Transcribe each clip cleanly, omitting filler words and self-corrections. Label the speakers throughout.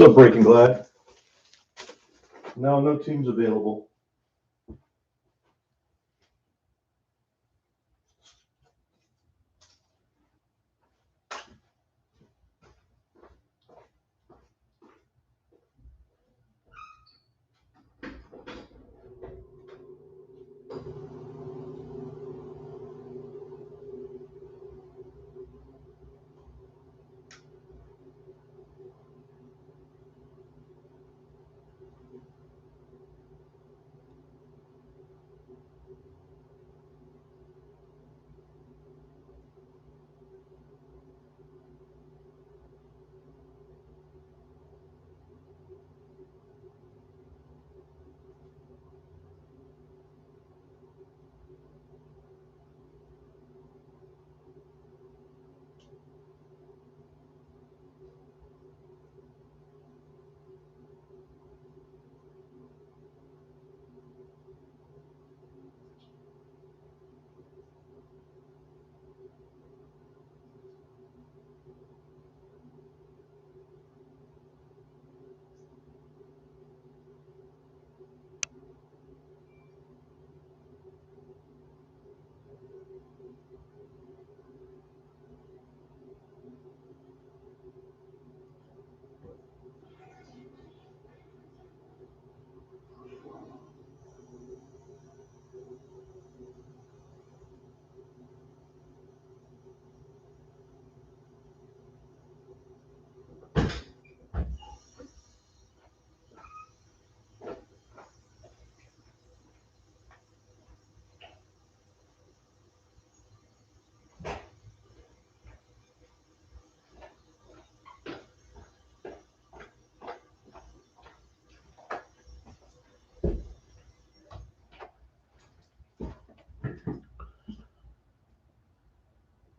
Speaker 1: up, Breaking Glad? No, no teams available.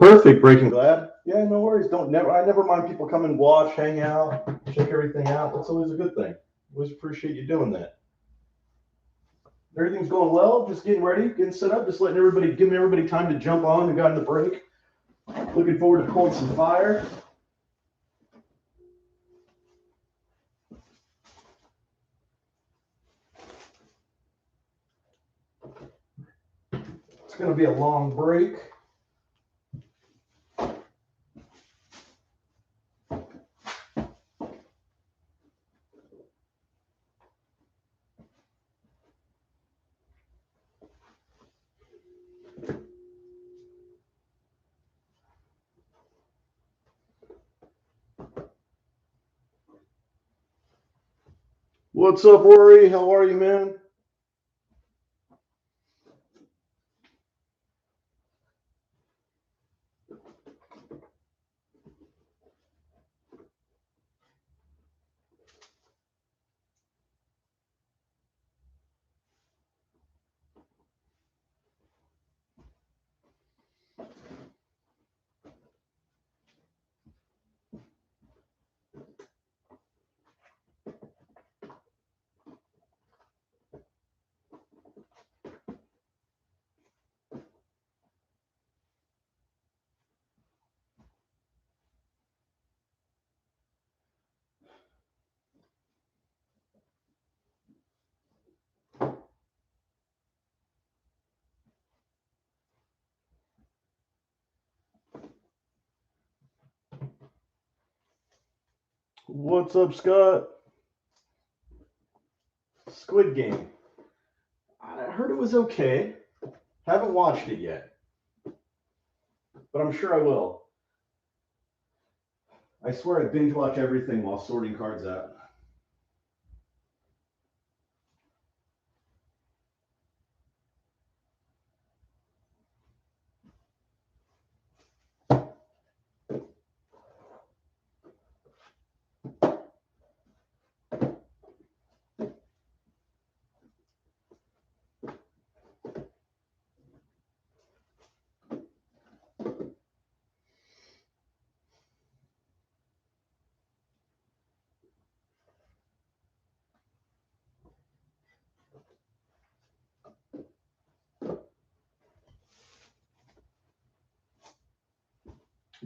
Speaker 1: Perfect, Breaking Glad. Yeah, no worries. I never mind people come and watch, hang out, check everything out. That's always a good thing. Always appreciate you doing that. Everything's going well. Just getting ready, getting set up, just giving everybody time to jump on and got in the break. Looking forward to pulling some fire. It's going to be a long break. What's up, Rory? How are you, man? What's up, Scott? Squid Game. I heard it was okay. Haven't watched it yet, but I'm sure I will. I swear I binge watch everything while sorting cards out.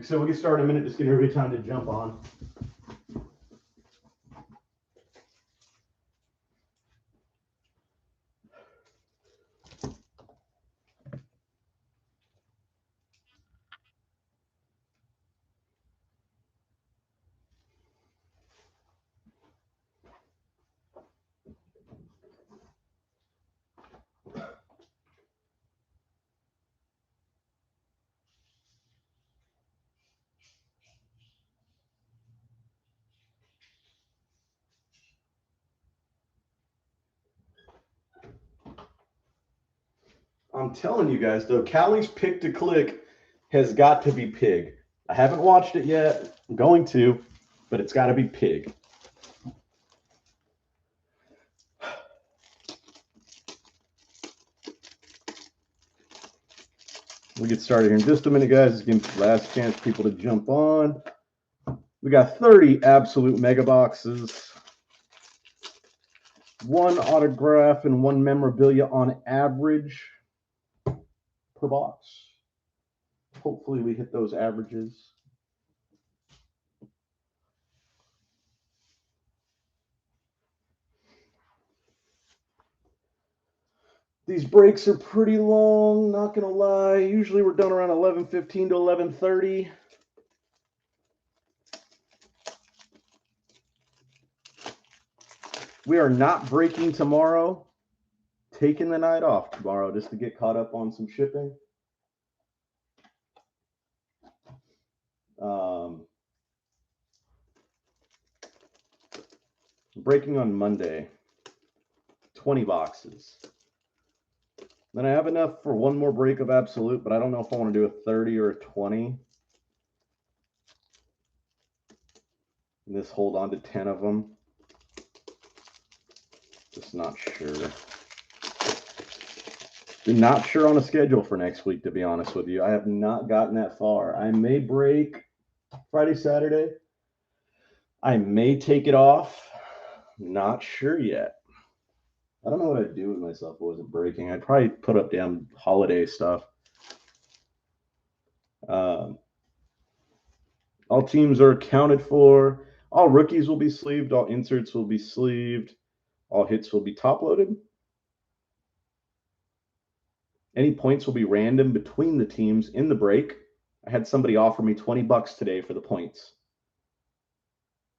Speaker 1: So we can start in a minute, just give everybody time to jump on. I'm telling you guys, though, Callie's Pick to Click has got to be Pig. I haven't watched it yet. I'm going to, but it's got to be Pig. We'll get started here in just a minute, guys. It's the last chance for people to jump on. We got 30 absolute mega boxes, 1 autograph and 1 memorabilia on average per box. Hopefully we hit those averages. These breaks are pretty long, not going to lie. Usually we're done around 11:15 to 11:30. We are not breaking tomorrow. Taking the night off tomorrow just to get caught up on some shipping. Breaking on Monday. 20 boxes. Then I have enough for 1 more break of absolute, but I don't know if I want to do a 30 or a 20. And just hold on to 10 of them. Just not sure. Not sure on a schedule for next week, to be honest with you. I have not gotten that far. I may break Friday, Saturday. I may take it off. Not sure yet. I don't know what I'd do with myself if I wasn't breaking. I'd probably put up damn holiday stuff. All teams are accounted for. All rookies will be sleeved. All inserts will be sleeved. All hits will be top-loaded. Any points will be random between the teams in the break. I had somebody offer me $20 today for the points.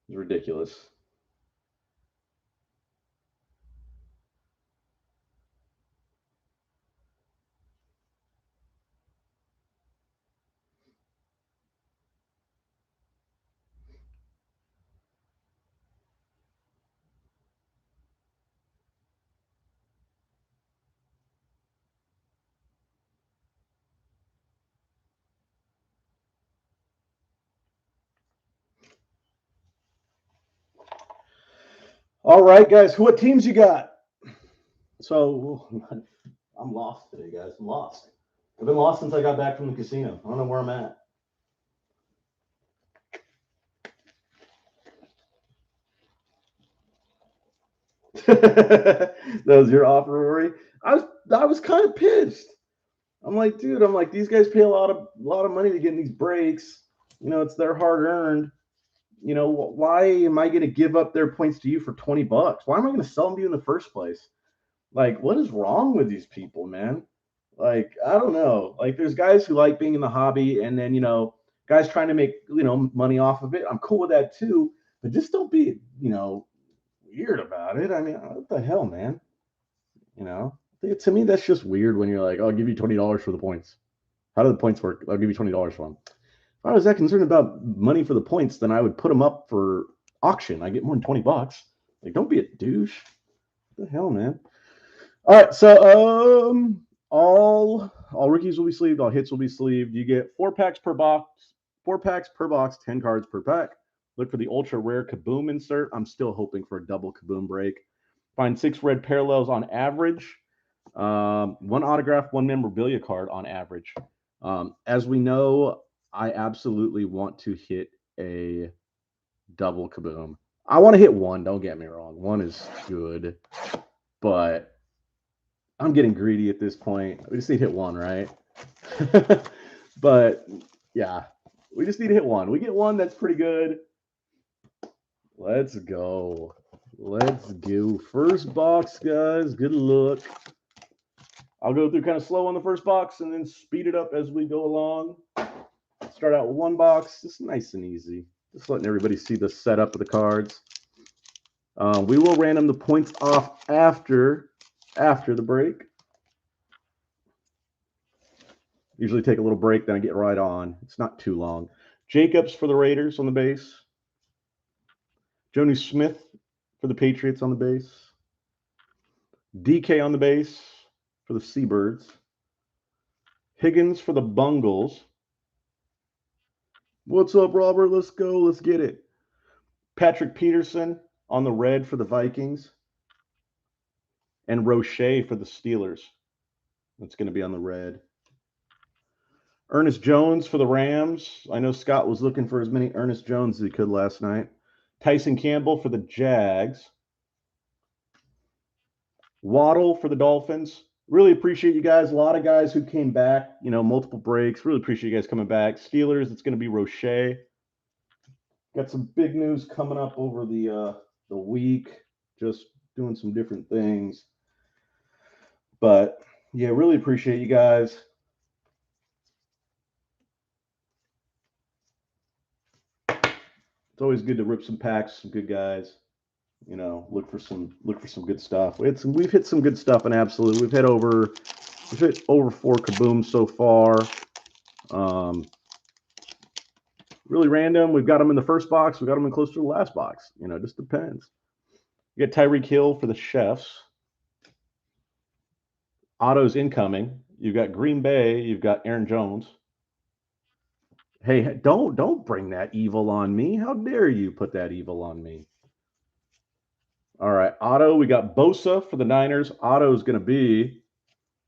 Speaker 1: It's ridiculous. All right, guys. What teams you got? So I'm lost today, guys. I'm lost. I've been lost since I got back from the casino. I don't know where I'm at. That was your offer, Rory. I was kind of pissed. I'm like, dude, these guys pay a lot of money to get in these breaks. You know, it's their hard earned. You know, why am I going to give up their points to you for $20? Why am I going to sell them to you in the first place? Like, what is wrong with these people, man? Like, I don't know. Like, there's guys who like being in the hobby, and then, you know, guys trying to make, you know, money off of it. I'm cool with that too, but just don't be, you know, weird about it. I mean, what the hell, man? You know, to me, that's just weird when you're like, oh, I'll give you $20 for the points. How do the points work? I'll give you $20 for them. If I was that concerned about money for the points, then I would put them up for auction. I get more than $20. Like, don't be a douche. What the hell, man? All right, so all rookies will be sleeved, all hits will be sleeved. You get 4 packs per box, 10 cards per pack. Look for the ultra rare Kaboom insert. I'm still hoping for a double Kaboom break. Find 6 red parallels on average. 1 autograph, 1 memorabilia card on average. As we know, I absolutely want to hit a double Kaboom. I want to hit 1, don't get me wrong. 1 is good, but I'm getting greedy at this point. We just need to hit 1, right? But yeah, we just need to hit 1. We get 1, that's pretty good. Let's go. Let's go. First box, guys. Good luck. I'll go through kind of slow on the first box and then speed it up as we go along. Start out with 1 box, just nice and easy. Just letting everybody see the setup of the cards. We will random the points off after the break. Usually take a little break, then I get right on. It's not too long. Jacobs for the Raiders on the base. Jonnu Smith for the Patriots on the base. DK on the base for the Seabirds. Higgins for the Bungles. What's up, Robert? Let's go. Let's get it. Patrick Peterson on the red for the Vikings. And Roche for the Steelers. That's going to be on the red. Ernest Jones for the Rams. I know Scott was looking for as many Ernest Jones as he could last night. Tyson Campbell for the Jags. Waddle for the Dolphins. Really appreciate you guys. A lot of guys who came back, multiple breaks. Really appreciate you guys coming back. Steelers, it's going to be Roche. Got some big news coming up over the week. Just doing some different things. But, yeah, really appreciate you guys. It's always good to rip some packs, some good guys. Look for some good stuff. We've hit some good stuff in Absolute. We've hit over 4 kabooms so far. Really random. We've got them in the first box. We got them in close to the last box. It just depends. You got Tyreek Hill for the Chefs. Autos incoming. You've got Green Bay. You've got Aaron Jones. Hey, don't bring that evil on me. How dare you put that evil on me? All right, auto. We got Bosa for the Niners. Auto is going to be.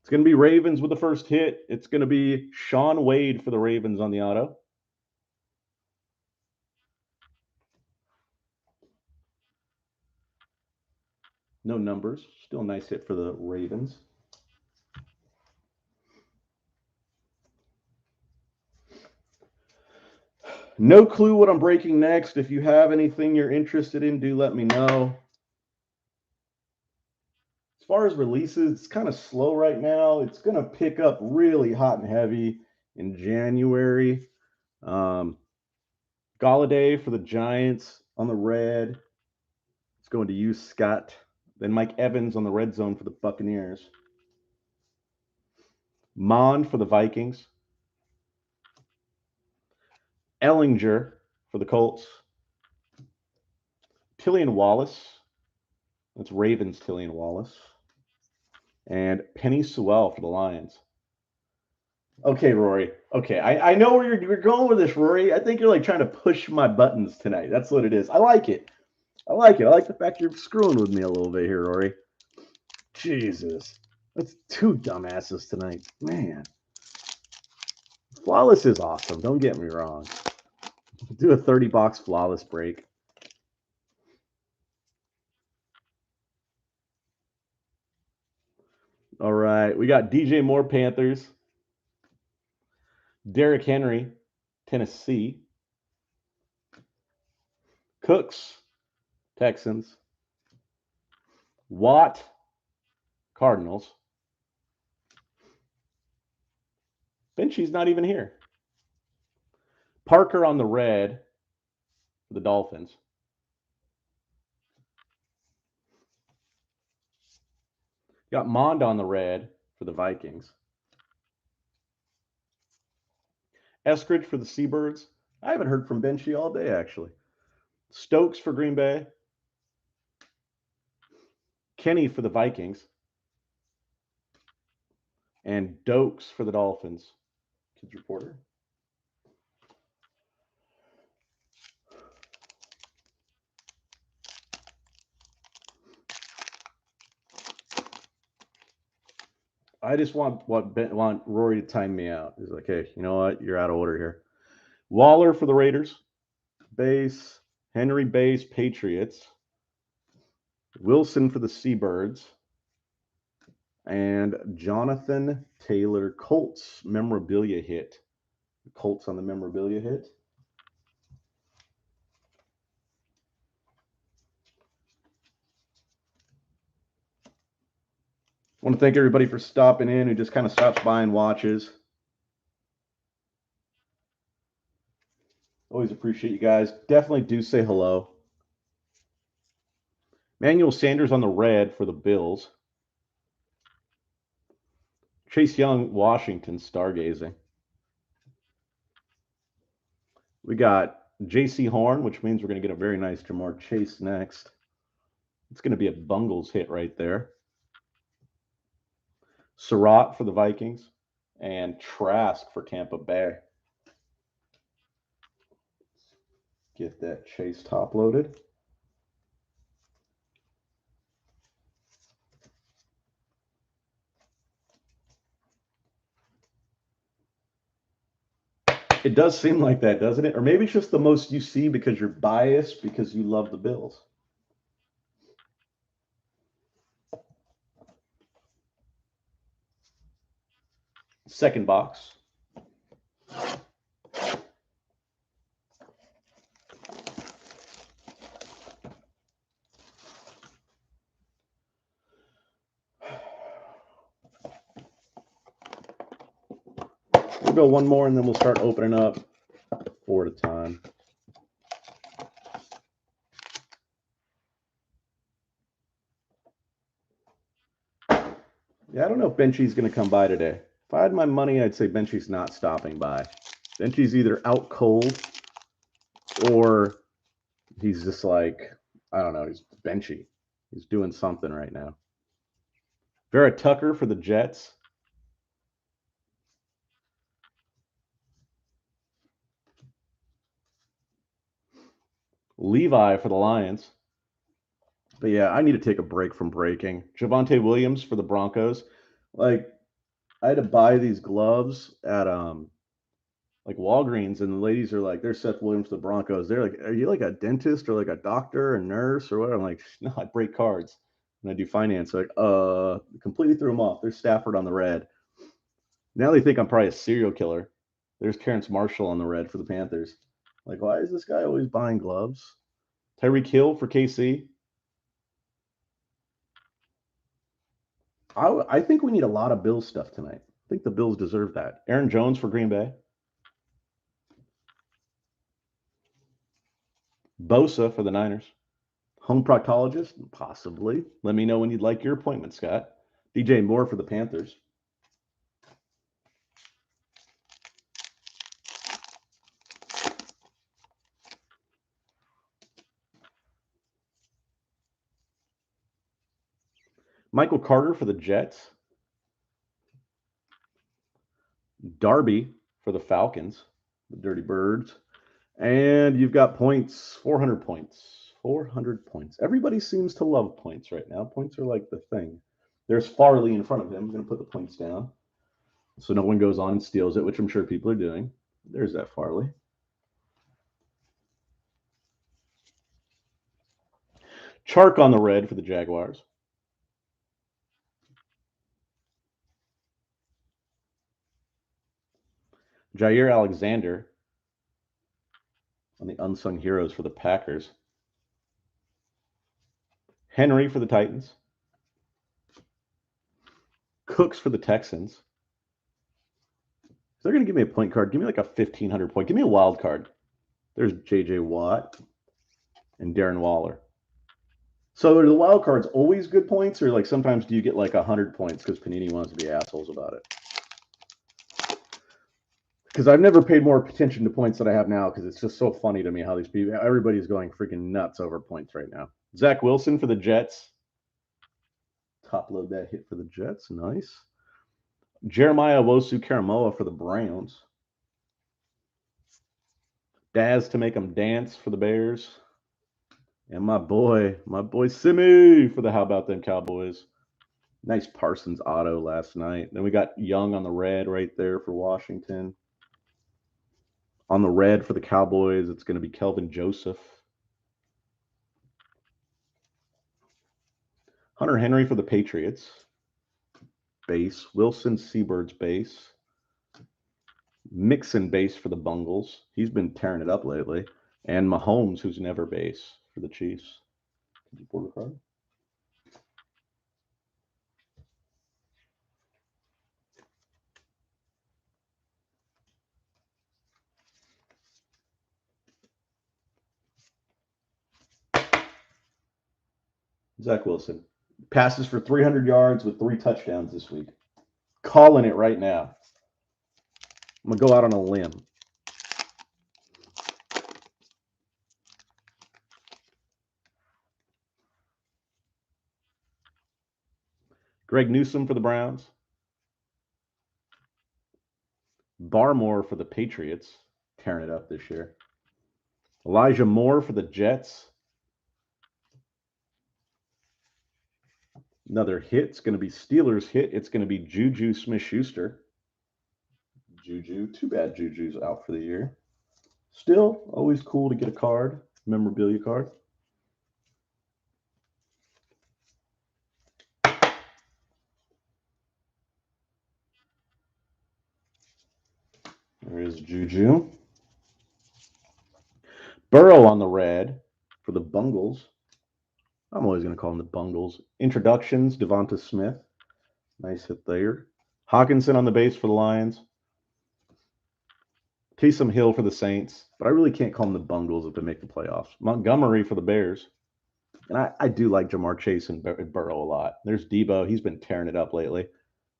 Speaker 1: It's going to be Ravens with the first hit. It's going to be Sean Wade for the Ravens on the auto. No numbers. Still a nice hit for the Ravens. No clue what I'm breaking next. If you have anything you're interested in, do let me know. As far as releases, it's kind of slow right now. It's going to pick up really hot and heavy in January. Galladay for the Giants on the red. It's going to use Scott. Then Mike Evans on the red zone for the Buccaneers. Mond for the Vikings. Ellinger for the Colts. Tillian Wallace. That's Ravens Tillian Wallace. And Penny Sewell for the Lions. Okay, Rory. Okay, I know where you're going with this, Rory. I think you're trying to push my buttons tonight. That's what it is. I like it. I like the fact you're screwing with me a little bit here, Rory. Jesus. That's 2 dumbasses tonight. Man. Flawless is awesome. Don't get me wrong. Do a 30-box Flawless break. All right. We got DJ Moore, Panthers. Derrick Henry, Tennessee. Cooks, Texans. Watt, Cardinals. Benchy's not even here. Parker on the red for the Dolphins. Got Mond on the red for the Vikings. Eskridge for the Seabirds. I haven't heard from Benchy all day, actually. Stokes for Green Bay. Kenny for the Vikings. And Dokes for the Dolphins. Kids Reporter. I just want Rory to time me out. He's like, hey, you know what? You're out of order here. Waller for the Raiders. Base. Henry Base, Patriots. Wilson for the Seabirds. And Jonathan Taylor, Colts memorabilia hit. Colts on the memorabilia hit. I want to thank everybody for stopping in who just kind of stops by and watches. Always appreciate you guys. Definitely do say hello. Manuel Sanders on the red for the Bills. Chase Young, Washington, stargazing. We got J.C. Horn, which means we're going to get a very nice Jamar Chase next. It's going to be a Bungles hit right there. Surratt for the Vikings. and Trask for Tampa Bay. Get that Chase top loaded. It does seem like that, doesn't it? Or maybe it's just the most you see because you're biased because you love the Bills. Second box. We'll go one more and then we'll start opening up 4 at a time. Yeah, I don't know if Benchy's going to come by today. If I had my money, I'd say Benchy's not stopping by. Benchy's either out cold or he's just like, I don't know, he's Benchy. He's doing something right now. Vera Tucker for the Jets. Levi for the Lions. But yeah, I need to take a break from breaking. Javonte Williams for the Broncos. Like, I had to buy these gloves at like Walgreens, and the ladies are like, "There's Seth Williams for the Broncos." They're like, "Are you like a dentist or like a doctor, a nurse, or what?" I'm like, "No, I break cards and I do finance." They're like, completely threw them off. There's Stafford on the red. Now they think I'm probably a serial killer. There's Terrence Marshall on the red for the Panthers. Like, why is this guy always buying gloves? Tyreek Hill for KC. I think we need a lot of Bills stuff tonight. I think the Bills deserve that. Aaron Jones for Green Bay. Bosa for the Niners. Home proctologist? Possibly. Let me know when you'd like your appointment, Scott. DJ Moore for the Panthers. Michael Carter for the Jets. Darby for the Falcons, the Dirty Birds. And you've got points, 400 points. 400 points. Everybody seems to love points right now. Points are like the thing. There's Farley in front of him. I'm going to put the points down so no one goes on and steals it, which I'm sure people are doing. There's that Farley. Chark on the red for the Jaguars. Jair Alexander on the unsung heroes for the Packers. Henry for the Titans. Cooks for the Texans. If they're going to give me a point card, give me like a 1,500 point. Give me a wild card. There's J.J. Watt and Darren Waller. So are the wild cards always good points, or like sometimes do you get like 100 points because Panini wants to be assholes about it? Because I've never paid more attention to points than I have now because it's just so funny to me how these people, everybody's going freaking nuts over points right now. Zach Wilson for the Jets. Top load that hit for the Jets. Nice. Jeremiah Owusu-Koramoah for the Browns. Daz to make them dance for the Bears. And my boy Simi for the How About Them Cowboys. Nice Parsons auto last night. Then we got Young on the red right there for Washington. On the red for the Cowboys, it's going to be Kelvin Joseph. Hunter Henry for the Patriots. Base. Wilson Seabird's base. Mixon base for the Bungles. He's been tearing it up lately. And Mahomes, who's never base for the Chiefs. Could you pull the card? Zach Wilson. Passes for 300 yards with 3 touchdowns this week. Calling it right now. I'm going to go out on a limb. Greg Newsome for the Browns. Barmore for the Patriots, tearing it up this year. Elijah Moore for the Jets. Another hit. It's going to be Steelers hit. It's going to be Juju Smith-Schuster. Juju. Too bad Juju's out for the year. Still, always cool to get a card, memorabilia card. There is Juju. Burrow on the red for the Bungles. I'm always going to call them the Bungles. Introductions, Devonta Smith. Nice hit there. Hawkinson on the base for the Lions. Taysom Hill for the Saints. But I really can't call them the Bungles if they make the playoffs. Montgomery for the Bears. And I do like Jamar Chase and Burrow a lot. There's Debo. He's been tearing it up lately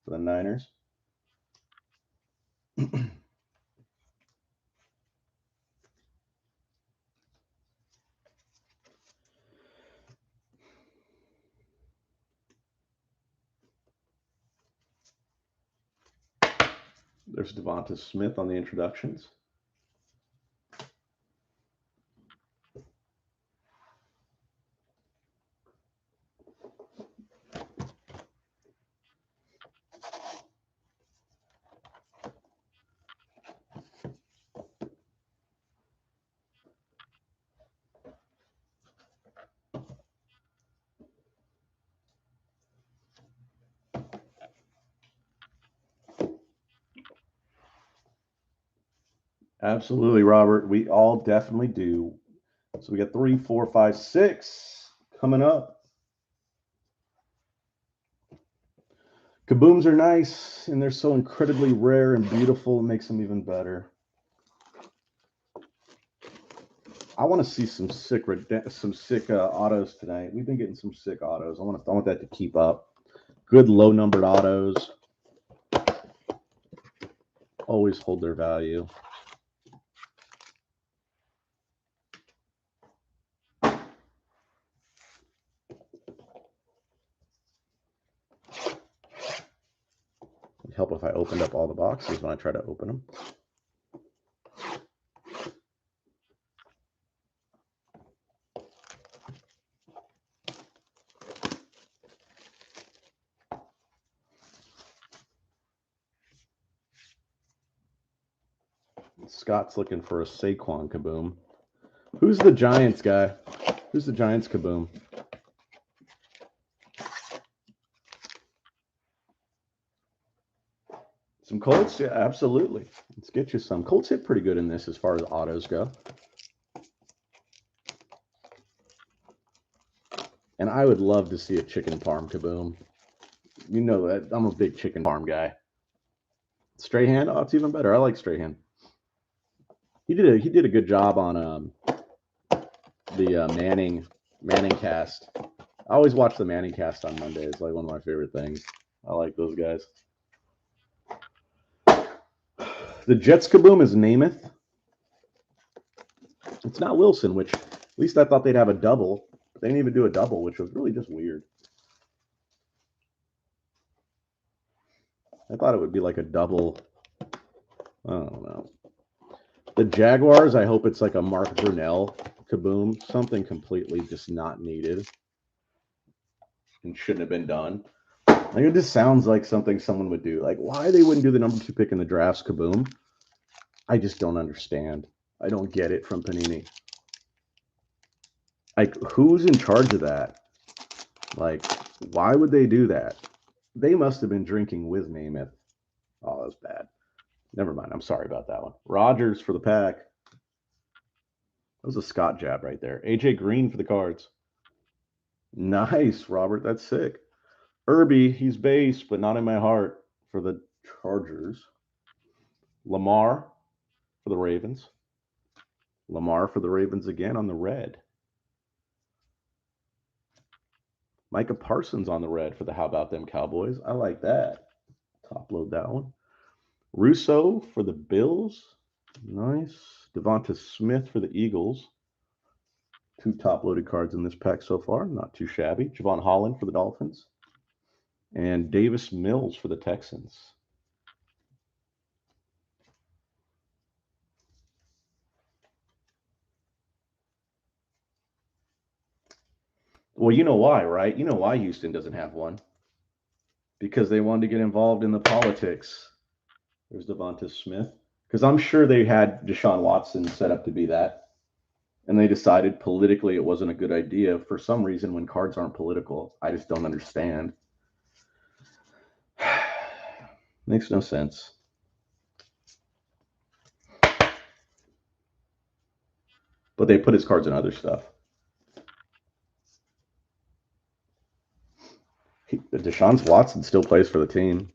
Speaker 1: for the Niners. There's Devonta Smith on the introductions. Absolutely, Robert. We all definitely do. So we got 3, 4, 5, 6 coming up. Kabooms are nice, and they're so incredibly rare and beautiful. It makes them even better. I want to see some sick autos tonight. We've been getting some sick autos. I want that to keep up. Good low numbered autos always hold their value. It'd help if I opened up all the boxes when I try to open them. Scott's looking for a Saquon Kaboom. Who's the Giants guy? Who's the Giants Kaboom? Some Colts? Yeah, absolutely. Let's get you some. Colts hit pretty good in this as far as autos go. And I would love to see a chicken parm Kaboom. You know that I'm a big chicken parm guy. Strahan? Oh, it's even better. I like Strahan. He did a good job on the Manning cast. I always watch the Manning cast on Monday. It's like one of my favorite things. I like those guys. The Jets Kaboom is Namath. It's not Wilson, which at least I thought they'd have a double. But they didn't even do a double, which was really just weird. I thought it would be like a double. I don't know. The Jaguars, I hope it's like a Mark Brunell Kaboom. Something completely just not needed and shouldn't have been done. Like, it just sounds like something someone would do. Like, why they wouldn't do the number 2 pick in the drafts Kaboom, I just don't understand. I don't get it from Panini. Like, who's in charge of that? Like, why would they do that? They must have been drinking with Namath. Oh, that was bad. Never mind. I'm sorry about that one. Rodgers for the pack. That was a Scott jab right there. AJ Green for the Cards. Nice, Robert. That's sick. Irby, he's base, but not in my heart for the Chargers. Lamar for the Ravens. Lamar for the Ravens again on the red. Micah Parsons on the red for the How About Them Cowboys. I like that. Top load that one. Russo for the Bills. Nice. Devonta Smith for the Eagles. 2 top-loaded cards in this pack so far. Not too shabby. Javon Holland for the Dolphins. And Davis Mills for the Texans. Well, you know why, right? You know why Houston doesn't have one. Because they wanted to get involved in the politics. There's Devonta Smith. Because I'm sure they had Deshaun Watson set up to be that. And they decided politically it wasn't a good idea for some reason when cards aren't political. I just don't understand. Makes no sense. But they put his cards in other stuff. Deshaun Watson still plays for the team.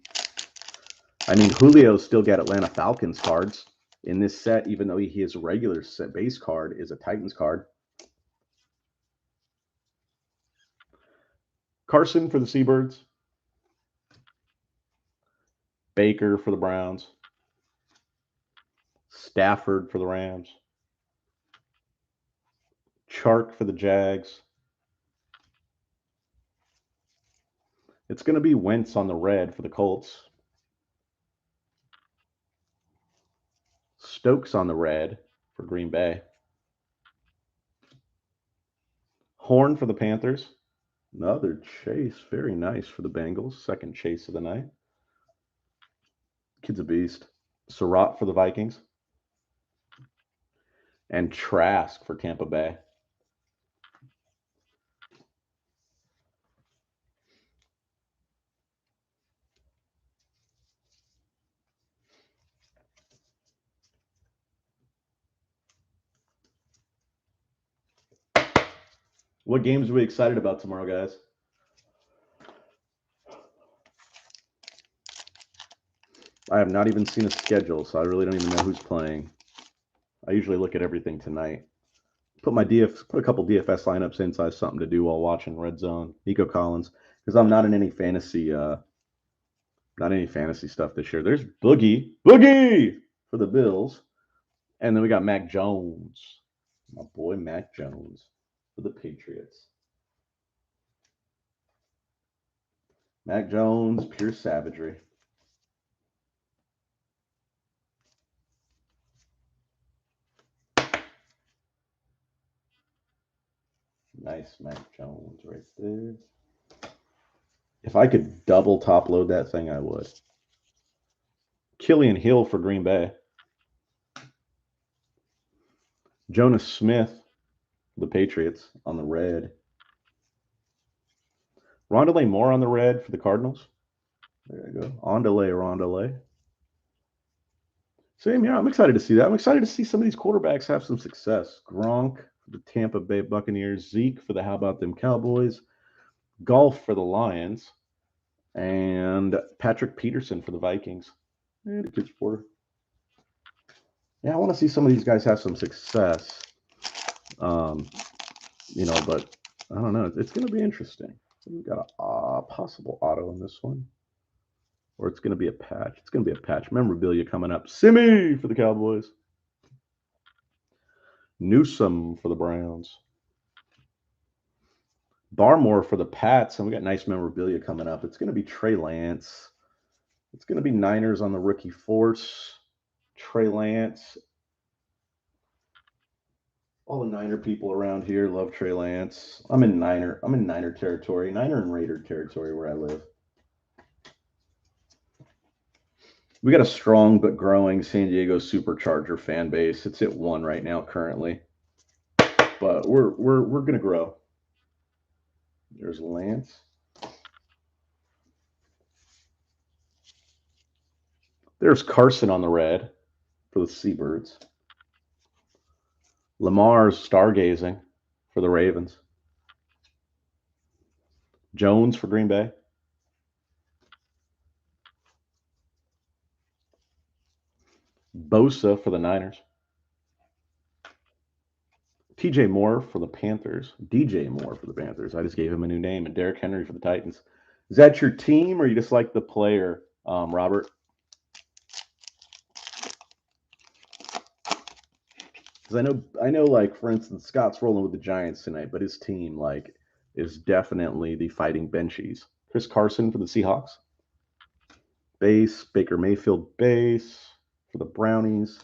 Speaker 1: I mean, Julio still got Atlanta Falcons cards in this set, even though his regular set base card is a Titans card. Carson for the Seabirds. Baker for the Browns. Stafford for the Rams. Chark for the Jags. It's going to be Wentz on the red for the Colts. Stokes on the red for Green Bay. Horn for the Panthers. Another chase. Very nice for the Bengals. Second chase of the night. Kid's a beast. Surratt for the Vikings. And Trask for Tampa Bay. What games are we excited about tomorrow, guys? I have not even seen a schedule, so I really don't even know who's playing. I usually look at everything tonight. Put a couple DFS lineups in so I have something to do while watching Red Zone. Nico Collins, because I'm not in any fantasy stuff this year. There's Boogie for the Bills, and then we got Mac Jones, my boy Mac Jones for the Patriots. Mac Jones, pure savagery. Nice Mac Jones right there. If I could double top load that thing, I would. Killian Hill for Green Bay. Jonas Smith, the Patriots, on the red. Rondale Moore on the red for the Cardinals. There you go. Rondale. Same, yeah. I'm excited to see that. I'm excited to see some of these quarterbacks have some success. Gronk for the Tampa Bay Buccaneers. Zeke for the How About Them Cowboys. Golf for the Lions. And Patrick Peterson for the Vikings. And a good supporter. Yeah, I want to see some of these guys have some success. But I don't know. It's going to be interesting. We've got a possible auto in this one. Or it's going to be a patch. It's going to be a patch. Memorabilia coming up. Simi for the Cowboys. Newsome for the Browns. Barmore for the Pats. And we got nice memorabilia coming up. It's going to be Trey Lance. It's going to be Niners on the rookie force. Trey Lance. All the Niner people around here love Trey Lance. I'm in Niner territory. Niner and Raider territory where I live. We got a strong but growing San Diego Supercharger fan base. It's at 1 right now currently, but we're gonna grow. There's Lance. There's Carson on the red for the Seabirds. Lamar's stargazing for the Ravens. Jones for Green Bay. Bosa for the Niners. TJ Moore for the Panthers. DJ Moore for the Panthers. I just gave him a new name. And Derrick Henry for the Titans. Is that your team, or you just like the player, Robert? Because I know, like for instance, Scott's rolling with the Giants tonight, but his team is definitely the Fighting Benchies. Chris Carson for the Seahawks. Base. Baker Mayfield base for the Brownies.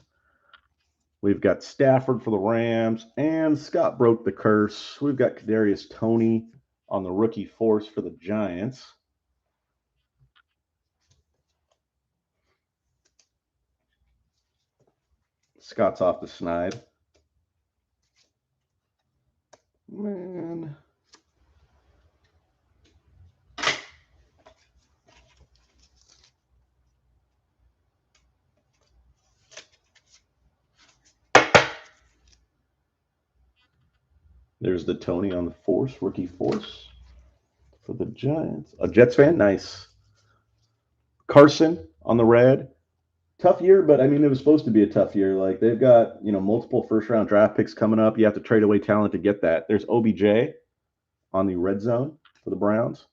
Speaker 1: We've got Stafford for the Rams, and Scott broke the curse. We've got Kadarius Toney on the rookie force for the Giants. Scott's off the snide. Man. There's the Tony on the force, rookie force for the Giants. A Jets fan, nice. Carson on the red. Tough year, but I mean, it was supposed to be a tough year. Like they've got, multiple first round draft picks coming up. You have to trade away talent to get that. There's OBJ on the red zone for the Browns.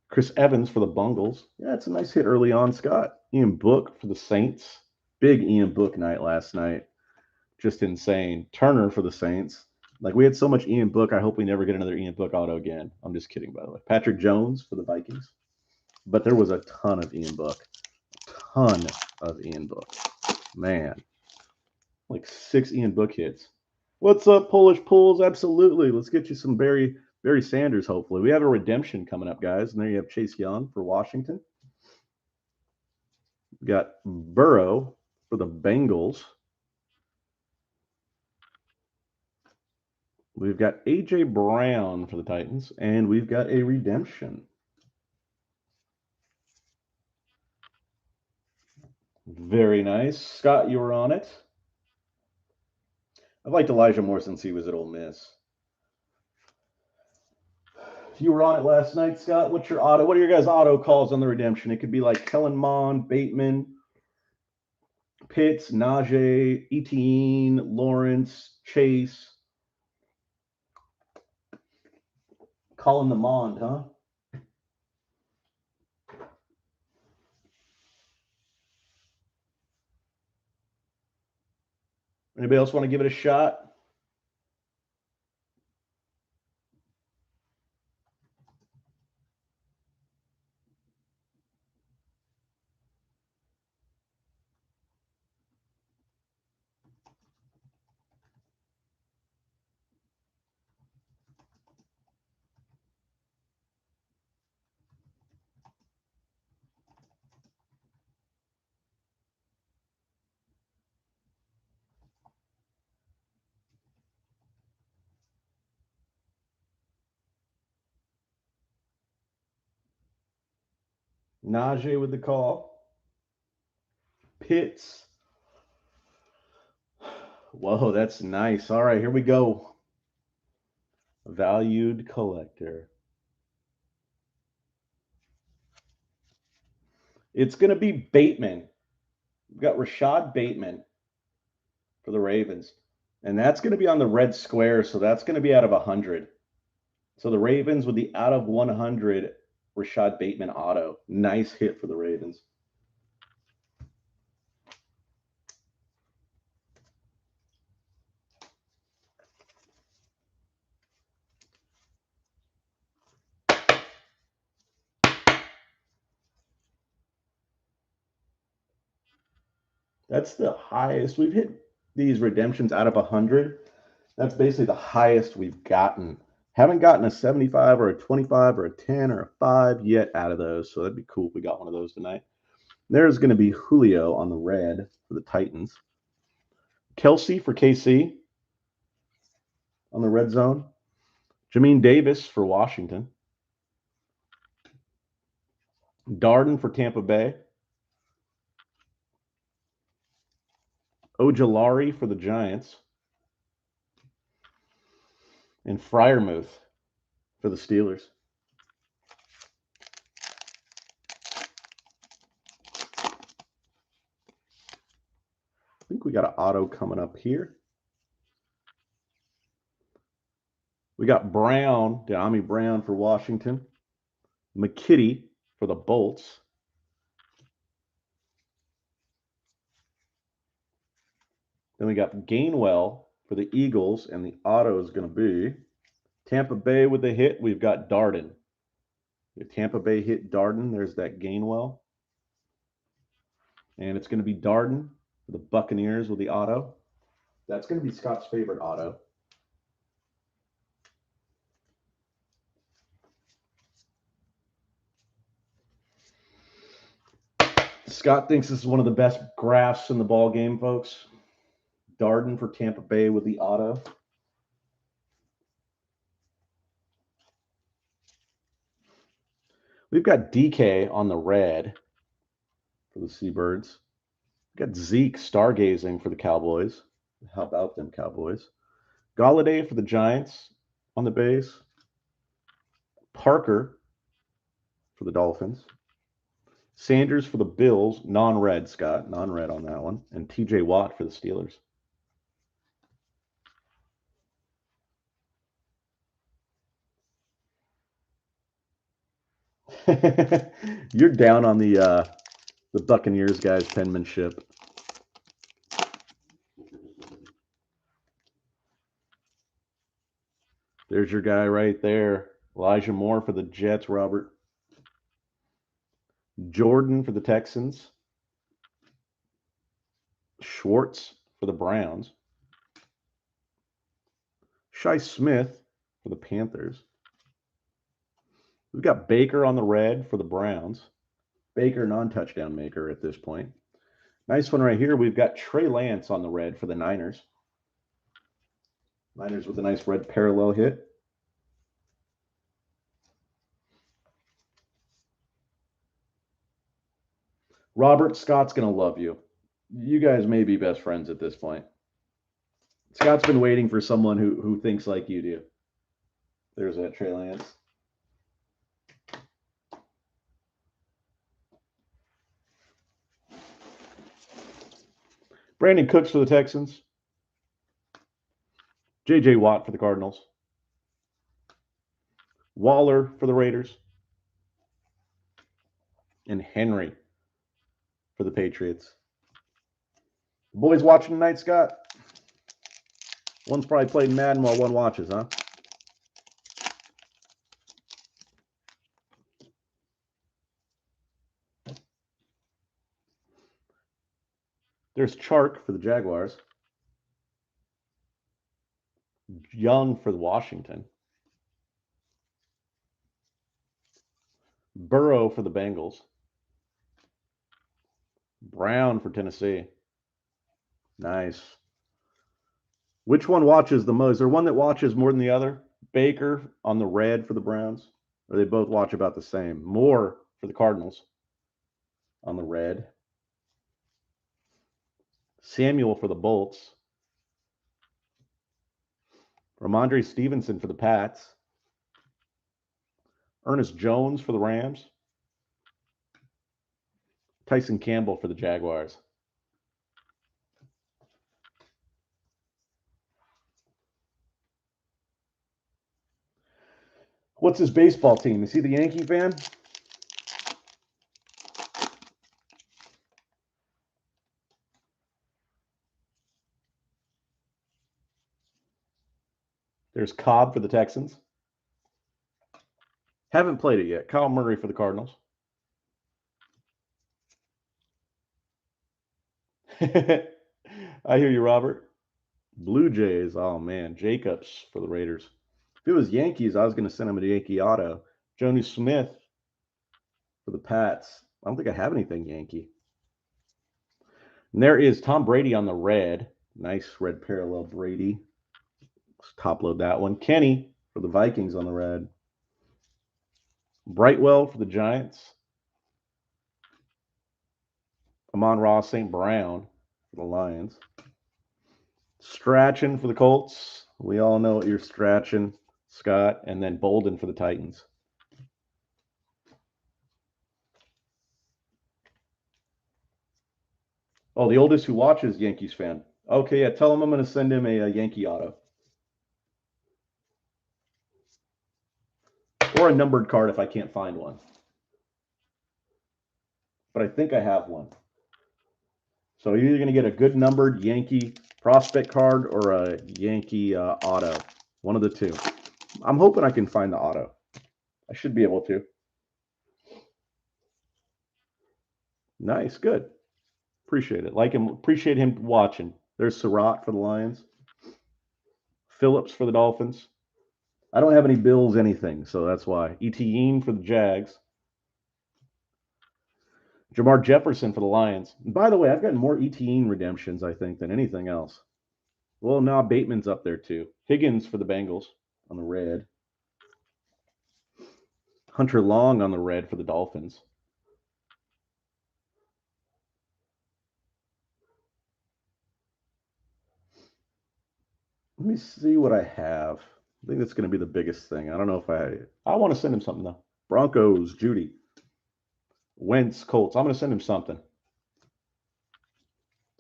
Speaker 1: Chris Evans for the Bungles. Yeah, it's a nice hit early on, Scott. Ian Book for the Saints. Big Ian Book night last night. Just insane. Turner for the Saints. Like we had so much Ian Book. I hope we never get another Ian Book auto again. I'm just kidding, by the way. Patrick Jones for the Vikings. But there was a ton of Ian Book. Ton of Ian Book. Man. Like 6 Ian Book hits. What's up, Polish Pools? Absolutely. Let's get you some Barry Sanders, hopefully. We have a redemption coming up, guys. And there you have Chase Young for Washington. We got Burrow for the Bengals. We've got A.J. Brown for the Titans. And we've got a redemption. Very nice. Scott, you were on it. I've liked Elijah Moore since he was at Ole Miss. You were on it last night, Scott. What's your auto? What are your guys' auto calls on the redemption? It could be like Kellen Mond, Bateman, Pitts, Najee, Etienne, Lawrence, Chase. Calling the Mond, huh? Anybody else want to give it a shot? Najee with the call. Pitts. Whoa, that's nice. All right, here we go. Valued collector. It's going to be Bateman. We've got Rashad Bateman for the Ravens. And that's going to be on the red square, so that's going to be out of 100. So the Ravens with the out of 100 Rashad Bateman auto. Nice hit for the Ravens. That's the highest. We've hit these redemptions out of 100. That's basically the highest we've gotten. Haven't gotten a 75 or a 25 or a 10 or a 5 yet out of those. So that'd be cool if we got one of those tonight. There's going to be Julio on the red for the Titans. Kelsey for KC on the red zone. Jamin Davis for Washington. Darden for Tampa Bay. Ojulari for the Giants. And Freiermuth for the Steelers. I think we got an auto coming up here. We got Brown, De'Ami Brown for Washington. McKitty for the Bolts. Then we got Gainwell for the Eagles, and the auto is going to be Tampa Bay with the hit. We've got Darden. If Tampa Bay hit Darden, there's that Gainwell. And it's going to be Darden for the Buccaneers with the auto. That's going to be Scott's favorite auto. Scott thinks this is one of the best graphs in the ball game, folks. Darden for Tampa Bay with the auto. We've got DK on the red for the Seabirds. We've got Zeke stargazing for the Cowboys. How about them Cowboys? Galladay for the Giants on the base. Parker for the Dolphins. Sanders for the Bills, non-red, Scott, non-red on that one. And TJ Watt for the Steelers. You're down on the Buccaneers guys' penmanship. There's your guy right there. Elijah Moore for the Jets, Robert. Jordan for the Texans. Schwartz for the Browns. Shi Smith for the Panthers. We've got Baker on the red for the Browns. Baker, non-touchdown maker at this point. Nice one right here. We've got Trey Lance on the red for the Niners. Niners with a nice red parallel hit. Robert, Scott's going to love you. You guys may be best friends at this point. Scott's been waiting for someone who thinks like you do. There's that Trey Lance. Brandon Cooks for the Texans. J.J. Watt for the Cardinals. Waller for the Raiders. And Henry for the Patriots. The boys watching tonight, Scott? One's probably playing Madden while one watches, huh? There's Chark for the Jaguars. Young for the Washington. Burrow for the Bengals. Brown for Tennessee. Nice. Which one watches the most? Is there one that watches more than the other? Baker on the red for the Browns? Or they both watch about the same? Moore for the Cardinals on the red. Samuel for the Bolts. Ramondre Stevenson for the Pats. Ernest Jones for the Rams. Tyson Campbell for the Jaguars. What's his baseball team? Is he the Yankee fan? There's Cobb for the Texans. Haven't played it yet. Kyle Murray for the Cardinals. I hear you, Robert. Blue Jays. Oh, man. Jacobs for the Raiders. If it was Yankees, I was going to send him a Yankee auto. Jonu Smith for the Pats. I don't think I have anything Yankee. And there is Tom Brady on the red. Nice red parallel Brady. Let's top load that one. Kenny for the Vikings on the red. Brightwell for the Giants. Amon-Ra St. Brown for the Lions. Strachan for the Colts. We all know what you're Strachan, Scott. And then Bolden for the Titans. Oh, the oldest who watches Yankees fan. Okay, yeah, tell him I'm going to send him a Yankee auto. Or a numbered card if I can't find one. But I think I have one. So you're either going to get a good numbered Yankee prospect card or a Yankee auto. One of the two. I'm hoping I can find the auto. I should be able to. Nice, good. Appreciate it. Like him, appreciate him watching. There's Surratt for the Lions. Phillips for the Dolphins. I don't have any Bills anything, so that's why. Etienne for the Jags. Jamar Jefferson for the Lions. And by the way, I've gotten more ETN redemptions, I think, than anything else. Well, now Bateman's up there too. Higgins for the Bengals on the red. Hunter Long on the red for the Dolphins. Let me see what I have. I think that's going to be the biggest thing. I don't know if I want to send him something though. Broncos, Judy. Wentz, Colts. I'm going to send him something.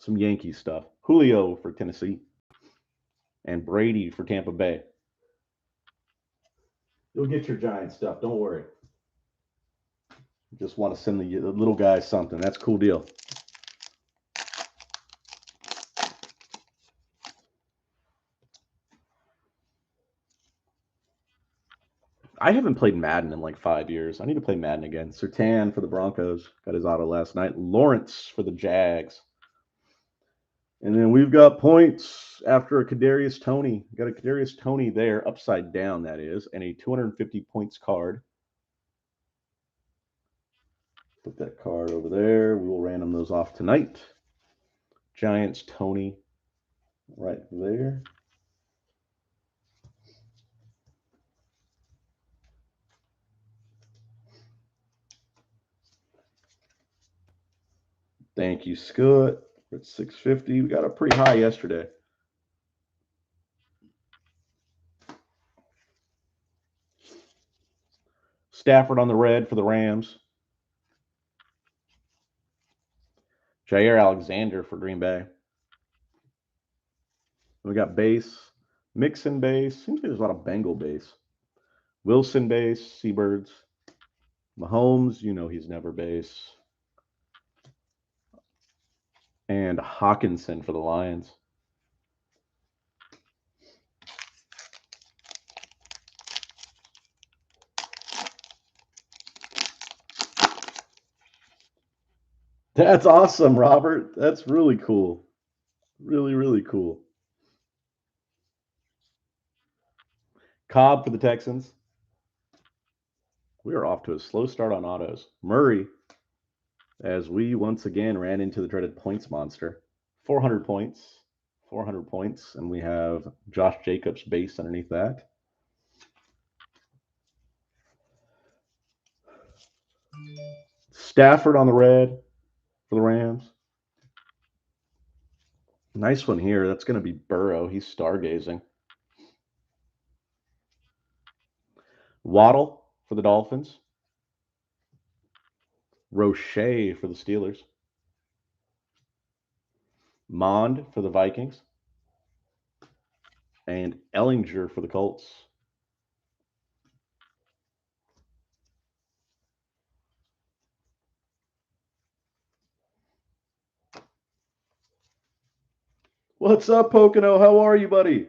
Speaker 1: Some Yankee stuff. Julio for Tennessee. And Brady for Tampa Bay. You'll get your Giant stuff. Don't worry. Just want to send the little guy something. That's a cool deal. I haven't played Madden in like 5 years. I need to play Madden again. Surtain for the Broncos. Got his auto last night. Lawrence for the Jags. And then we've got points after a Kadarius Toney. Got a Kadarius Toney there, upside down, that is, and a 250 points card. Put that card over there. We will random those off tonight. Giants Toney right there. Thank you, Scott. We're at 650. We got a pretty high yesterday. Stafford on the red for the Rams. Jair Alexander for Green Bay. We got base. Mixon base. Seems like there's a lot of Bengal base. Wilson base. Seabirds. Mahomes, you know he's never base. And Hawkinson for the Lions. That's awesome, Robert. That's really cool. Really, really cool. Cobb for the Texans. We are off to a slow start on autos. Murray, as we once again ran into the dreaded points monster. 400 points. 400 points. And we have Josh Jacobs base underneath that. Stafford on the red for the Rams. Nice one here. That's going to be Burrow. He's stargazing. Waddle for the Dolphins. Roche for the Steelers. Mond for the Vikings. And Ellinger for the Colts. What's up, Pocono? How are you, buddy?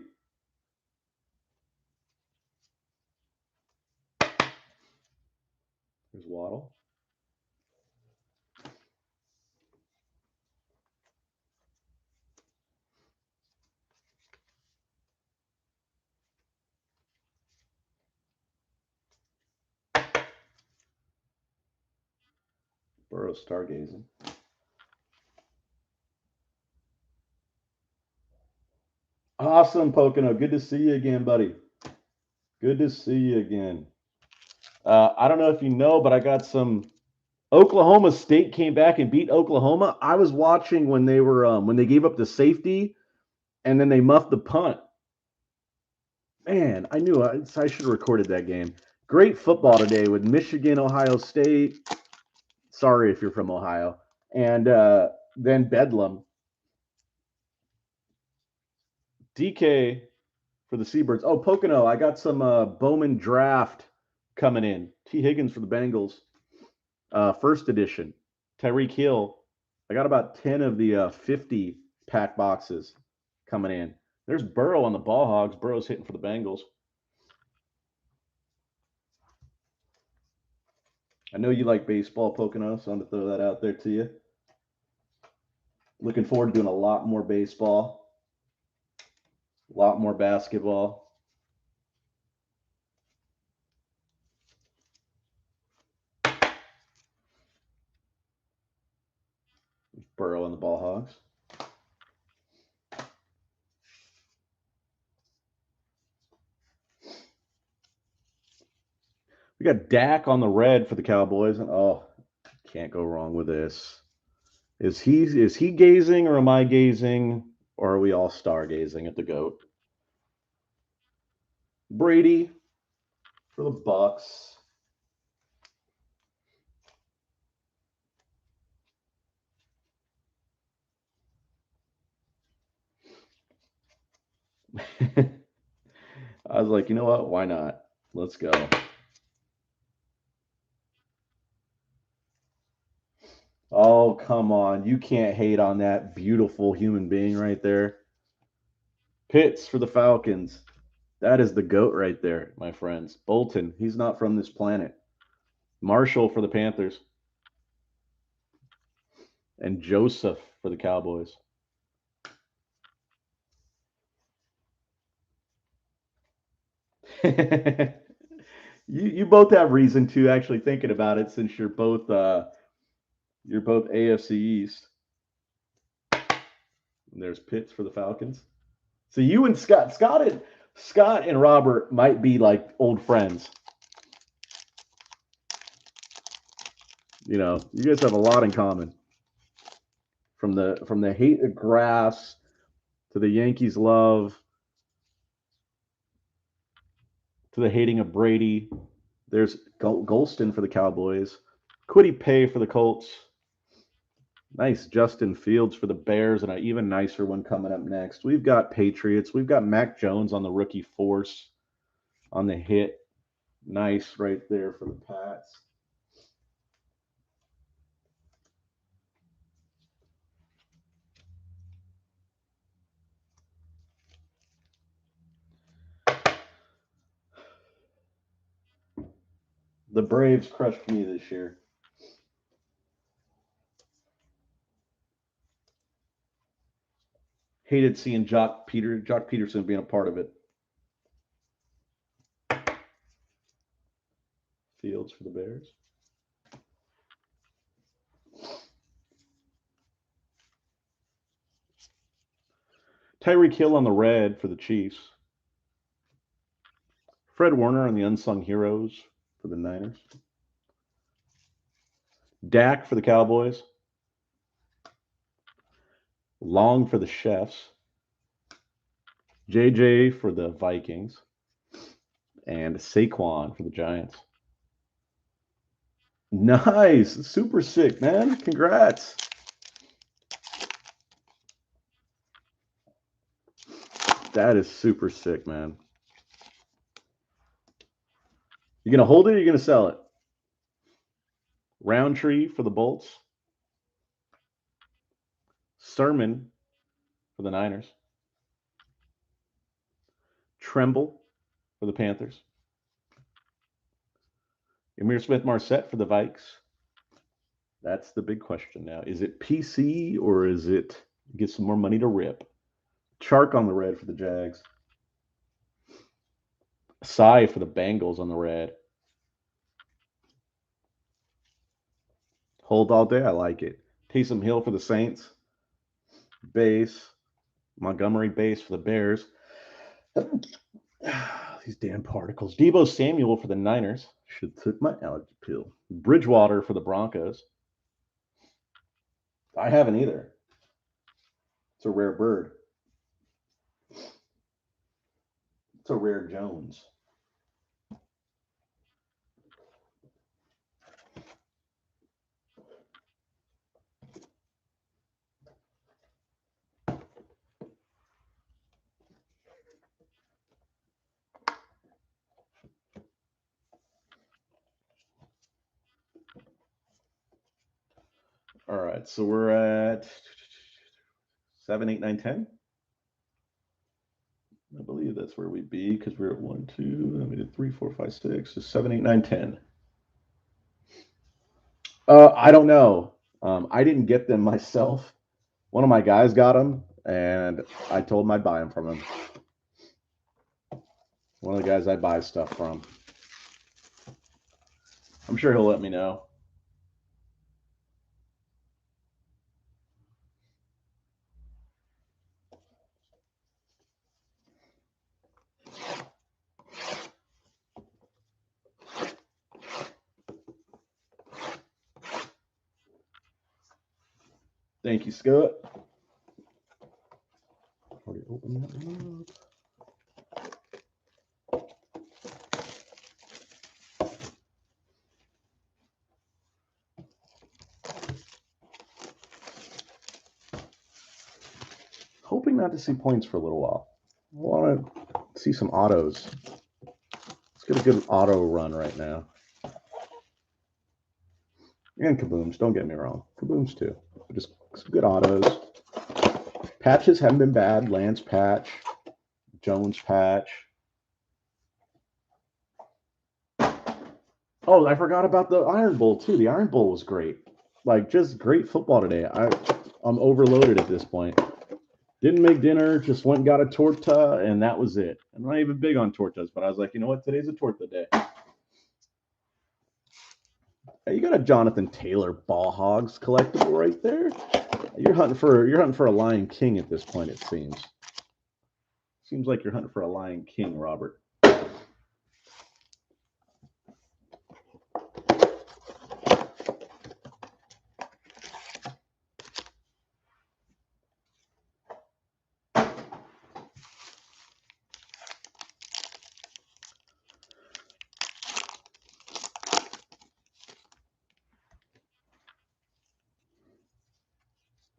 Speaker 1: There's Waddle. Burrow stargazing. Awesome, Pocono. Good to see you again, buddy. Good to see you again. I don't know if you know, but I got some. Oklahoma State came back and beat Oklahoma. I was watching when they were when they gave up the safety, and then they muffed the punt. Man, I knew I should have recorded that game. Great football today with Michigan, Ohio State. Sorry if you're from Ohio. And then Bedlam. DK for the Seabirds. Oh, Pocono, I got some Bowman draft coming in. T. Higgins for the Bengals. First edition. Tyreek Hill. I got about 10 of the 50 pack boxes coming in. There's Burrow on the Ball Hogs. Burrow's hitting for the Bengals. I know you like baseball, Pocono, so I'm going to throw that out there to you. Looking forward to doing a lot more baseball, a lot more basketball. Burrow and the Ball Hogs. We got Dak on the red for the Cowboys, and oh, can't go wrong with this. Is he gazing, or am I gazing, or are we all stargazing at the GOAT? Brady for the Bucks. I was like, you know what? Why not? Let's go. Oh, come on. You can't hate on that beautiful human being right there. Pitts for the Falcons. That is the GOAT right there, my friends. Bolton, he's not from this planet. Marshall for the Panthers. And Joseph for the Cowboys. you both have reason to actually thinking about it since you're both AFC East. And there's Pitts for the Falcons. So you and Scott and Robert might be like old friends. You know, you guys have a lot in common. From the hate of grass to the Yankees love to the hating of Brady. There's Golston for the Cowboys. Kwity Paye for the Colts. Nice Justin Fields for the Bears, and an even nicer one coming up next. We've got Patriots. We've got Mac Jones on the rookie force on the hit. Nice right there for the Pats. The Braves crushed me this year. Hated seeing Jock Peterson being a part of it. Fields for the Bears. Tyreek Hill on the red for the Chiefs. Fred Warner on the unsung heroes for the Niners. Dak for the Cowboys. Long for the Chefs. JJ for the Vikings. And Saquon for the Giants. Nice. Super sick, man. Congrats. That is super sick, man. You gonna hold it or you gonna sell it? Roundtree for the Bolts. Sermon for the Niners. Tremble for the Panthers. Ihmir Smith-Marsette for the Vikes. That's the big question now. Is it PC or is it get some more money to rip? Chark on the red for the Jags. Sai for the Bengals on the red. Hold all day. I like it. Taysom Hill for the Saints. Base. Montgomery base for the Bears. These damn particles. Deebo Samuel for the Niners. Should have took my allergy pill. Bridgewater for the Broncos. I haven't either. It's a rare bird. It's a rare Jones. All right, so we're at 7, 8, 9, 10. I believe that's where we'd be because we're at 1, 2, we did 3, 4, 5, 6, so 7, 8, 9, 10. I don't know. I didn't get them myself. One of my guys got them, and I told him I'd buy them from him. One of the guys I buy stuff from. I'm sure he'll let me know. Thank you, Scott. Already opened that one up. Hoping not to see points for a little while. I want to see some autos. Let's get a good auto run right now. And kabooms, don't get me wrong. Kabooms too. But just some good autos. Patches haven't been bad. Lance patch. Jones patch. Oh, I forgot about the Iron Bowl too. The Iron Bowl was great. Like, just great football today. I'm overloaded at this point. Didn't make dinner, just went and got a torta, and that was it. I'm not even big on tortas, but I was like, you know what? Today's a torta day. Hey, you got a Jonathan Taylor Ball Hogs collectible right there. You're hunting for a Lion King at this point, it seems. Seems like you're hunting for a Lion King, Robert.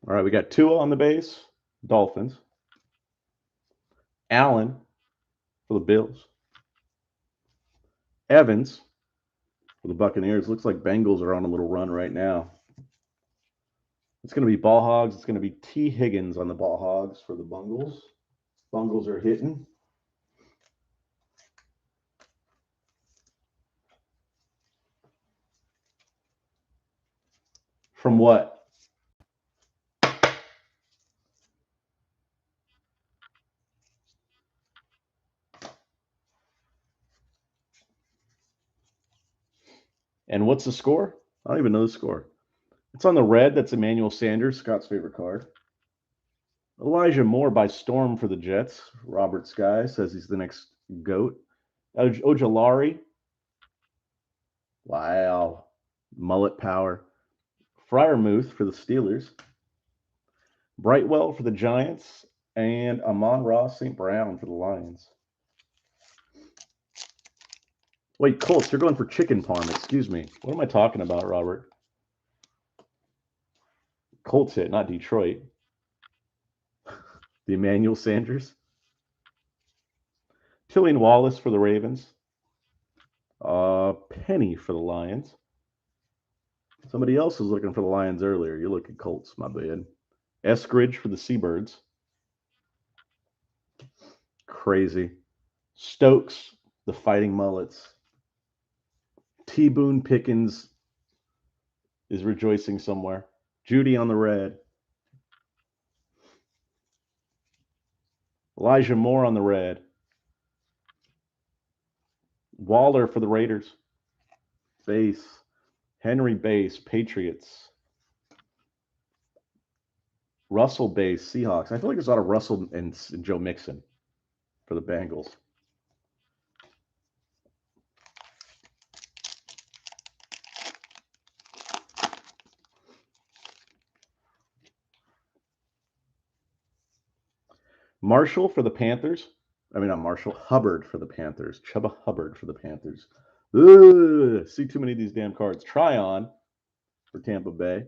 Speaker 1: All right, we got Tua on the base, Dolphins. Allen for the Bills. Evans for the Buccaneers. Looks like Bengals are on a little run right now. It's going to be Ball Hogs. It's going to be T. Higgins on the Ball Hogs for the Bungles. Bungles are hitting. From what? And what's the score? I don't even know the score. It's on the red. That's Emmanuel Sanders, Scott's favorite card. Elijah Moore by storm for the Jets. Robert Sky says he's the next GOAT. Ojolari. Wow. Mullet power. Fryermuth for the Steelers. Brightwell for the Giants. And Amon-Ra St. Brown for the Lions. Wait, Colts, you're going for chicken parm. Excuse me. What am I talking about, Robert? Colts hit, not Detroit. The Emmanuel Sanders. Tillian Wallace for the Ravens. Penny for the Lions. Somebody else was looking for the Lions earlier. You're looking Colts, my bad. Eskridge for the Seabirds. Crazy. Stokes, the Fighting Mullets. T. Boone Pickens is rejoicing somewhere. Judy on the red. Elijah Moore on the red. Waller for the Raiders. Base. Henry base, Patriots. Russell base, Seahawks. I feel like there's a lot of Russell and Joe Mixon for the Bengals. Marshall for the Panthers. I mean, not Marshall. Hubbard for the Panthers. Chuba Hubbard for the Panthers. Ugh, see too many of these damn cards. Tryon for Tampa Bay.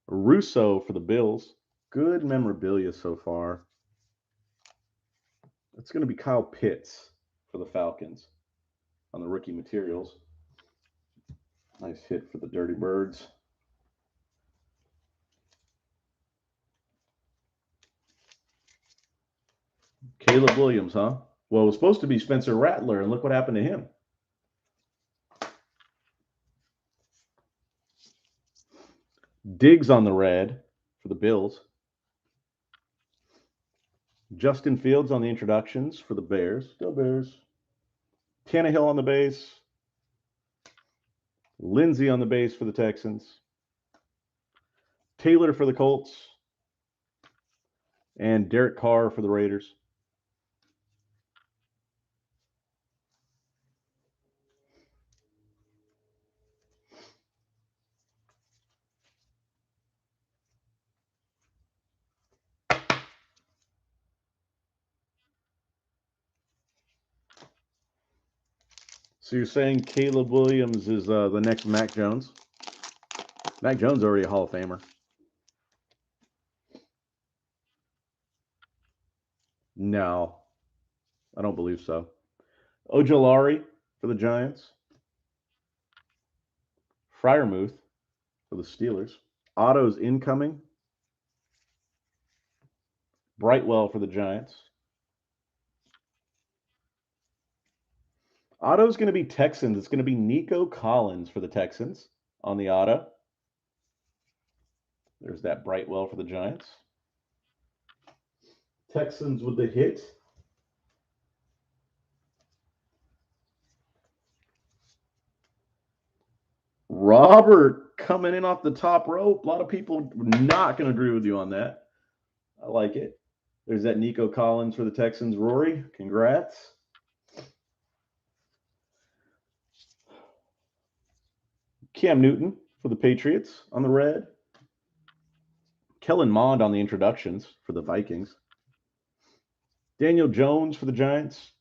Speaker 1: Russo for the Bills. Good memorabilia so far. It's going to be Kyle Pitts for the Falcons on the rookie materials. Nice hit for the Dirty Birds. Caleb Williams, huh? Well, it was supposed to be Spencer Rattler, and look what happened to him. Diggs on the red for the Bills. Justin Fields on the introductions for the Bears. Go Bears. Tannehill on the base. Lindsey on the base for the Texans. Taylor for the Colts. And Derek Carr for the Raiders. So you're saying Caleb Williams is the next Mac Jones? Mac Jones already a Hall of Famer. No, I don't believe so. Ojolari for the Giants. Fryermuth for the Steelers. Otto's incoming. Brightwell for the Giants. Otto's going to be Texans. It's going to be Nico Collins for the Texans on the auto. There's that Brightwell for the Giants. Texans with the hit. Robert coming in off the top rope. A lot of people not going to agree with you on that. I like it. There's that Nico Collins for the Texans. Rory, congrats. Cam Newton for the Patriots on the red. Kellen Mond on the introductions for the Vikings. Daniel Jones for the Giants.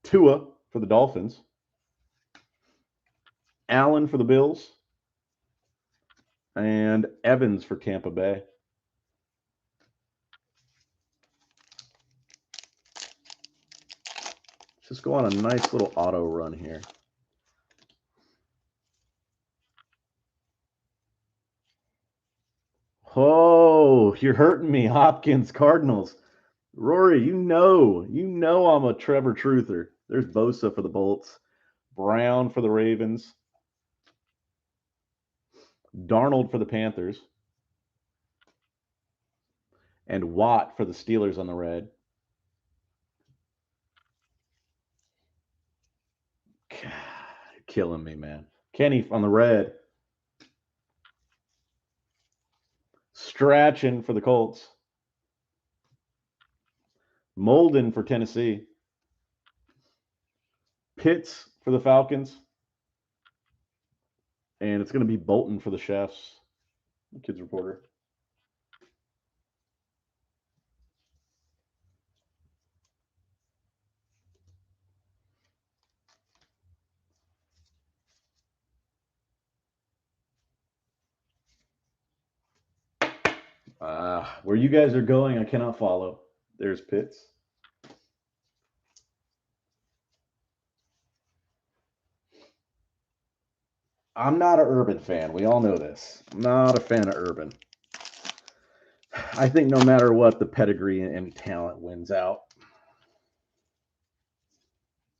Speaker 1: Tua for the Dolphins. Allen for the Bills. And Evans for Tampa Bay. Let's just go on a nice little auto run here. Oh, you're hurting me, Hopkins, Cardinals. Rory, you know I'm a Trevor Truther. There's Bosa for the Bolts. Brown for the Ravens. Darnold for the Panthers. And Watt for the Steelers on the red. God, killing me, man. Kenny on the red. Strachan for the Colts. Molden for Tennessee. Pitts for the Falcons. And it's going to be Bolton for the Chefs. Kids Reporter. Where you guys are going, I cannot follow. There's Pitts. I'm not an Urban fan. We all know this. I'm not a fan of Urban. I think no matter what, the pedigree and talent wins out.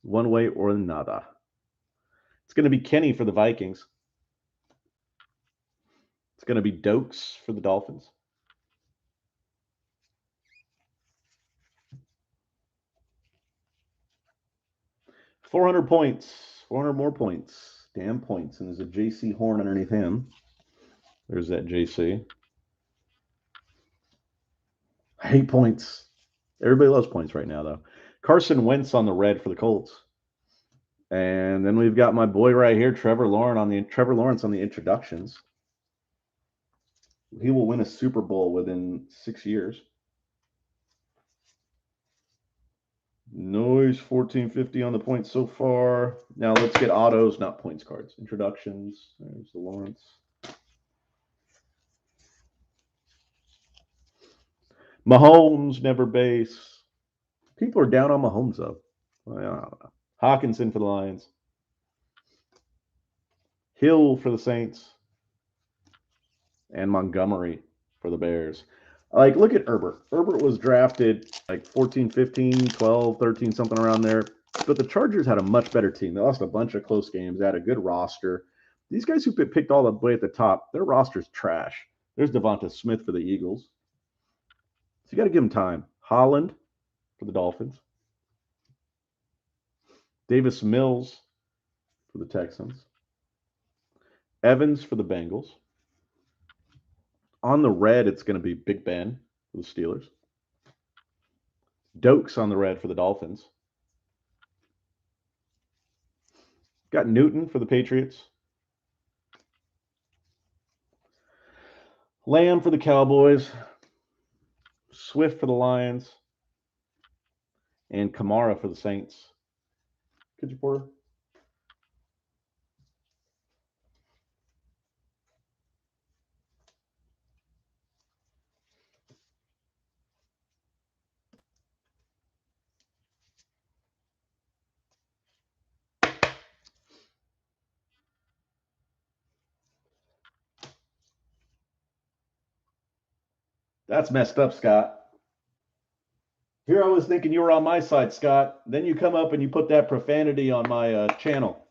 Speaker 1: One way or another. It's going to be Kenny for the Vikings. It's going to be Dokes for the Dolphins. $400 points. 400 more points. Damn points. And there's a JC Horn underneath him. There's that JC. 8 points. Everybody loves points right now, though. Carson Wentz on the red for the Colts. And then we've got my boy right here, Trevor Lawrence on the introductions. He will win a Super Bowl within 6 years. Noise 1450 on the points so far. Now let's get autos, not points cards. Introductions. There's the Lawrence. Mahomes never base. People are down on Mahomes though. Well, I don't know. Hawkinson for the Lions. Hill for the Saints. And Montgomery for the Bears. Like, look at Herbert. Herbert was drafted like 14, 15, 12, 13, something around there. But the Chargers had a much better team. They lost a bunch of close games. They had a good roster. These guys who picked all the way at the top, their roster's trash. There's Devonta Smith for the Eagles. So you got to give him time. Holland for the Dolphins. Davis Mills for the Texans. Evans for the Bengals. On the red, it's going to be Big Ben for the Steelers. Dokes on the red for the Dolphins. Got Newton for the Patriots. Lamb for the Cowboys. Swift for the Lions. And Kamara for the Saints. Could you, Porter? That's messed up, Scott. Here I was thinking you were on my side, Scott. Then you come up and you put that profanity on my channel.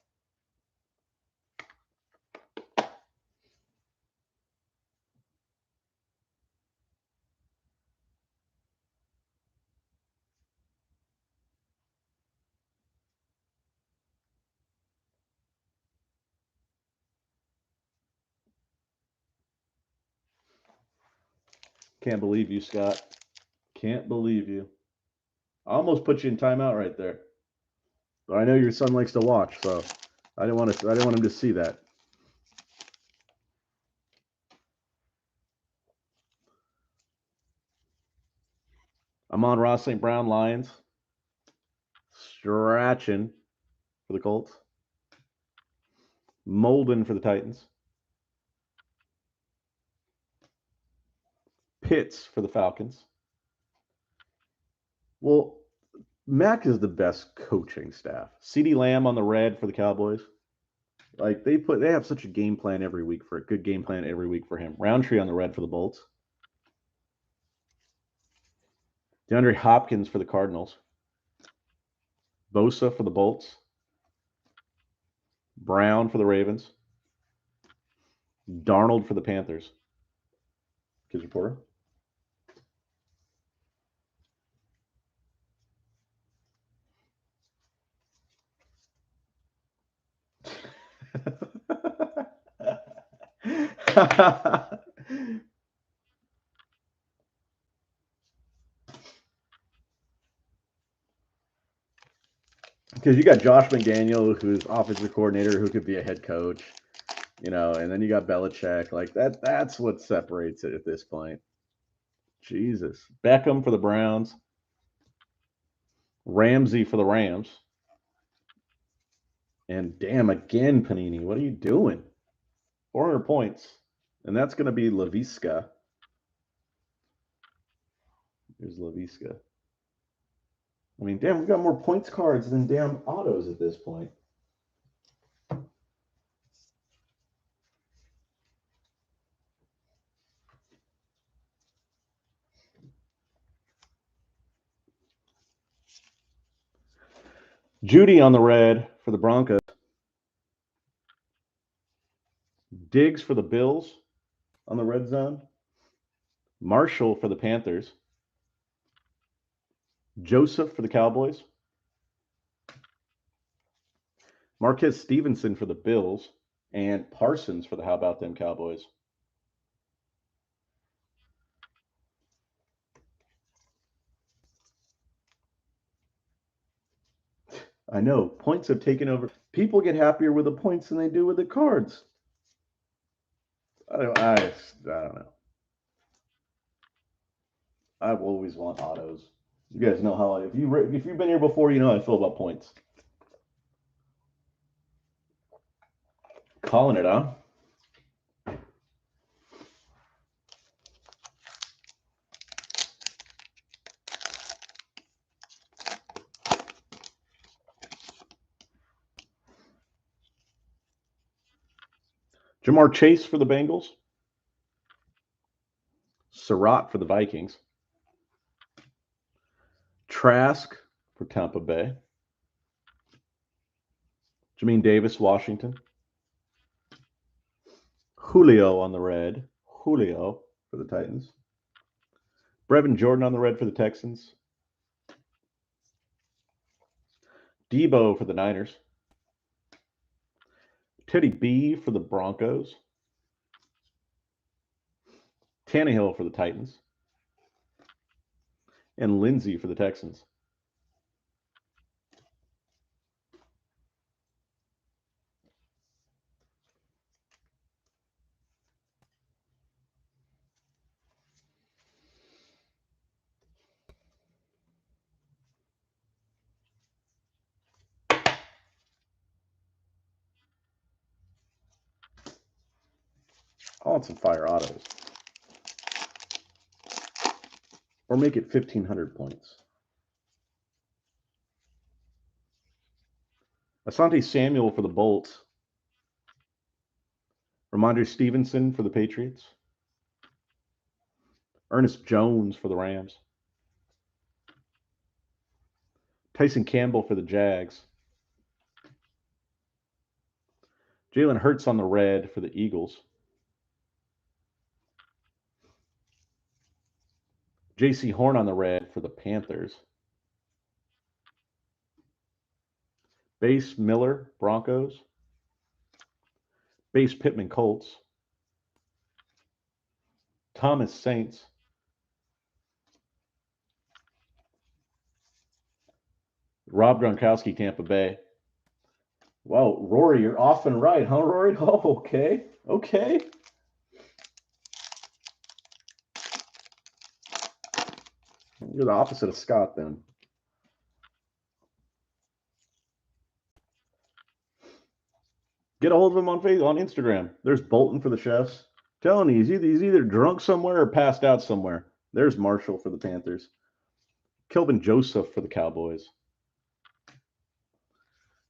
Speaker 1: Can't believe you, Scott. Can't believe you. I almost put you in timeout right there. But I know your son likes to watch, so I didn't want him to see that. Amon-Ra St. Brown, Lions. Strachan for the Colts. Molden for the Titans. Pitts for the Falcons. Well, Mac is the best coaching staff. CeeDee Lamb on the red for the Cowboys. Like they have such a game plan every week for a good game plan every week for him. Roundtree on the red for the Bolts. DeAndre Hopkins for the Cardinals. Bosa for the Bolts. Brown for the Ravens. Darnold for the Panthers. Kids Reporter. Because you got Josh McDaniel, who's offensive coordinator, who could be a head coach, and then you got Belichick. Like that's what separates it at this point. Jesus. Beckham for the Browns. Ramsey for the Rams. And damn, again, Panini. What are you doing? 400 points. And that's going to be Laviska. Here's Laviska. I mean, damn, we got more points cards than damn autos at this point. Judy on the red for the Broncos. Diggs for the Bills on the red zone. Marshall for the Panthers. Joseph for the Cowboys. Marquez Stevenson for the Bills. And Parsons for the How About Them Cowboys. I know. Points have taken over. People get happier with the points than they do with the cards. I don't know. I always want autos. You guys know how if you've been here before, you know how I feel about points. Calling it, huh? Jamar Chase for the Bengals. Surratt for the Vikings. Trask for Tampa Bay. Jamin Davis, Washington. Julio on the red. Julio for the Titans. Brevin Jordan on the red for the Texans. Debo for the Niners. Teddy B for the Broncos. Tannehill for the Titans. And Lindsey for the Texans. I want some fire autos. Or make it 1,500 points. Asante Samuel for the Bolts. Ramondre Stevenson for the Patriots. Ernest Jones for the Rams. Tyson Campbell for the Jags. Jalen Hurts on the red for the Eagles. J.C. Horn on the red for the Panthers. Base Miller, Broncos. Base Pittman, Colts. Thomas, Saints. Rob Gronkowski, Tampa Bay. Wow, Rory, you're off and right, huh, Rory? Oh, okay. Okay. You're the opposite of Scott, then. Get a hold of him on Facebook, on Instagram. There's Bolton for the Chefs. Telling you, he's either drunk somewhere or passed out somewhere. There's Marshall for the Panthers. Kelvin Joseph for the Cowboys.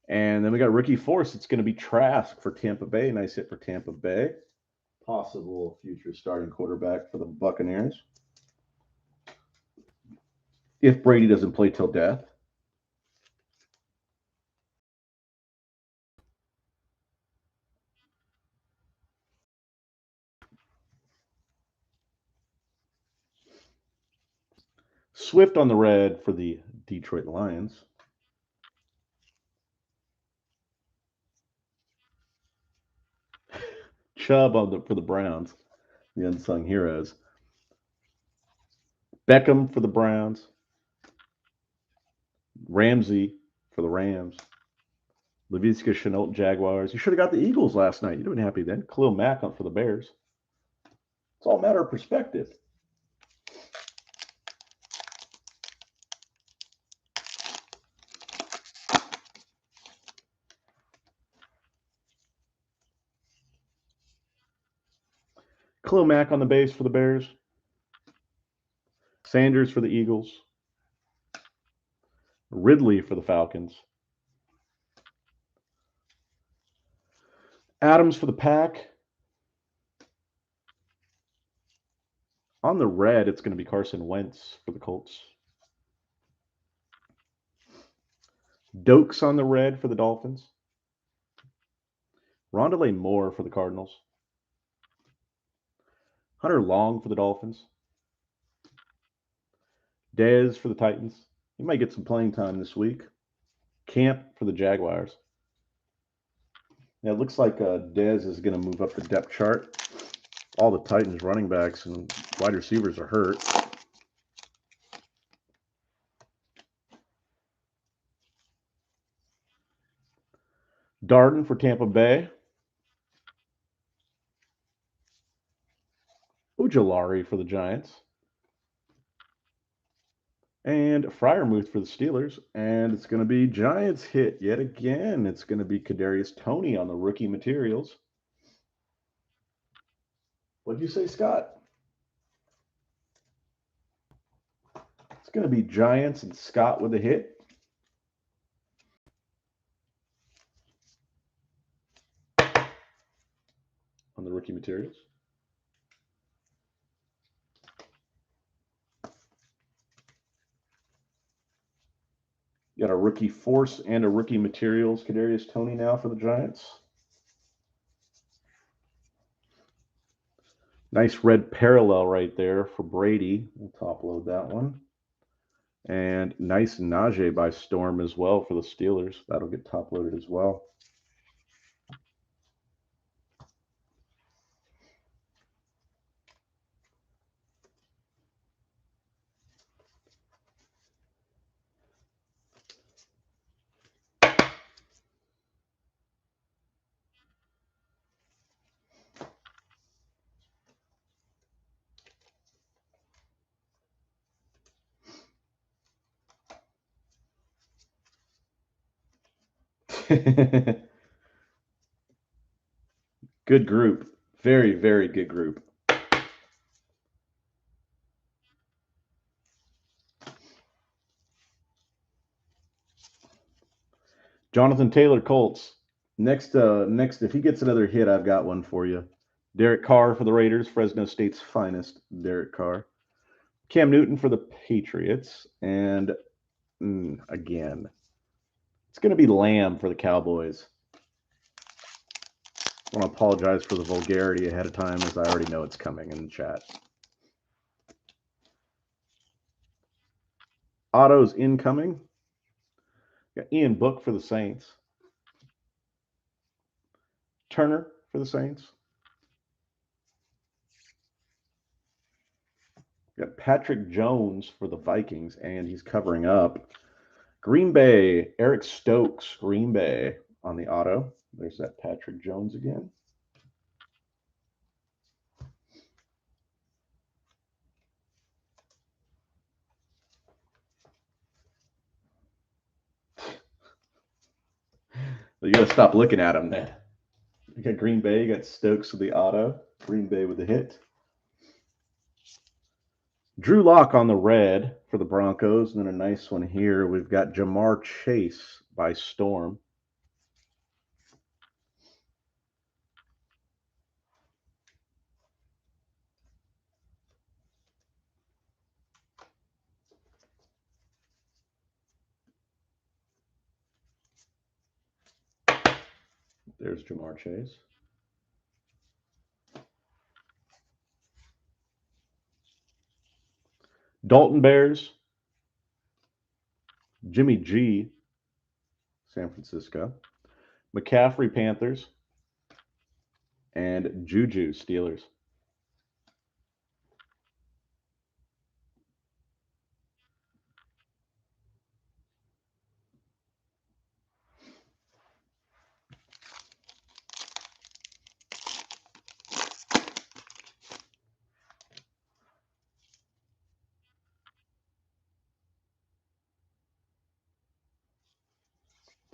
Speaker 1: And then we got rookie force. It's going to be Trask for Tampa Bay. Nice hit for Tampa Bay. Possible future starting quarterback for the Buccaneers. If Brady doesn't play till death. Swift on the red for the Detroit Lions. Chubb for the Browns, the unsung heroes. Beckham for the Browns. Ramsey for the Rams. Laviska Shenault, Jaguars. You should have got the Eagles last night. You'd have been happy then. Khalil Mack for the Bears. It's all a matter of perspective. Khalil Mack on the base for the Bears. Sanders for the Eagles. Ridley for the Falcons. Adams for the Pack. On the red, it's going to be Carson Wentz for the Colts. Dokes on the red for the Dolphins. Rondale Moore for the Cardinals. Hunter Long for the Dolphins. Dez for the Titans. He might get some playing time this week. Camp for the Jaguars. Now, it looks like Dez is going to move up the depth chart. All the Titans running backs and wide receivers are hurt. Darden for Tampa Bay. Ojulari for the Giants. And Freiermuth for the Steelers. And it's going to be Giants hit yet again. It's going to be Kadarius Toney on the rookie materials. What'd you say, Scott? It's going to be Giants and Scott with a hit. On the rookie materials. You got a rookie force and a rookie materials. Kadarius Toney now for the Giants. Nice red parallel right there for Brady. We'll top load that one. And nice Najee by Storm as well for the Steelers. That'll get top loaded as well. Good group. Very, very good group. Jonathan Taylor, Colts. Next, if he gets another hit, I've got one for you. Derek Carr for the Raiders, Fresno State's finest. Derek Carr. Cam Newton for the Patriots, and again, it's going to be Lamb for the Cowboys. I want to apologize for the vulgarity ahead of time, as I already know it's coming in the chat. Autos incoming. Got Ian Book for the Saints. Turner for the Saints. Got Patrick Jones for the Vikings, and he's covering up. Green Bay, Eric Stokes, Green Bay on the auto. There's that Patrick Jones again. You got to stop looking at him then. You got Green Bay, you got Stokes with the auto. Green Bay with the hit. Drew Lock on the red for the Broncos. And then a nice one here. We've got Jamar Chase by Storm. There's Jamar Chase. Dalton Bears. Jimmy G, San Francisco. McCaffrey, Panthers. And Juju, Steelers.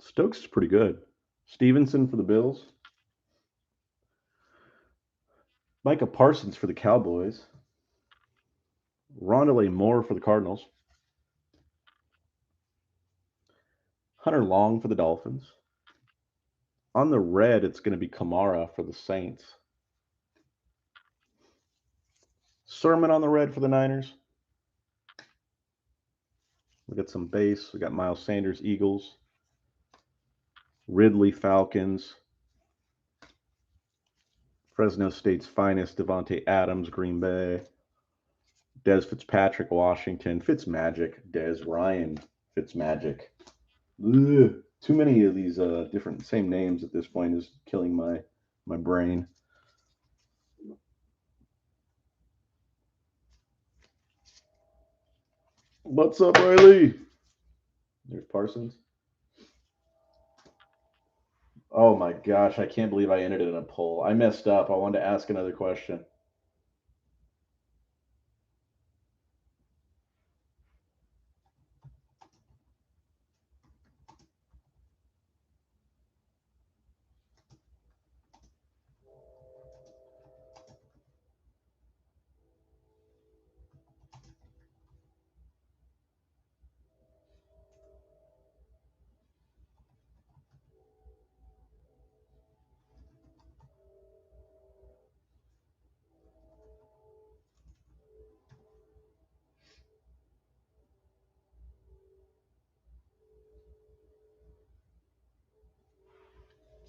Speaker 1: Stokes is pretty good. Stevenson for the Bills. Micah Parsons for the Cowboys. Rondale Moore for the Cardinals. Hunter Long for the Dolphins. On the red, it's going to be Kamara for the Saints. Sermon on the red for the Niners. We got some base. We got Miles Sanders, Eagles. Ridley, Falcons. Fresno State's finest, Devontae Adams, Green Bay. Dez Fitzpatrick, Washington. Fitzmagic, Dez Ryan, Fitzmagic. Ugh, too many of these different same names at this point is killing my brain. What's up, Riley? There's Parsons. Oh my gosh, I can't believe I ended it in a poll. I messed up. I wanted to ask another question.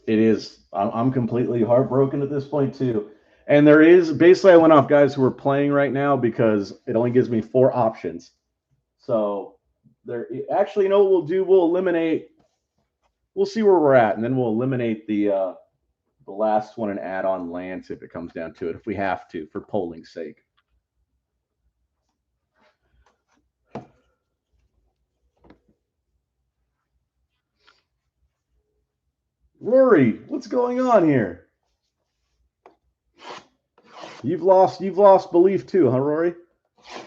Speaker 1: It is. I'm completely heartbroken at this point too. And there is basically I went off guys who are playing right now because it only gives me 4 options. So there actually, you know what we'll do? We'll eliminate. We'll see where we're at, and then we'll eliminate the last one and add on Lance if it comes down to it, if we have to, for polling's sake. Rory, what's going on here? You've lost belief too, huh, Rory?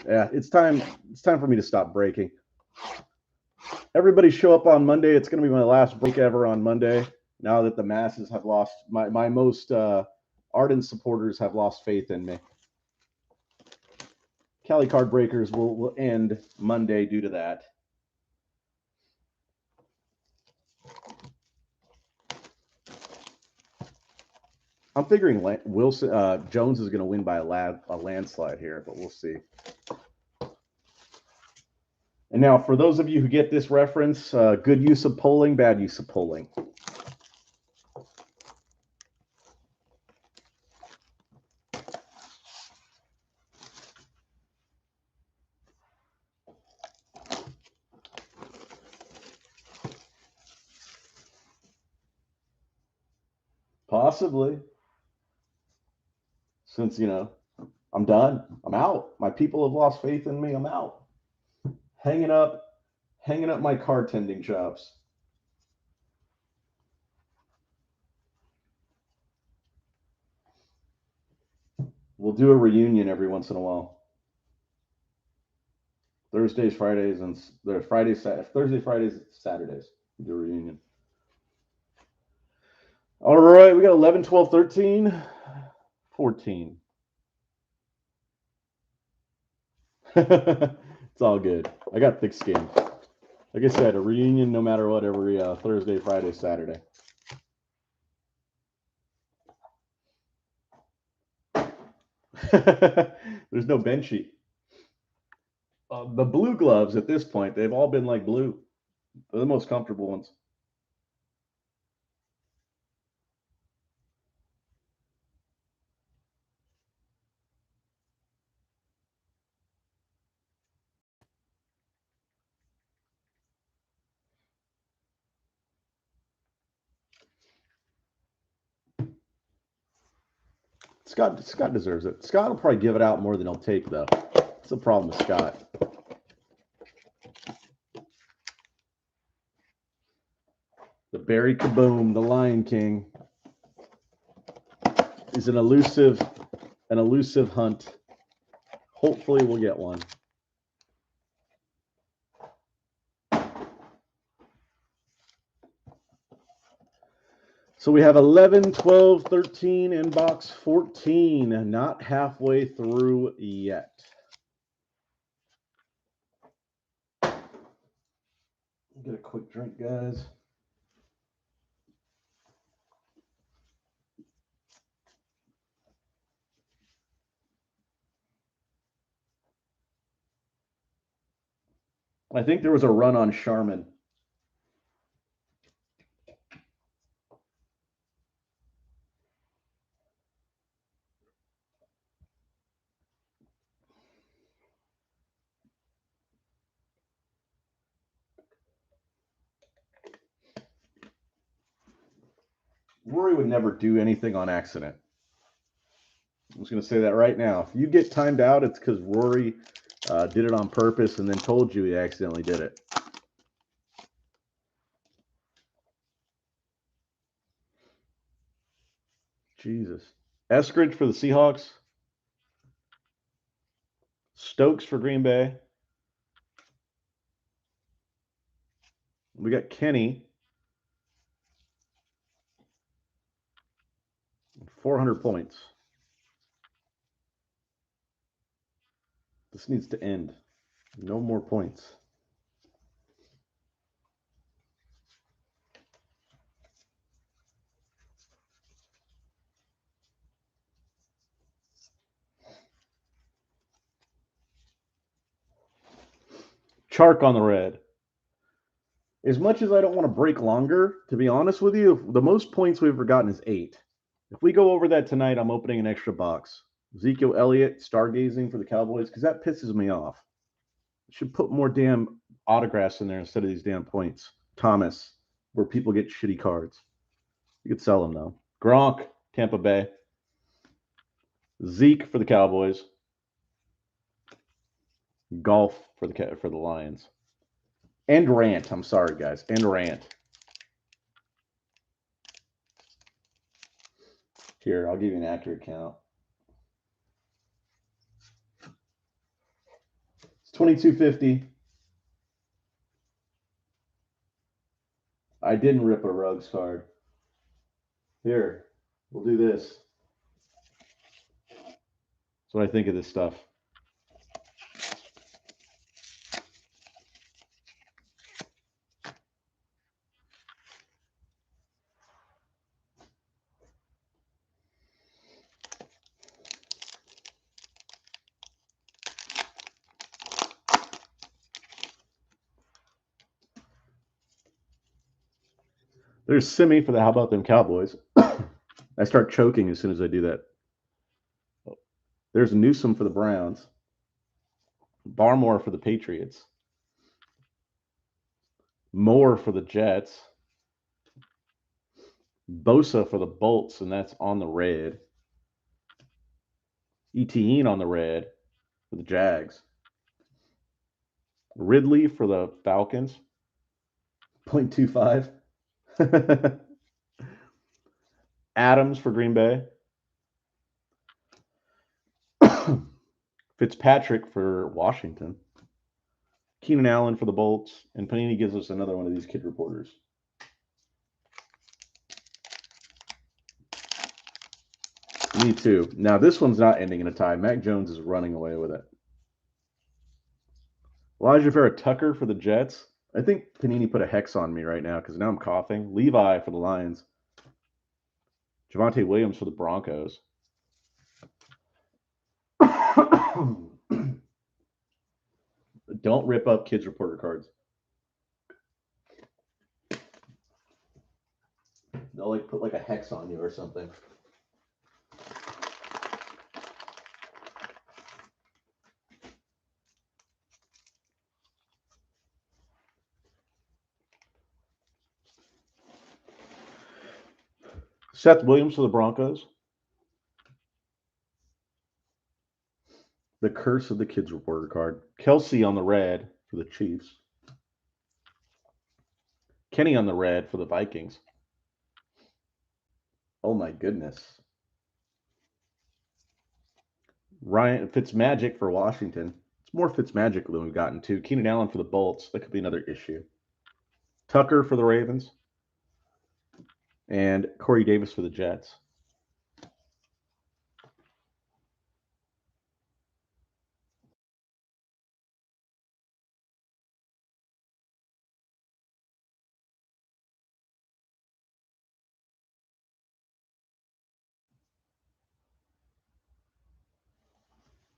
Speaker 1: Yeah, it's time for me to stop breaking. Everybody show up on Monday. It's going to be my last break ever on Monday. Now that the masses have lost my most ardent supporters have lost faith in me. Cali Card Breakers will end Monday due to that. I'm figuring Wilson Jones is going to win by a landslide here, but we'll see. And now, for those of you who get this reference, good use of polling, bad use of polling. Possibly. Since, I'm done. I'm out. My people have lost faith in me. I'm out. Hanging up my car tending shops. We'll do a reunion every once in a while. Thursdays, Fridays, and Thursday, Fridays, Saturdays. We'll do a reunion. All right, we got 11, 12, 13, 14. It's all good. I got thick skin. Like I said, a reunion no matter what every Thursday, Friday, Saturday. There's no Benchy. The blue gloves at this point, they've all been like blue. They're the most comfortable ones. Scott deserves it. Scott will probably give it out more than he'll take, though. That's the problem with Scott. The Barry Kaboom, the Lion King, is an elusive hunt. Hopefully we'll get one. So we have 11, 12, 13, and box 14. Not halfway through yet. Get a quick drink, guys. I think there was a run on Charmin. Rory would never do anything on accident. I'm just going to say that right now. If you get timed out, it's because Rory did it on purpose and then told you he accidentally did it. Jesus. Eskridge for the Seahawks. Stokes for Green Bay. We got Kenny. 400 points. This needs to end. No more points. Chark on the red. As much as I don't want to break longer, to be honest with you, the most points we've ever gotten is 8. If we go over that tonight, I'm opening an extra box. Ezekiel Elliott, stargazing for the Cowboys, because that pisses me off. Should put more damn autographs in there instead of these damn points. Thomas, where people get shitty cards. You could sell them, though. Gronk, Tampa Bay. Zeke for the Cowboys. Golf for the Lions. And Rant. I'm sorry, guys. And Rant. Here, I'll give you an accurate count. It's 2250. I didn't rip a Ruggs card. Here, we'll do this. what I think of this stuff. There's Simi for the How About Them Cowboys. I start choking as soon as I do that. There's Newsom for the Browns. Barmore for the Patriots. Moore for the Jets. Bosa for the Bolts, and that's on the red. Etienne on the red for the Jags. Ridley for the Falcons. 0.25. Adams for Green Bay. Fitzpatrick for Washington. Keenan Allen for the Bolts. And Panini gives us another one of these kid reporters. Me too. Now, this one's not ending in a tie. Mac Jones is running away with it. Elijah Vera Tucker for the Jets. I think Panini put a hex on me right now because now I'm coughing. Levi for the Lions. Javonte Williams for the Broncos. Don't rip up kids reporter cards. They'll like put like a hex on you or something. Seth Williams for the Broncos. The curse of the kids reporter card. Kelsey on the red for the Chiefs. Kenny on the red for the Vikings. Oh my goodness. Ryan Fitzmagic for Washington. It's more Fitzmagic than we've gotten to. Keenan Allen for the Bolts. That could be another issue. Tucker for the Ravens. And Corey Davis for the Jets.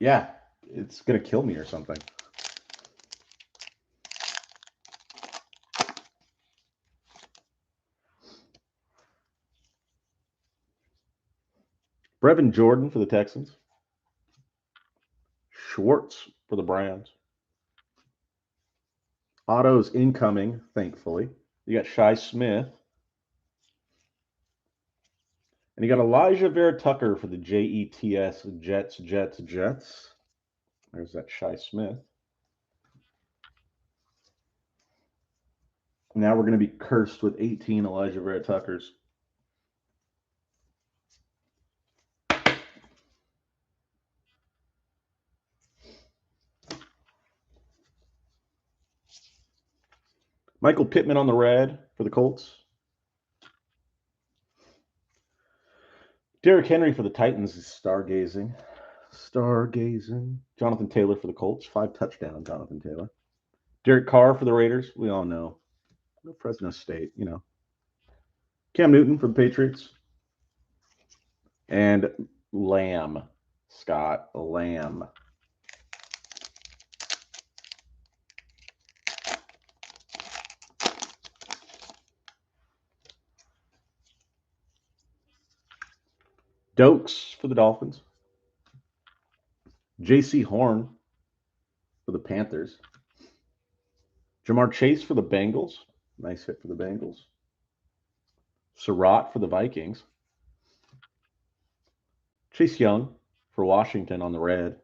Speaker 1: Yeah, it's going to kill me or something. Brevin Jordan for the Texans. Schwartz for the Browns. Autos incoming, thankfully. You got Shi Smith. And you got Elijah Vera Tucker for the Jets, Jets. There's that Shi Smith. Now we're going to be cursed with 18 Elijah Vera Tuckers. Michael Pittman on the red for the Colts. Derrick Henry for the Titans is stargazing. Jonathan Taylor for the Colts. 5 touchdowns, Jonathan Taylor. Derek Carr for the Raiders. We all know. Fresno State, you know. Cam Newton for the Patriots. And Lamb. Scott Lamb. Dokes for the Dolphins. J.C. Horn for the Panthers. Jamar Chase for the Bengals. Nice hit for the Bengals. Surratt for the Vikings. Chase Young for Washington on the red.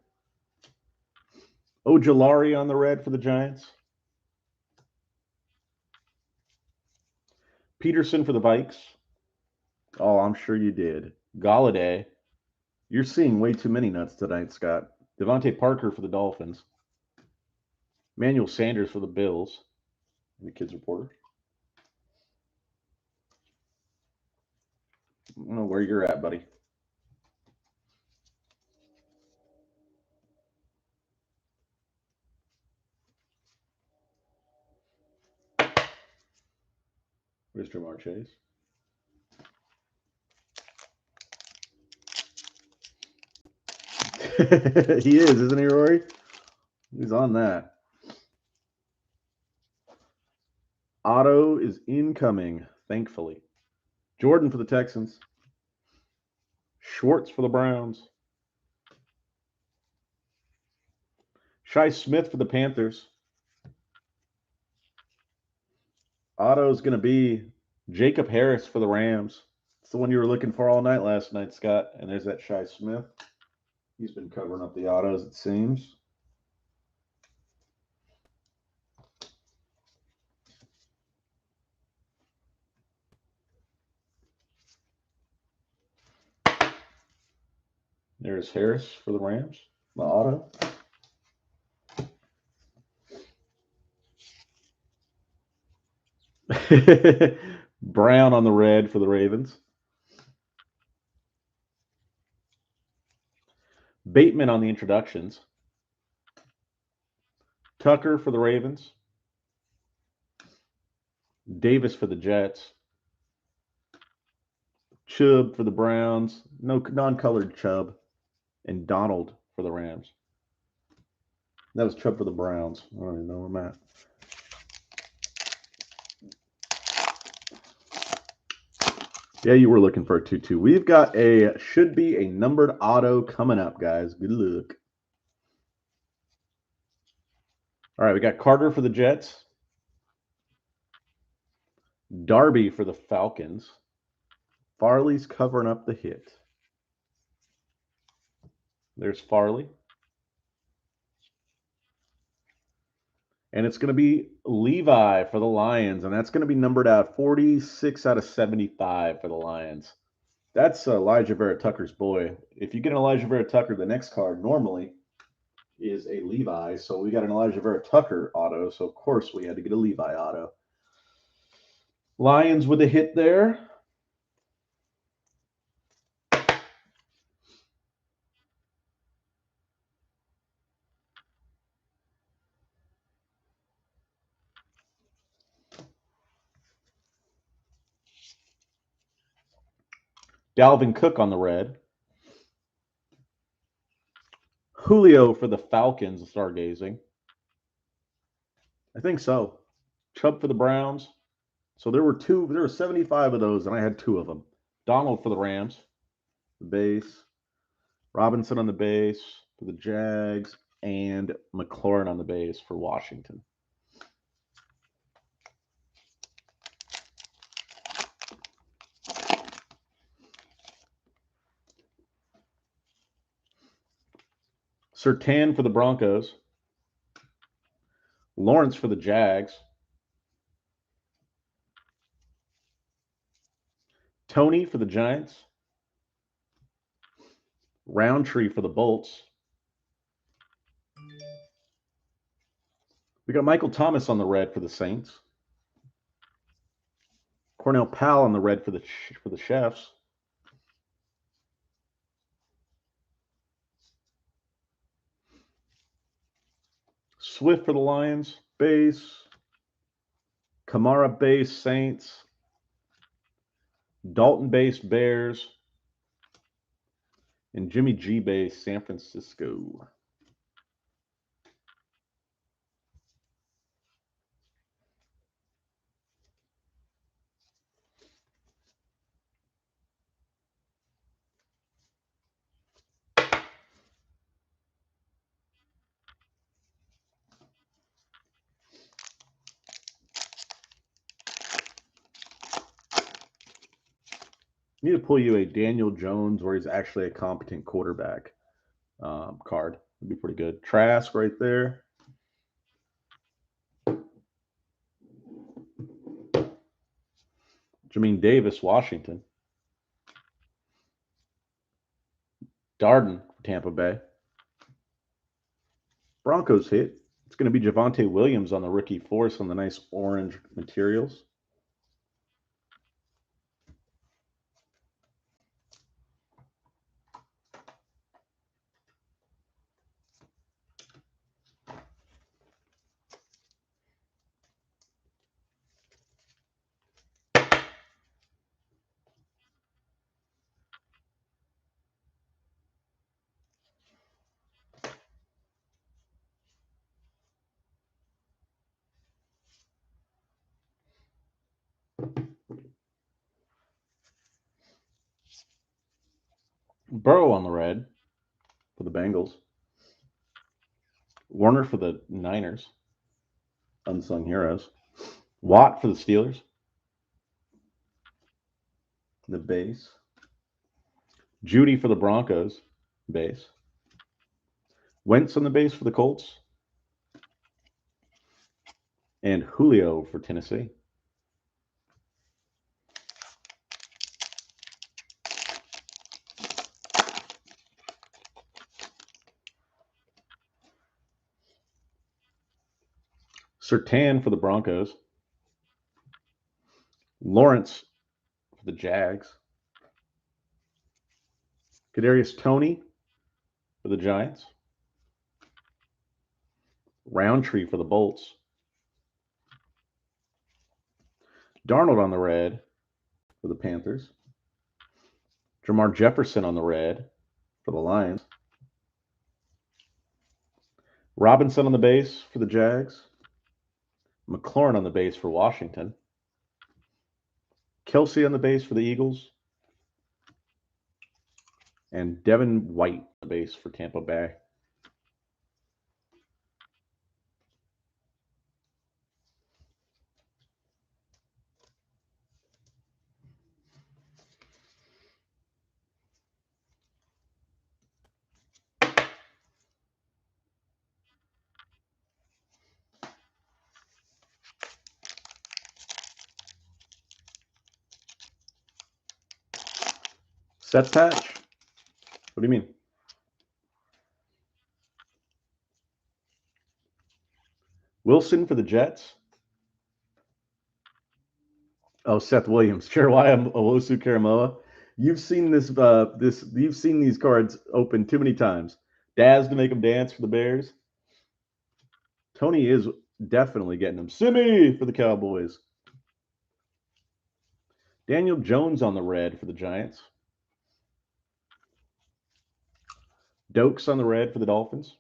Speaker 1: Ojulari on the red for the Giants. Peterson for the Vikes. Oh, I'm sure you did. Galladay. You're seeing way too many nuts tonight, Scott. Devontae Parker for the Dolphins. Emmanuel Sanders for the Bills. The kids reporter. I don't know where you're at, buddy. Mr. Marchese. He is, isn't he, Rory? He's on that. Auto is incoming, thankfully. Jordan for the Texans. Schwartz for the Browns. Shi Smith for the Panthers. Auto is going to be Jacob Harris for the Rams. It's the one you were looking for all night last night, Scott. And there's that Shi Smith. He's been covering up the autos, it seems. There's Harris for the Rams, the auto. Brown on the red for the Ravens. Bateman on the introductions. Tucker for the Ravens. Davis for the Jets. Chubb for the Browns. No non-colored Chubb. And Donald for the Rams. That was Chubb for the Browns. I don't even know where I'm at. Yeah, you were looking for a 2-2. We've got should be a numbered auto coming up, guys. Good luck. All right, we got Carter for the Jets. Darby for the Falcons. Farley's covering up the hit. There's Farley. And it's going to be Levi for the Lions, and that's going to be numbered out 46 out of 75 for the Lions. That's Elijah Vera Tucker's boy. If you get an Elijah Vera Tucker, the next card normally is a Levi. So we got an Elijah Vera Tucker auto, so of course we had to get a Levi auto. Lions with a hit there. Dalvin Cook on the red. Julio for the Falcons, stargazing. I think so. Chubb for the Browns. So there were 75 of those, and I had 2 of them. Donald for the Rams, the base. Robinson on the base for the Jags, and McLaurin on the base for Washington. Surtain for the Broncos. Lawrence for the Jags. Tony for the Giants. Roundtree for the Bolts. We got Michael Thomas on the red for the Saints. Cornell Powell on the red for the Chefs. Swift for the Lions, base. Kamara base, Saints. Dalton base, Bears. And Jimmy G base, San Francisco. Need to pull you a Daniel Jones where he's actually a competent quarterback card. Would be pretty good. Trask right there. Jamin Davis, Washington. Darden, Tampa Bay. Broncos hit. It's going to be Javonte Williams on the rookie force on the nice orange materials. Burrow on the red for the Bengals. Warner for the Niners. Unsung heroes. Watt for the Steelers. The base. Judy for the Broncos. Base. Wentz on the base for the Colts. And Julio for Tennessee. Surtain for the Broncos. Lawrence for the Jags. Kadarius Toney for the Giants. Roundtree for the Bolts. Darnold on the red for the Panthers. Jamar Jefferson on the red for the Lions. Robinson on the base for the Jags. McLaurin on the base for Washington. Kelsey on the base for the Eagles. And Devin White on the base for Tampa Bay. Sets patch? What do you mean? Wilson for the Jets. Oh, Seth Williams. Jeremiah Owusu Karamoa. You've seen you've seen these cards open too many times. Daz to make them dance for the Bears. Tony is definitely getting them. Simi for the Cowboys. Daniel Jones on the red for the Giants. Dokes on the red for the Dolphins.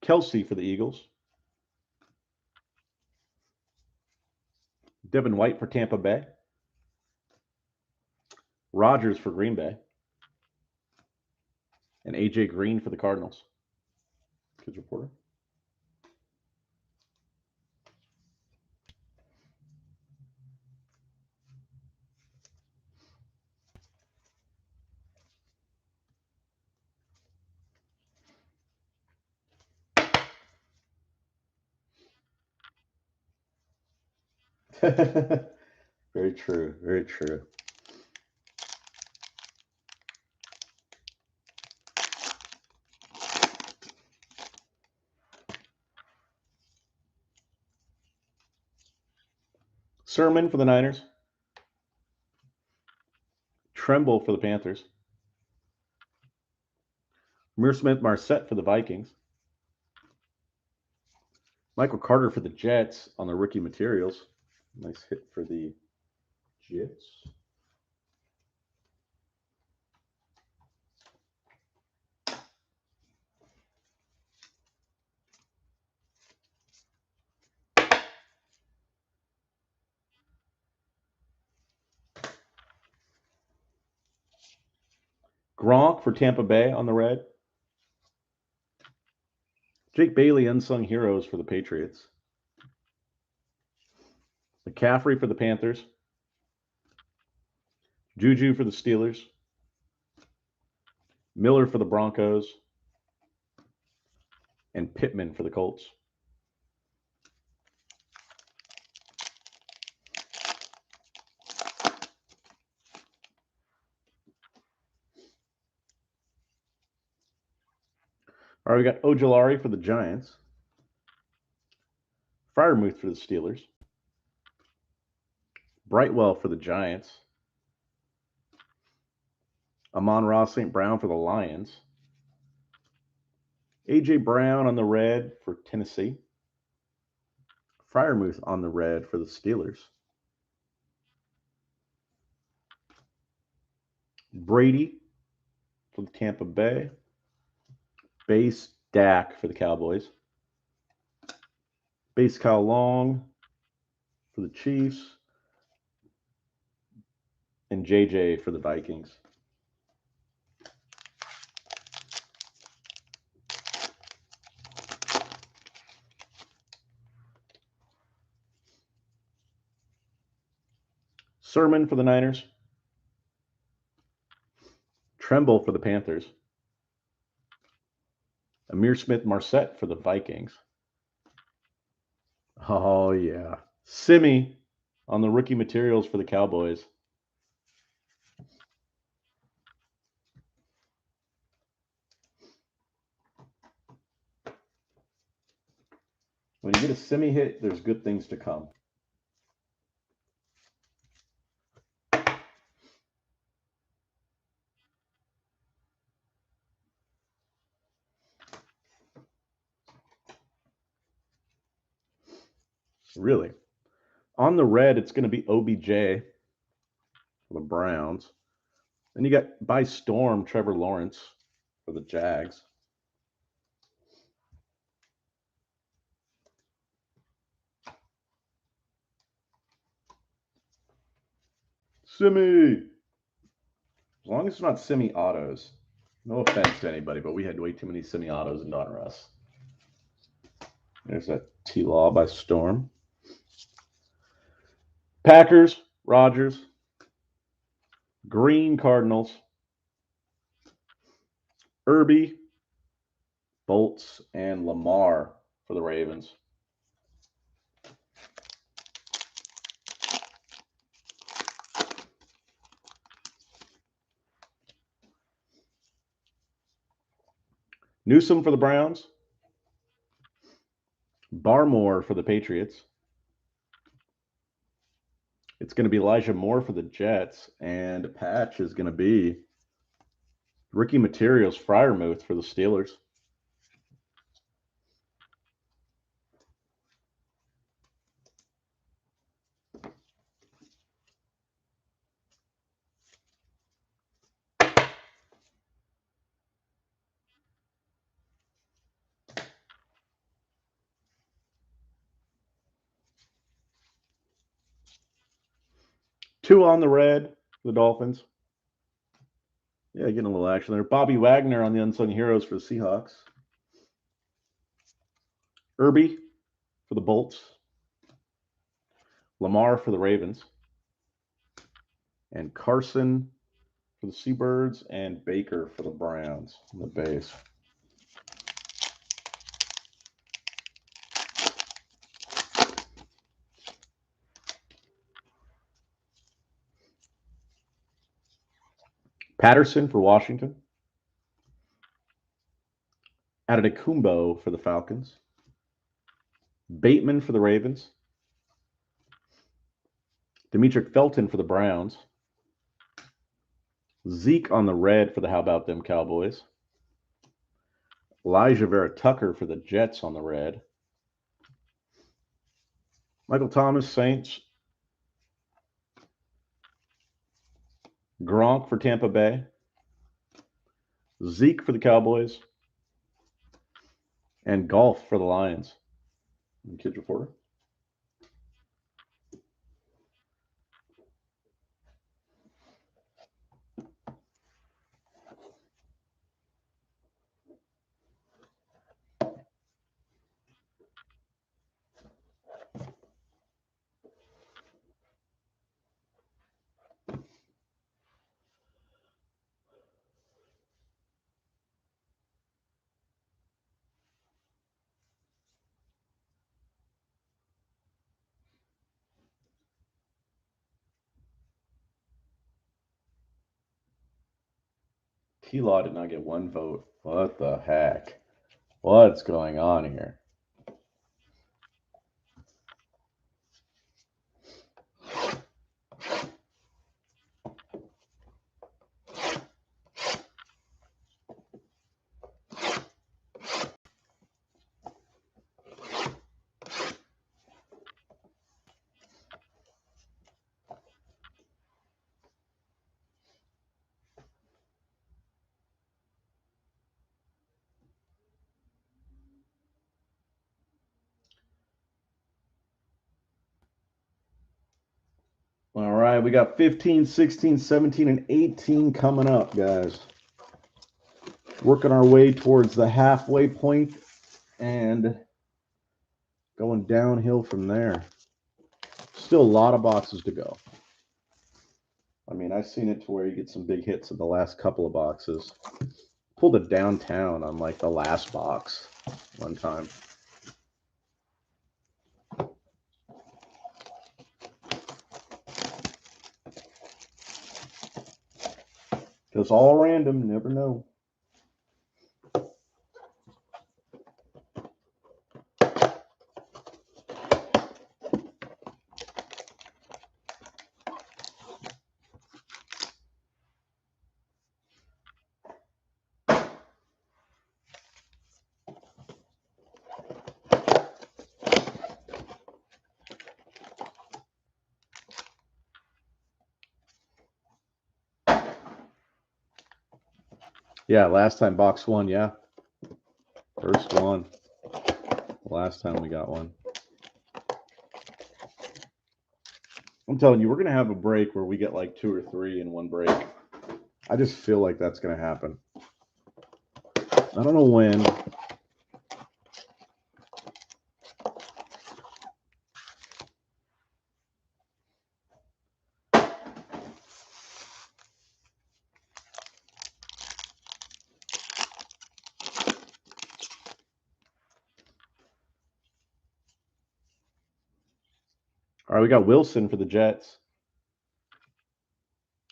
Speaker 1: Kelsey for the Eagles. Devin White for Tampa Bay. Rodgers for Green Bay. And AJ Green for the Cardinals. Kids Reporter. Very true. Very true. Sermon for the Niners. Tremble for the Panthers. Mir Smith-Marset for the Vikings. Michael Carter for the Jets on the rookie materials. Nice hit for the Jets. Gronk for Tampa Bay on the red. Jake Bailey, unsung heroes for the Patriots. McCaffrey for the Panthers. Juju for the Steelers. Miller for the Broncos. And Pittman for the Colts. All right, we got Ojulari for the Giants. Freiermuth for the Steelers. Brightwell for the Giants. Amon-Ra St. Brown for the Lions. A.J. Brown on the red for Tennessee. Freiermuth on the red for the Steelers. Brady for the Tampa Bay. Base Dak for the Cowboys. Base Kyle Long for the Chiefs. and JJ for the Vikings. Sermon for the Niners. Tremble for the Panthers. Amir Smith-Marset for the Vikings. Oh, yeah. Simi on the rookie materials for the Cowboys. When you get a Simi hit, there's good things to come. Really? On the red, it's going to be OBJ for the Browns. Then you got by storm Trevor Lawrence for the Jags. Simi. As long as it's not Simi autos. No offense to anybody, but we had way too many Simi autos in Donruss. There's that T-Law by storm. Packers, Rodgers. Green Cardinals. Irby, Bolts, and Lamar for the Ravens. Newsom for the Browns. Barmore for the Patriots. It's going to be Elijah Moore for the Jets. And patch is going to be rookie materials Freiermuth for the Steelers. Two on the red for the Dolphins. Yeah, getting a little action there. Bobby Wagner on the Unsung Heroes for the Seahawks. Irby for the Bolts. Lamar for the Ravens. And Carson for the Seabirds and Baker for the Browns on the base. Patterson for Washington. Adetokumbo for the Falcons. Bateman for the Ravens. Demetric Felton for the Browns. Zeke on the red for the How About Them Cowboys. Elijah Vera Tucker for the Jets on the red. Michael Thomas, Saints. Gronk for Tampa Bay. Zeke for the Cowboys. And Golf for the Lions. Kids Reporter. T-Law did not get one vote. What the heck? What's going on here? All right, we got 15, 16, 17, and 18 coming up, guys. Working our way towards the halfway point and going downhill from there. Still a lot of boxes to go. I mean, I've seen it to where you get some big hits in the last couple of boxes. Pulled a downtown on like the last box one time. Just all random, never know. Yeah, last time box one, yeah. First one. Last time we got one. I'm telling you, we're going to have a break where we get like 2 or 3 in one break. I just feel like that's going to happen. I don't know when. All right, we got Wilson for the Jets.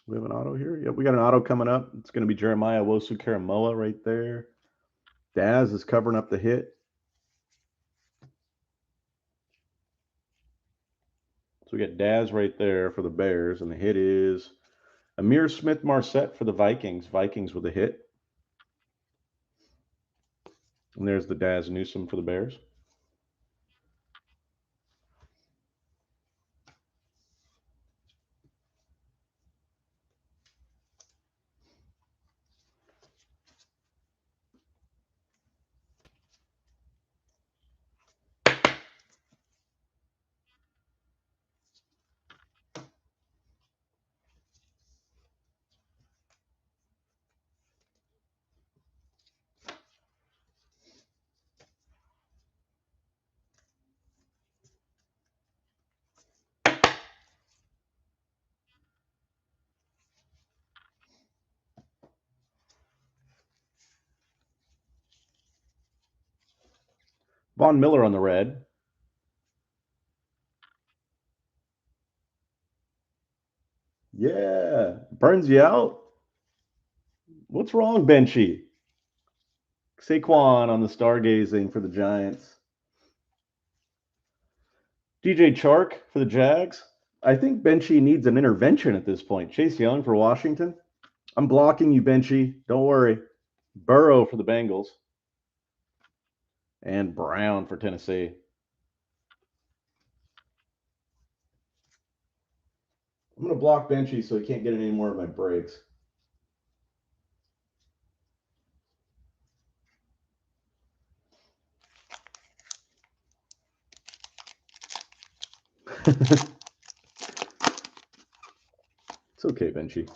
Speaker 1: We have an auto here. Yep, we got an auto coming up. It's going to be Jeremiah Owusu-Koramoah right there. Daz is covering up the hit. So we got Daz right there for the Bears, and the hit is Amir Smith-Marset for the Vikings. Vikings with a hit. And there's the Daz Newsome for the Bears. Von Miller on the red. Yeah. Burns you out. What's wrong, Benchy? Saquon on the stargazing for the Giants. DJ Chark for the Jags. I think Benchy needs an intervention at this point. Chase Young for Washington. I'm blocking you, Benchy. Don't worry. Burrow for the Bengals. And Brown for Tennessee. I'm going to block Benchy so he can't get any more of my breaks. It's okay, Benchy.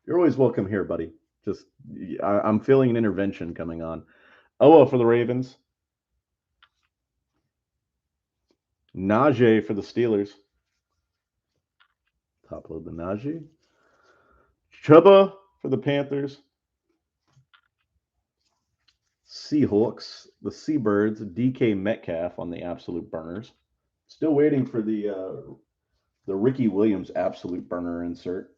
Speaker 1: You're always welcome here, buddy. Just I'm feeling an intervention coming on. Oa for the Ravens. Najee for the Steelers. Top load the Najee. Chuba for the Panthers. Seahawks, the Seabirds, DK Metcalf on the absolute burners. Still waiting for the Ricky Williams absolute burner insert.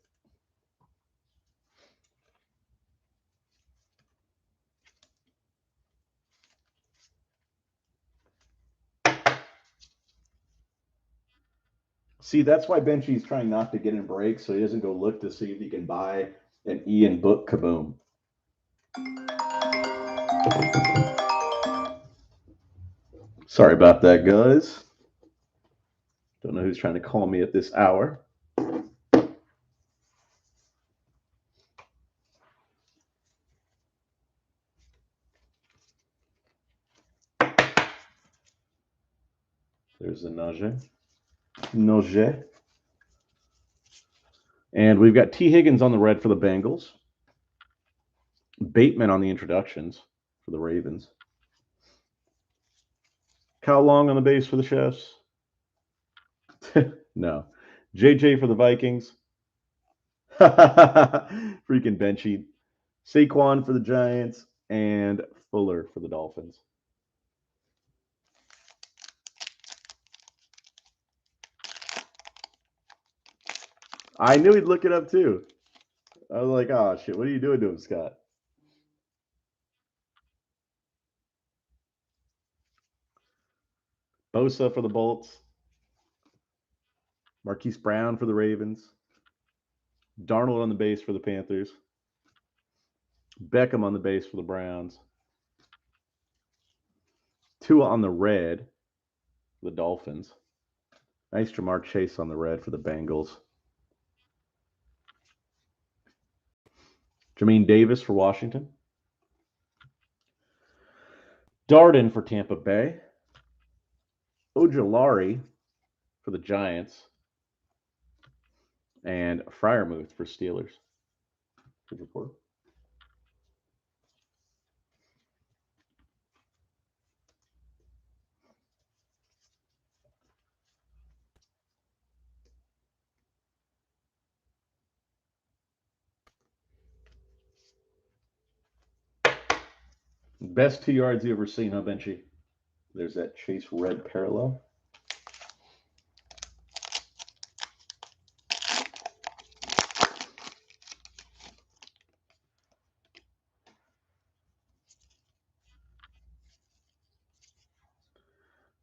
Speaker 1: See, that's why Benchy's trying not to get in breaks, so he doesn't go look to see if he can buy an Ian Book kaboom. Sorry about that, guys. Don't know who's trying to call me at this hour. There's the Najee. Najee. And we've got T. Higgins on the red for the Bengals. Bateman on the introductions for the Ravens. Kyle Long on the base for the Chefs. No. JJ for the Vikings. Freaking Benchy. Saquon for the Giants. And Fuller for the Dolphins. I knew he'd look it up too. I was like, oh shit, what are you doing to him, Scott? Bosa for the Bolts. Marquise Brown for the Ravens. Darnold on the base for the Panthers. Beckham on the base for the Browns. Tua on the red for the Dolphins. Nice Jamar Chase on the red for the Bengals. Jermaine Davis for Washington. Darden for Tampa Bay. Ojulari for the Giants. And Freiermuth for Steelers. Good report. Best 2 yards you ever seen, huh, Benchy? There's that Chase red parallel.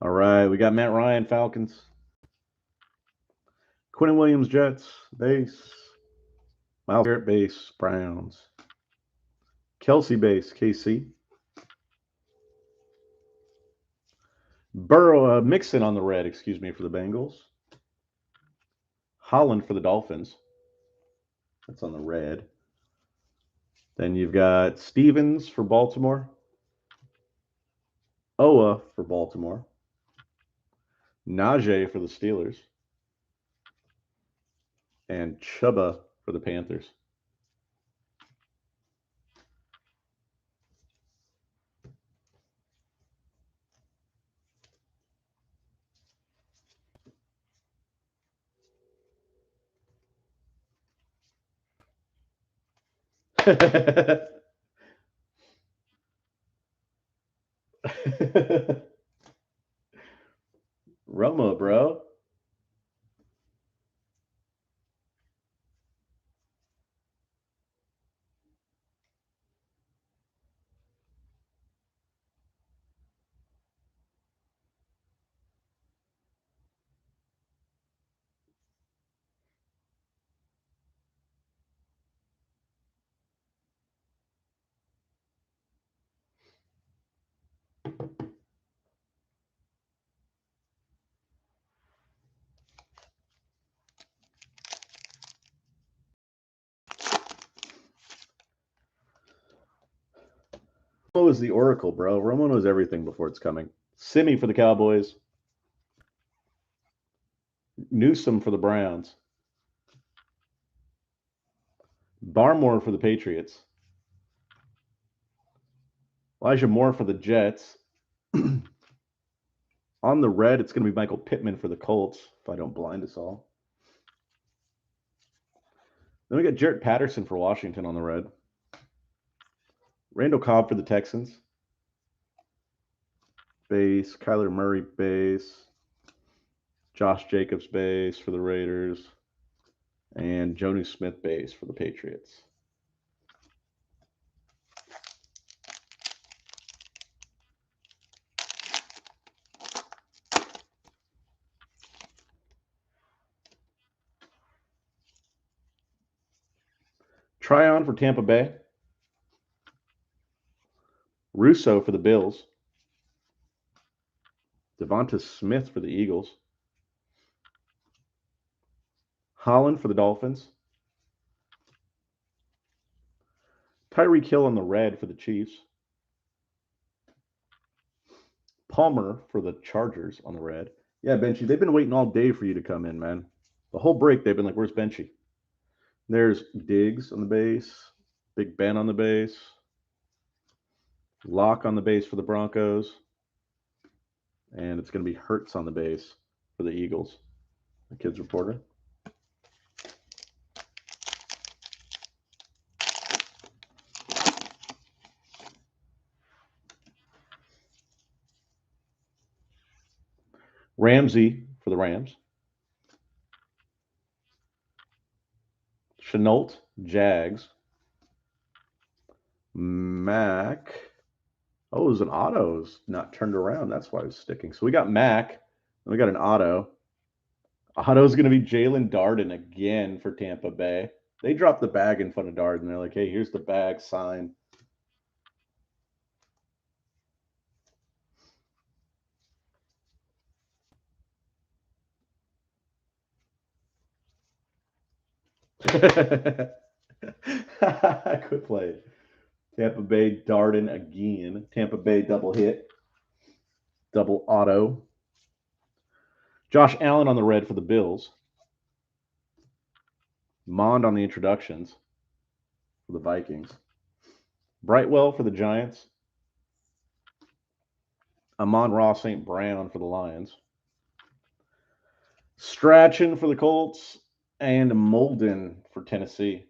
Speaker 1: All right, we got Matt Ryan, Falcons. Quinn Williams, Jets, base. Myles Garrett, base, Browns. Kelsey, base, KC. Burrow, Mixon on the red, excuse me, for the Bengals. Holland for the Dolphins. That's on the red. Then you've got Stevens for Baltimore. Owa for Baltimore. Najee for the Steelers. And Chuba for the Panthers. Roma, bro. Romo is the Oracle, bro. Romo knows everything before it's coming. Simi for the Cowboys. Newsom for the Browns. Barmore for the Patriots. Elijah Moore for the Jets. On the red, it's going to be Michael Pittman for the Colts, if I don't blind us all. Then we got Jarrett Patterson for Washington on the red. Randall Cobb for the Texans. Base. Kyler Murray, base. Josh Jacobs, base for the Raiders. And Jonnu Smith, base for the Patriots. Tryon for Tampa Bay. Russo for the Bills. Devonta Smith for the Eagles. Holland for the Dolphins. Tyreek Hill on the red for the Chiefs. Palmer for the Chargers on the red. Yeah, Benchy, they've been waiting all day for you to come in, man. The whole break, they've been like, where's Benchy? There's Diggs on the base, Big Ben on the base, Locke on the base for the Broncos, and it's going to be Hurts on the base for the Eagles. The Kids Reporter. Ramsey for the Rams. Chenault, Jags. Mac. Oh, it was an auto. It was not turned around. That's why it was sticking. So we got Mac. And we got an auto. Auto is going to be Jalen Darden again for Tampa Bay. They dropped the bag in front of Darden. They're like, hey, here's the bag, sign. Quit playing. Tampa Bay, Darden again. Tampa Bay double hit. Double auto. Josh Allen on the red for the Bills. Mond on the introductions for the Vikings. Brightwell for the Giants. Amon-Ra St. Brown for the Lions. Strachan for the Colts. And Molden for Tennessee.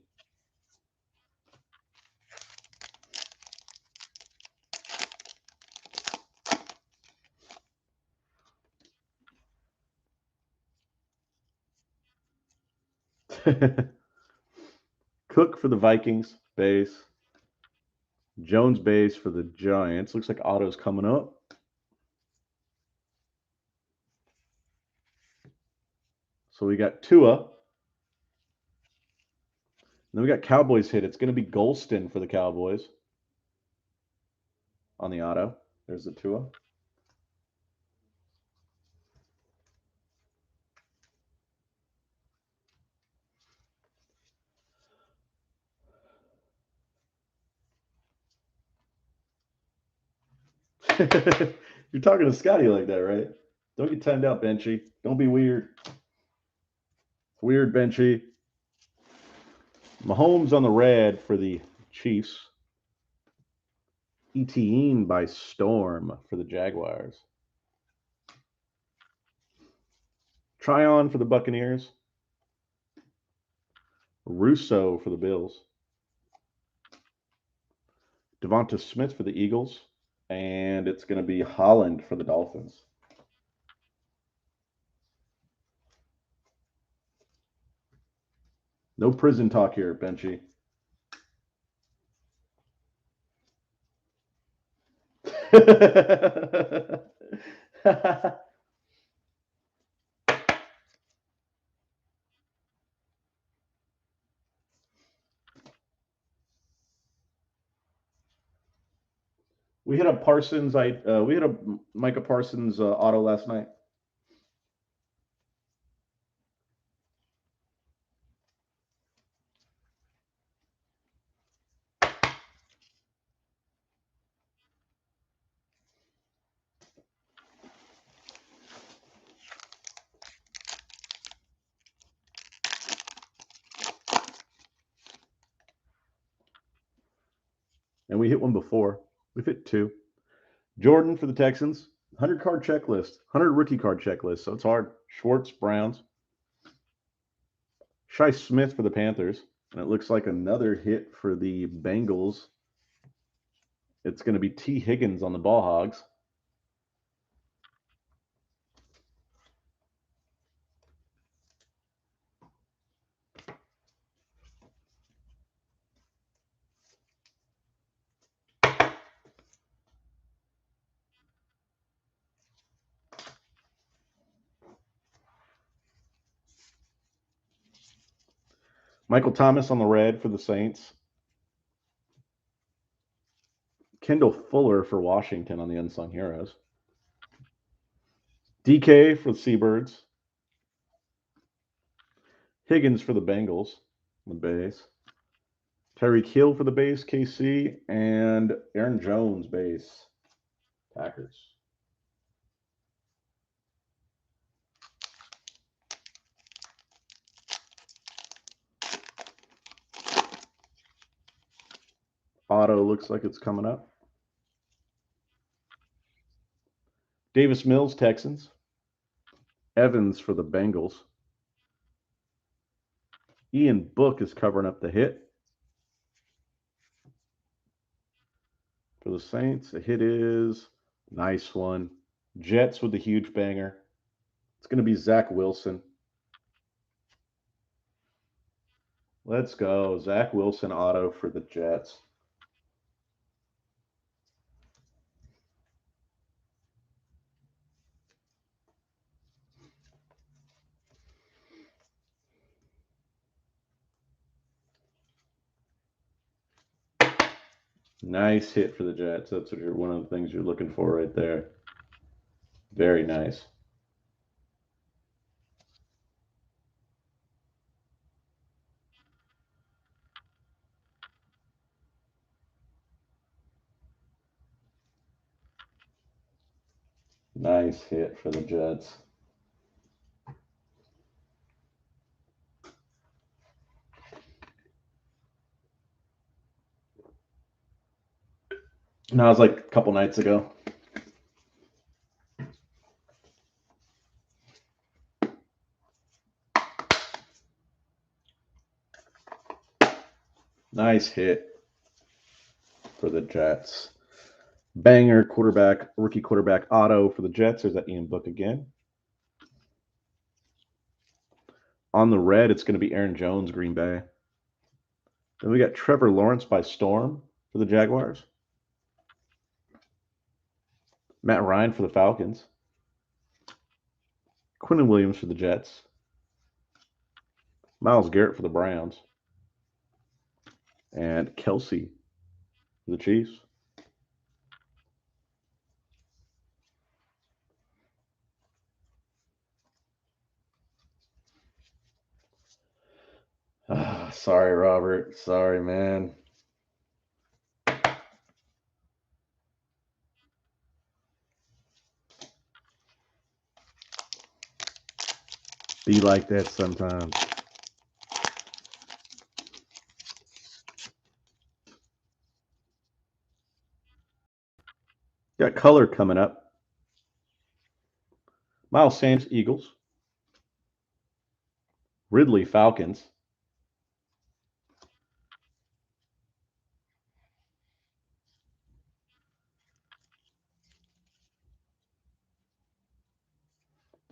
Speaker 1: Cook for the Vikings, base. Jones base for the Giants. Looks like auto's coming up. So we got Tua. Then we got Cowboys hit. It's going to be Golston for the Cowboys on the auto. There's the Tua. You're talking to Scotty like that, right? Don't get timed out, Benchy. Don't be weird. Weird, Benchy. Mahomes on the red for the Chiefs. Etienne by storm for the Jaguars. Tryon for the Buccaneers. Russo for the Bills. Devonta Smith for the Eagles. And it's going to be Holland for the Dolphins. No prison talk here, Benchy. We hit a Parsons. We hit a Micah Parsons auto last night. And we hit one before. We've hit two. Jordan for the Texans. 100 card checklist. 100 rookie card checklist. So it's hard. Schwartz, Browns. Shi Smith for the Panthers. And it looks like another hit for the Bengals. It's going to be T. Higgins on the Ball Hogs. Michael Thomas on the red for the Saints. Kendall Fuller for Washington on the Unsung Heroes. DK for the Seabirds. Higgins for the Bengals, the base. Tyreek Hill for the base, KC. And Aaron Jones, base, Packers. Auto looks like it's coming up. Davis Mills, Texans. Evans for the Bengals. Ian Book is covering up the hit. For the Saints, the hit is nice one. Jets with the huge banger. It's going to be Zach Wilson. Let's go. Zach Wilson auto for the Jets. Nice hit for the Jets. That's what one of the things you're looking for right there. Very nice. Nice hit for the Jets. No, it was like a couple nights ago. Nice hit for the Jets. Banger quarterback, rookie quarterback auto for the Jets. There's that Ian Book again. On the red, it's going to be Aaron Jones, Green Bay. Then we got Trevor Lawrence by Storm for the Jaguars. Matt Ryan for the Falcons. Quinnen Williams for the Jets. Myles Garrett for the Browns. And Kelsey for the Chiefs. Sorry, Robert. Sorry, man. Be like that sometimes. Got color coming up. Miles Sanders, Eagles. Ridley, Falcons.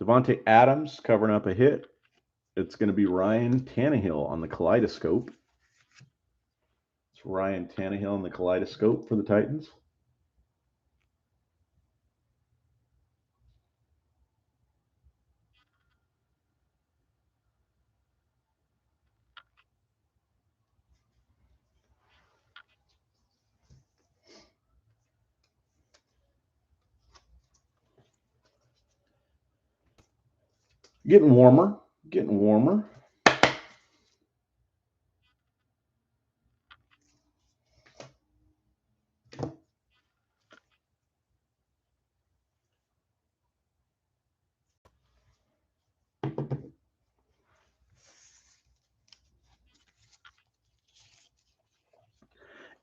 Speaker 1: Devontae Adams covering up a hit. It's going to be Ryan Tannehill on the Kaleidoscope. It's Ryan Tannehill on the Kaleidoscope for the Titans. Getting warmer. Getting warmer.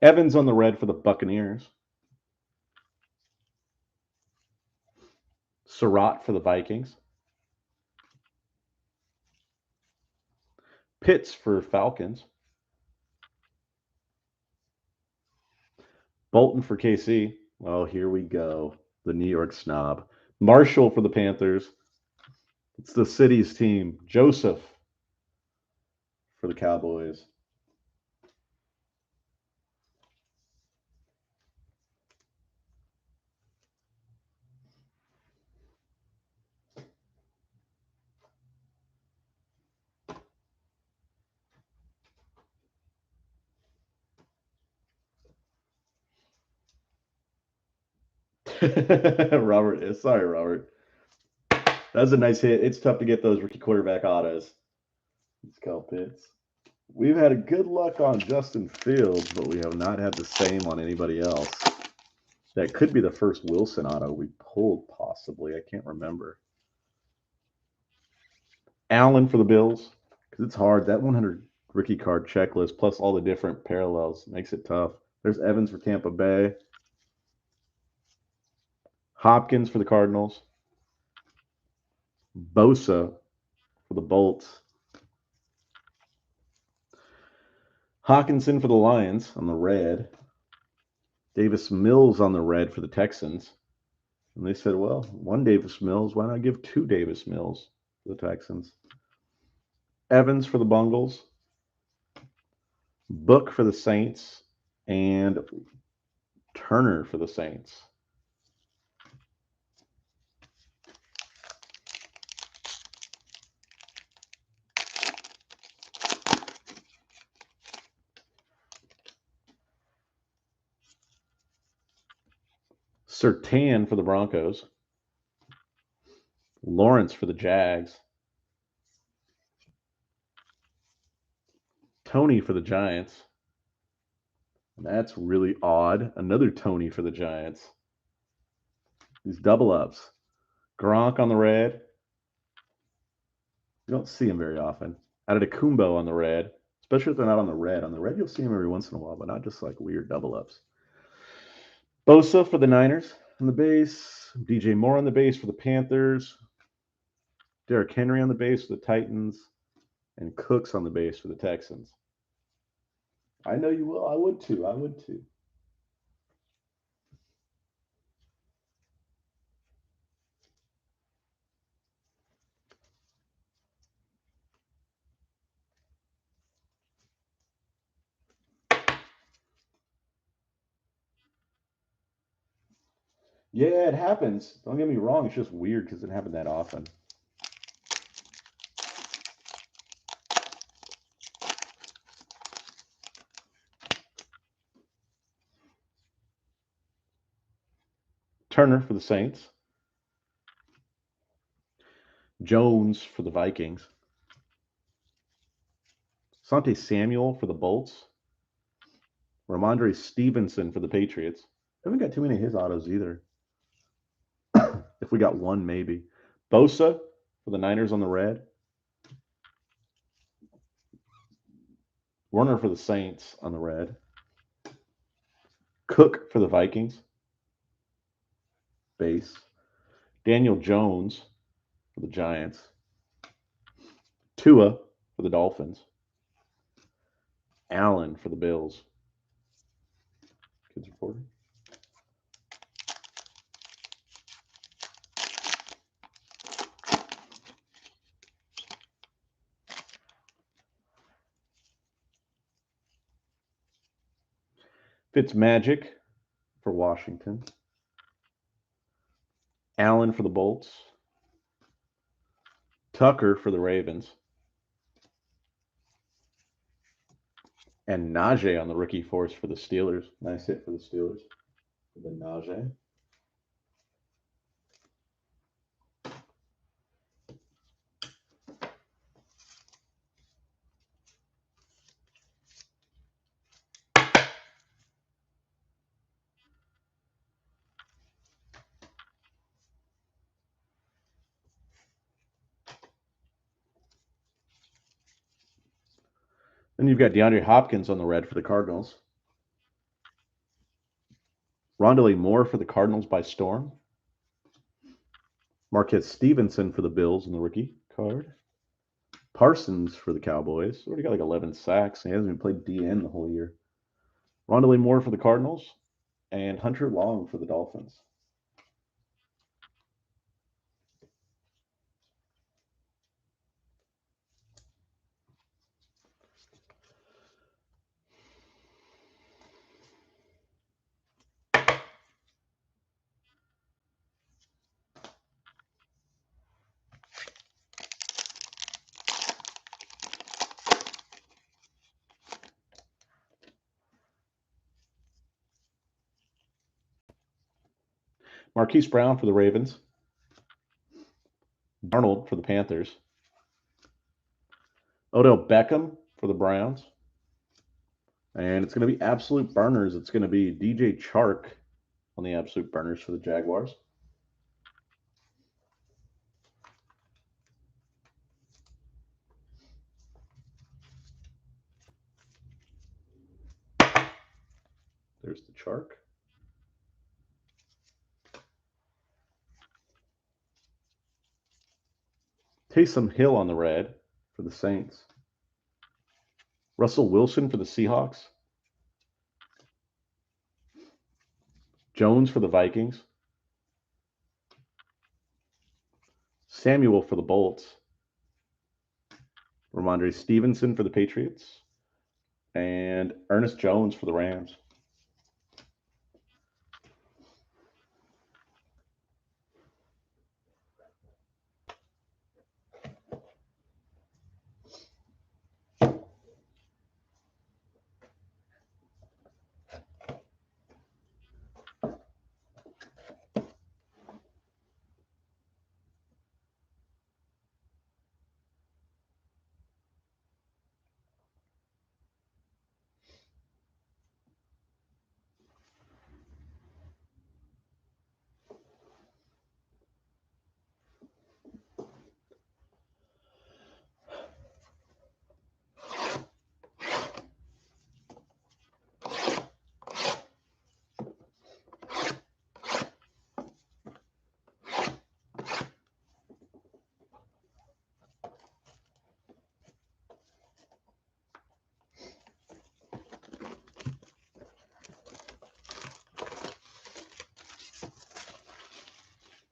Speaker 1: Evans on the red for the Buccaneers. Surratt for the Vikings. Pitts for Falcons. Bolton for KC. Oh, here we go. The New York snob. Marshall for the Panthers. It's the city's team. Joseph for the Cowboys. Robert, sorry, Robert. That was a nice hit. It's tough to get those rookie quarterback autos. Let's go, Pitts. We've had a good luck on Justin Fields, but we have not had the same on anybody else. That could be the first Wilson auto we pulled, possibly. I can't remember. Allen for the Bills, because it's hard. That 100 rookie card checklist, plus all the different parallels, makes it tough. There's Evans for Tampa Bay. Hopkins for the Cardinals. Bosa for the Bolts. Hawkinson for the Lions on the red. Davis Mills on the red for the Texans. And they said, well, one Davis Mills, why not give two Davis Mills for the Texans? Evans for the Bungles. Book for the Saints. And Turner for the Saints. Surtain for the Broncos. Lawrence for the Jags. Tony for the Giants. That's really odd. Another Tony for the Giants. These double ups. Gronk on the red. You don't see him very often. Adetokumbo on the red, especially if they're not on the red. On the red, you'll see him every once in a while, but not just like weird double ups. Bosa for the Niners on the base. DJ Moore on the base for the Panthers. Derrick Henry on the base for the Titans. And Cooks on the base for the Texans. I know you will. I would too. I would too. Yeah, it happens. Don't get me wrong. It's just weird because it happened that often. Turner for the Saints. Jones for the Vikings. Asante Samuel for the Bolts. Ramondre Stevenson for the Patriots. Haven't got too many of his autos either. If we got one, maybe. Bosa for the Niners on the red. Warner for the Saints on the red. Cook for the Vikings. Base. Daniel Jones for the Giants. Tua for the Dolphins. Allen for the Bills. Kids reporter. Fitzmagic for Washington. Allen for the Bolts. Tucker for the Ravens. And Najee on the rookie force for the Steelers. Nice hit for the Steelers. For the Najee. Then you've got DeAndre Hopkins on the red for the Cardinals. Rondale Moore for the Cardinals by storm. Marquez Stevenson for the Bills in the rookie card. Parsons for the Cowboys. Already got like 11 sacks. He hasn't even played DN the whole year. Rondale Moore for the Cardinals. And Hunter Long for the Dolphins. Marquise Brown for the Ravens. Darnold for the Panthers. Odell Beckham for the Browns. And it's going to be absolute burners. It's going to be DJ Chark on the absolute burners for the Jaguars. There's the Chark. Taysom Hill on the red for the Saints. Russell Wilson for the Seahawks. Jones for the Vikings. Samuel for the Bolts. Ramondre Stevenson for the Patriots. And Ernest Jones for the Rams.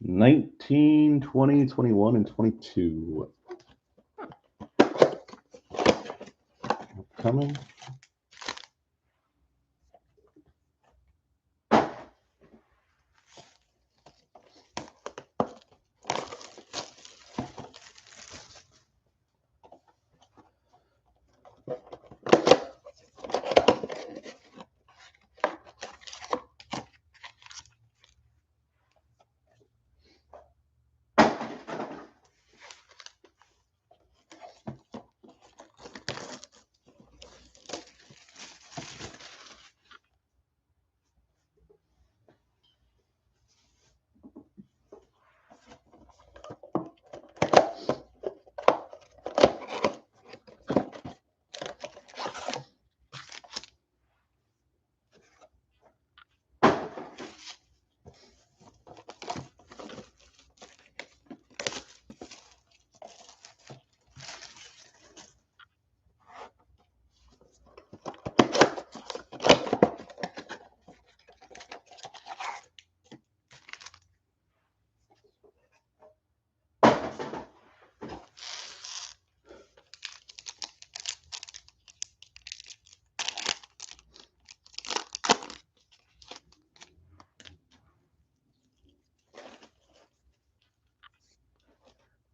Speaker 1: '19, 20, 21, and 22. Coming.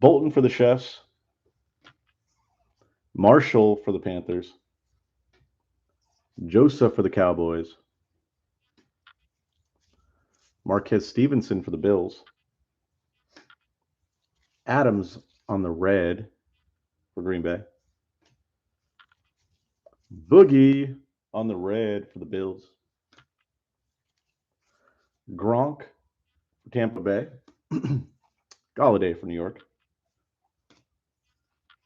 Speaker 1: Bolton for the Chefs. Marshall for the Panthers. Joseph for the Cowboys. Marquez Stevenson for the Bills. Adams on the red for Green Bay. Boogie on the red for the Bills. Gronk for Tampa Bay. Galladay for New York.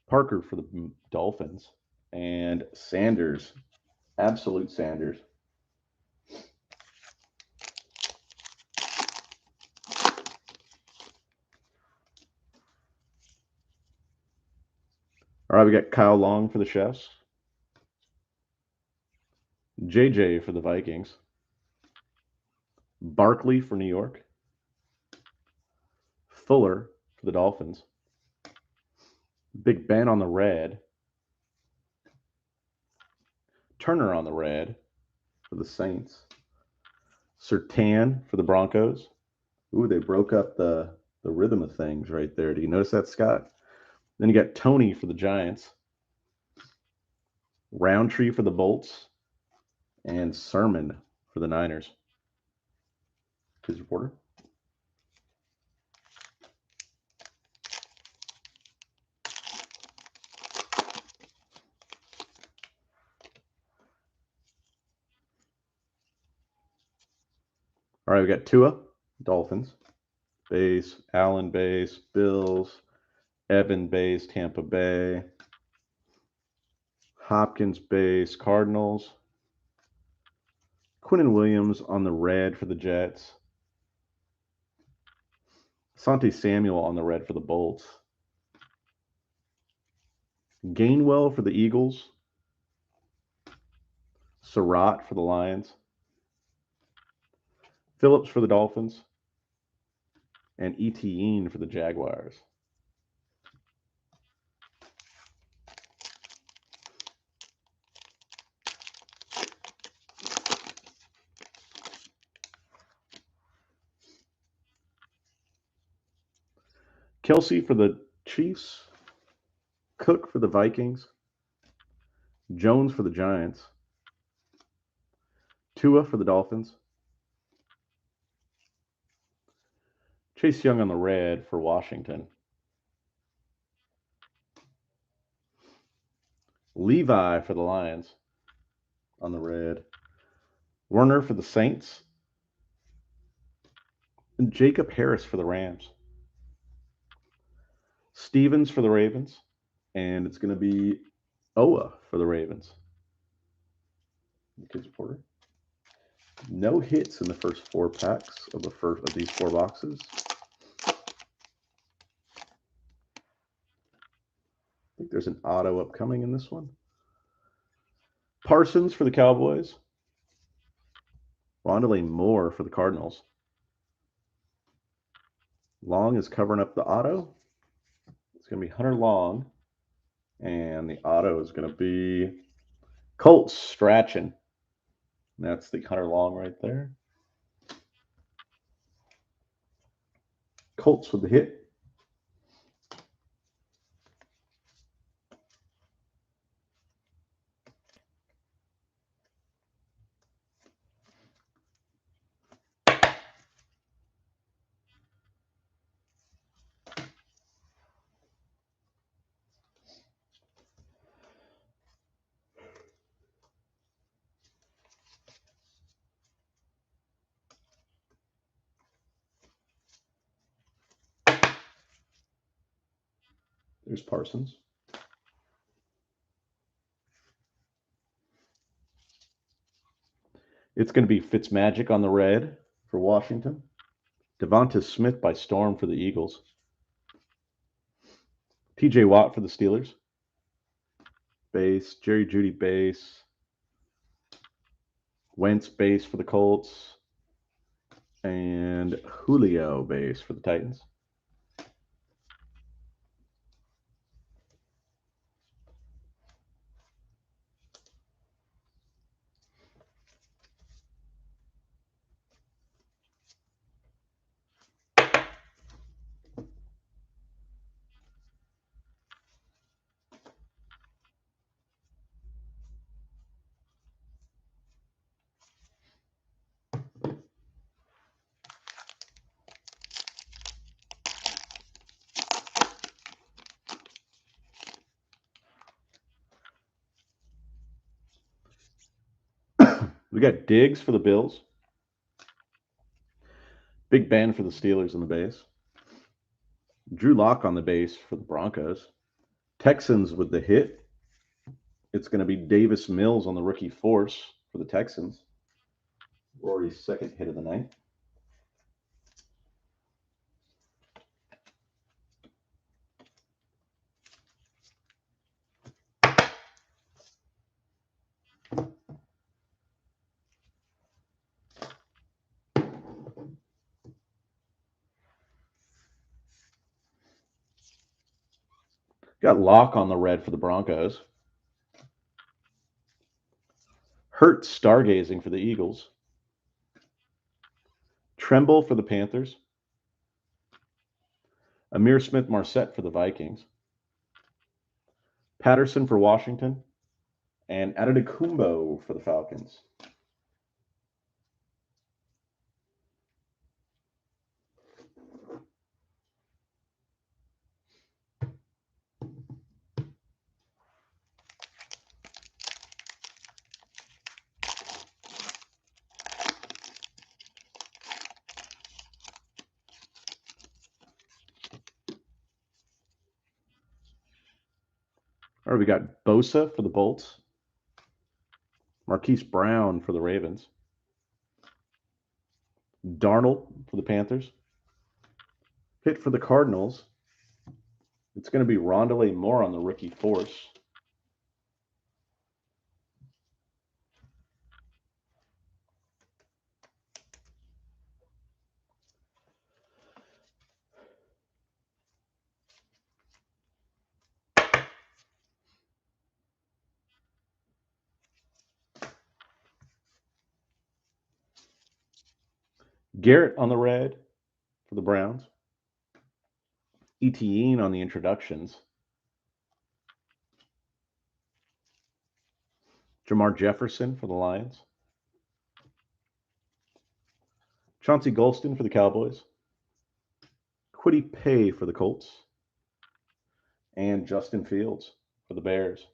Speaker 1: Parker for the Dolphins. And Sanders, absolute Sanders. All right, we got Kyle Long for the Chefs. JJ for the Vikings. Barkley for New York. Fuller for the Dolphins. Big Ben on the red. Turner on the red for the Saints. Surtain for the Broncos. Ooh, they broke up the rhythm of things right there. Do you notice that, Scott? Then you got Tony for the Giants. Roundtree for the Bolts. And Sermon for the Niners. His reporter. All right, we got Tua, Dolphins. Base, Allen base, Bills. Evan base, Tampa Bay. Hopkins base, Cardinals. Quinnen Williams on the red for the Jets. Asante Samuel on the red for the Bolts. Gainwell for the Eagles. Surratt for the Lions. Phillips for the Dolphins. And Etienne for the Jaguars. Kelsey for the Chiefs. Cook for the Vikings. Jones for the Giants. Tua for the Dolphins. Chase Young on the red for Washington. Levi for the Lions on the red. Werner for the Saints. And Jacob Harris for the Rams. Stevens for the Ravens. And it's going to be Owa for the Ravens. Kids Porter. No hits in the first 4 packs of these 4 boxes. I think there's an auto upcoming in this one. Parsons for the Cowboys. Rondale Moore for the Cardinals. Long is covering up the auto. It's going to be Hunter Long. And the auto is going to be Colts Strachan. That's the Hunter Long right there. Colts with the hit. There's Parsons. It's going to be Fitzmagic on the red for Washington. Devonta Smith by Storm for the Eagles. TJ Watt for the Steelers. Base. Jerry Jeudy base. Wentz base for the Colts. And Julio base for the Titans. We got Diggs for the Bills. Big Ben for the Steelers on the base. Drew Lock on the base for the Broncos. Texans with the hit. It's going to be Davis Mills on the rookie force for the Texans. Rory's second hit of the night. Got Lock on the red for the Broncos. Hurt Stargazing for the Eagles. Tremble for the Panthers. Amir Smith-Marset for the Vikings. Patterson for Washington. And Adetokumbo for the Falcons. All right, we got Bosa for the Bolts. Marquise Brown for the Ravens. Darnold for the Panthers. Hit for the Cardinals. It's going to be Rondale Moore on the rookie force. Garrett on the red for the Browns. Etienne on the introductions. Jamar Jefferson for the Lions. Chauncey Golston for the Cowboys. Kwity Paye for the Colts. And Justin Fields for the Bears.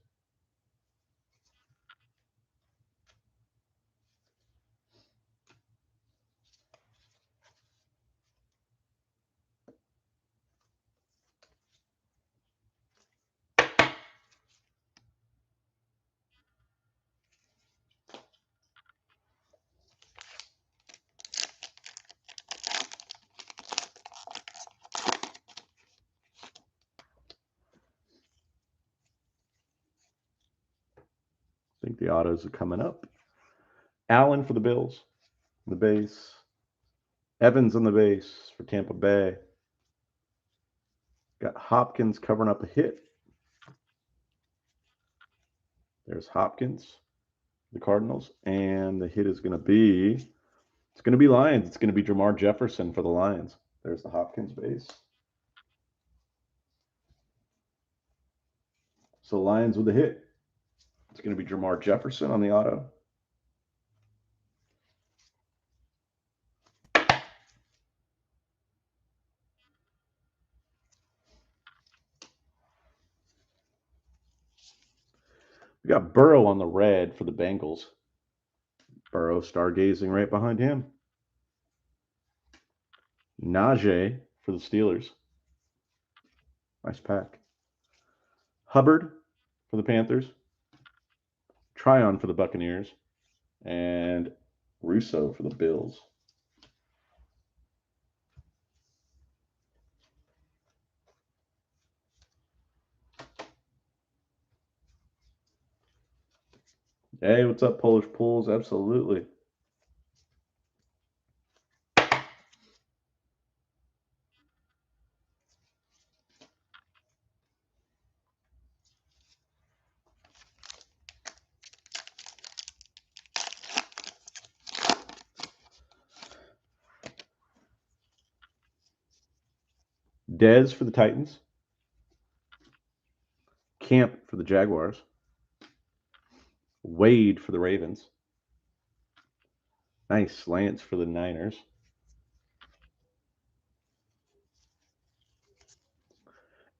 Speaker 1: I think the autos are coming up. Allen for the Bills, the base. Evans on the base for Tampa Bay. Got Hopkins covering up a hit. There's Hopkins, the Cardinals, and the hit is going to be, it's going to be Lions. It's going to be Jamar Jefferson for the Lions. There's the Hopkins base. So Lions with a hit. It's going to be Jamar Jefferson on the auto. We got Burrow on the red for the Bengals. Burrow stargazing right behind him. Najee for the Steelers. Nice pack. Hubbard for the Panthers. Tryon for the Buccaneers. And Russo for the Bills. Hey, what's up, Polish Pools? Absolutely. Dez for the Titans. Camp for the Jaguars. Wade for the Ravens. Nice. Lance for the Niners.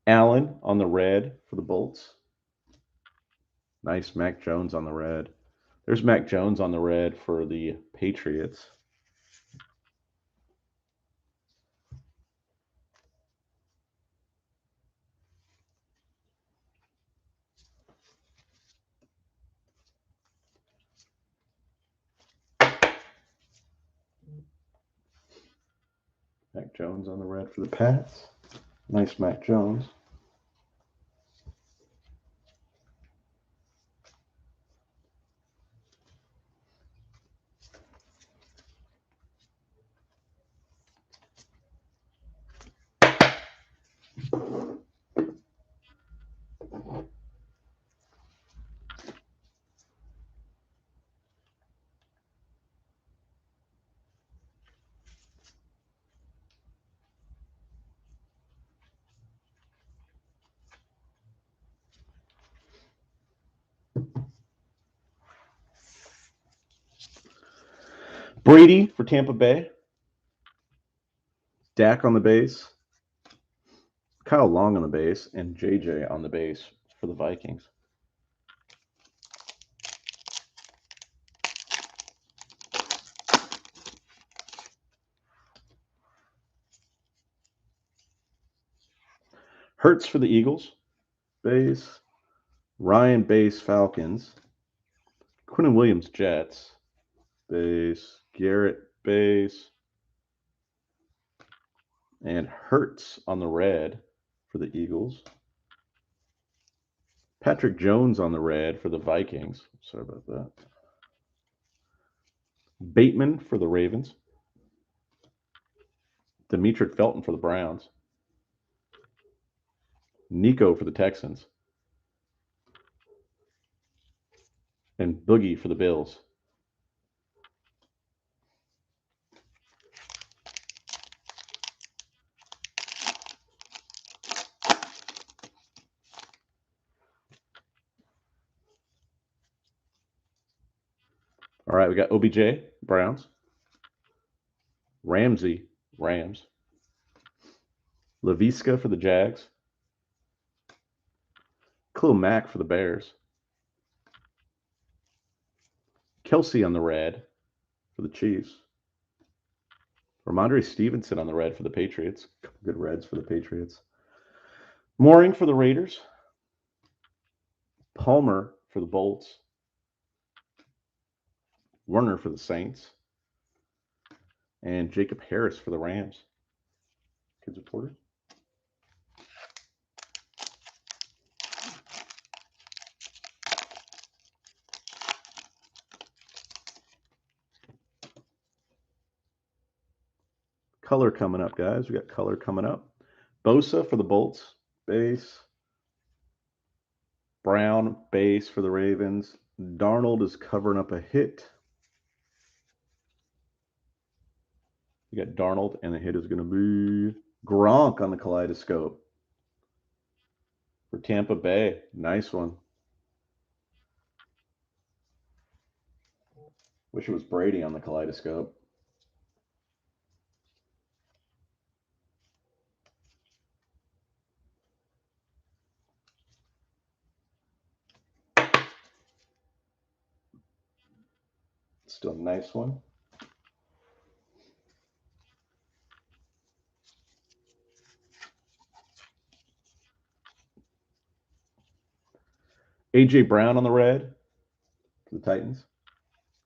Speaker 1: Allen on the red for the Bolts. Nice. Mac Jones on the red. There's Mac Jones on the red for the Patriots. Mac Jones on the red for the Pats. Nice Mac Jones. Brady for Tampa Bay. Dak on the base. Kyle Long on the base. And JJ on the base for the Vikings. Hurts for the Eagles. Base. Ryan base Falcons. Quinnen Williams Jets. Base. Garrett base. And Hurts on the red for the Eagles. Patrick Jones on the red for the Vikings. Sorry about that. Bateman for the Ravens. Demetric Felton for the Browns. Nico for the Texans. And Boogie for the Bills. All right, we got OBJ, Browns. Ramsey, Rams. Laviska for the Jags. Khalil Mack for the Bears. Kelsey on the red for the Chiefs. Ramondre Stevenson on the red for the Patriots. Good reds for the Patriots. Mooring for the Raiders. Palmer for the Bolts. Werner for the Saints. And Jacob Harris for the Rams. Kids Reporter. Color coming up, guys. We got color coming up. Bosa for the Bolts, base. Brown, base for the Ravens. Darnold is covering up a hit. You got Darnold, and the hit is going to be Gronk on the kaleidoscope for Tampa Bay. Nice one. Wish it was Brady on the kaleidoscope. Still a nice one. A.J. Brown on the red for the Titans.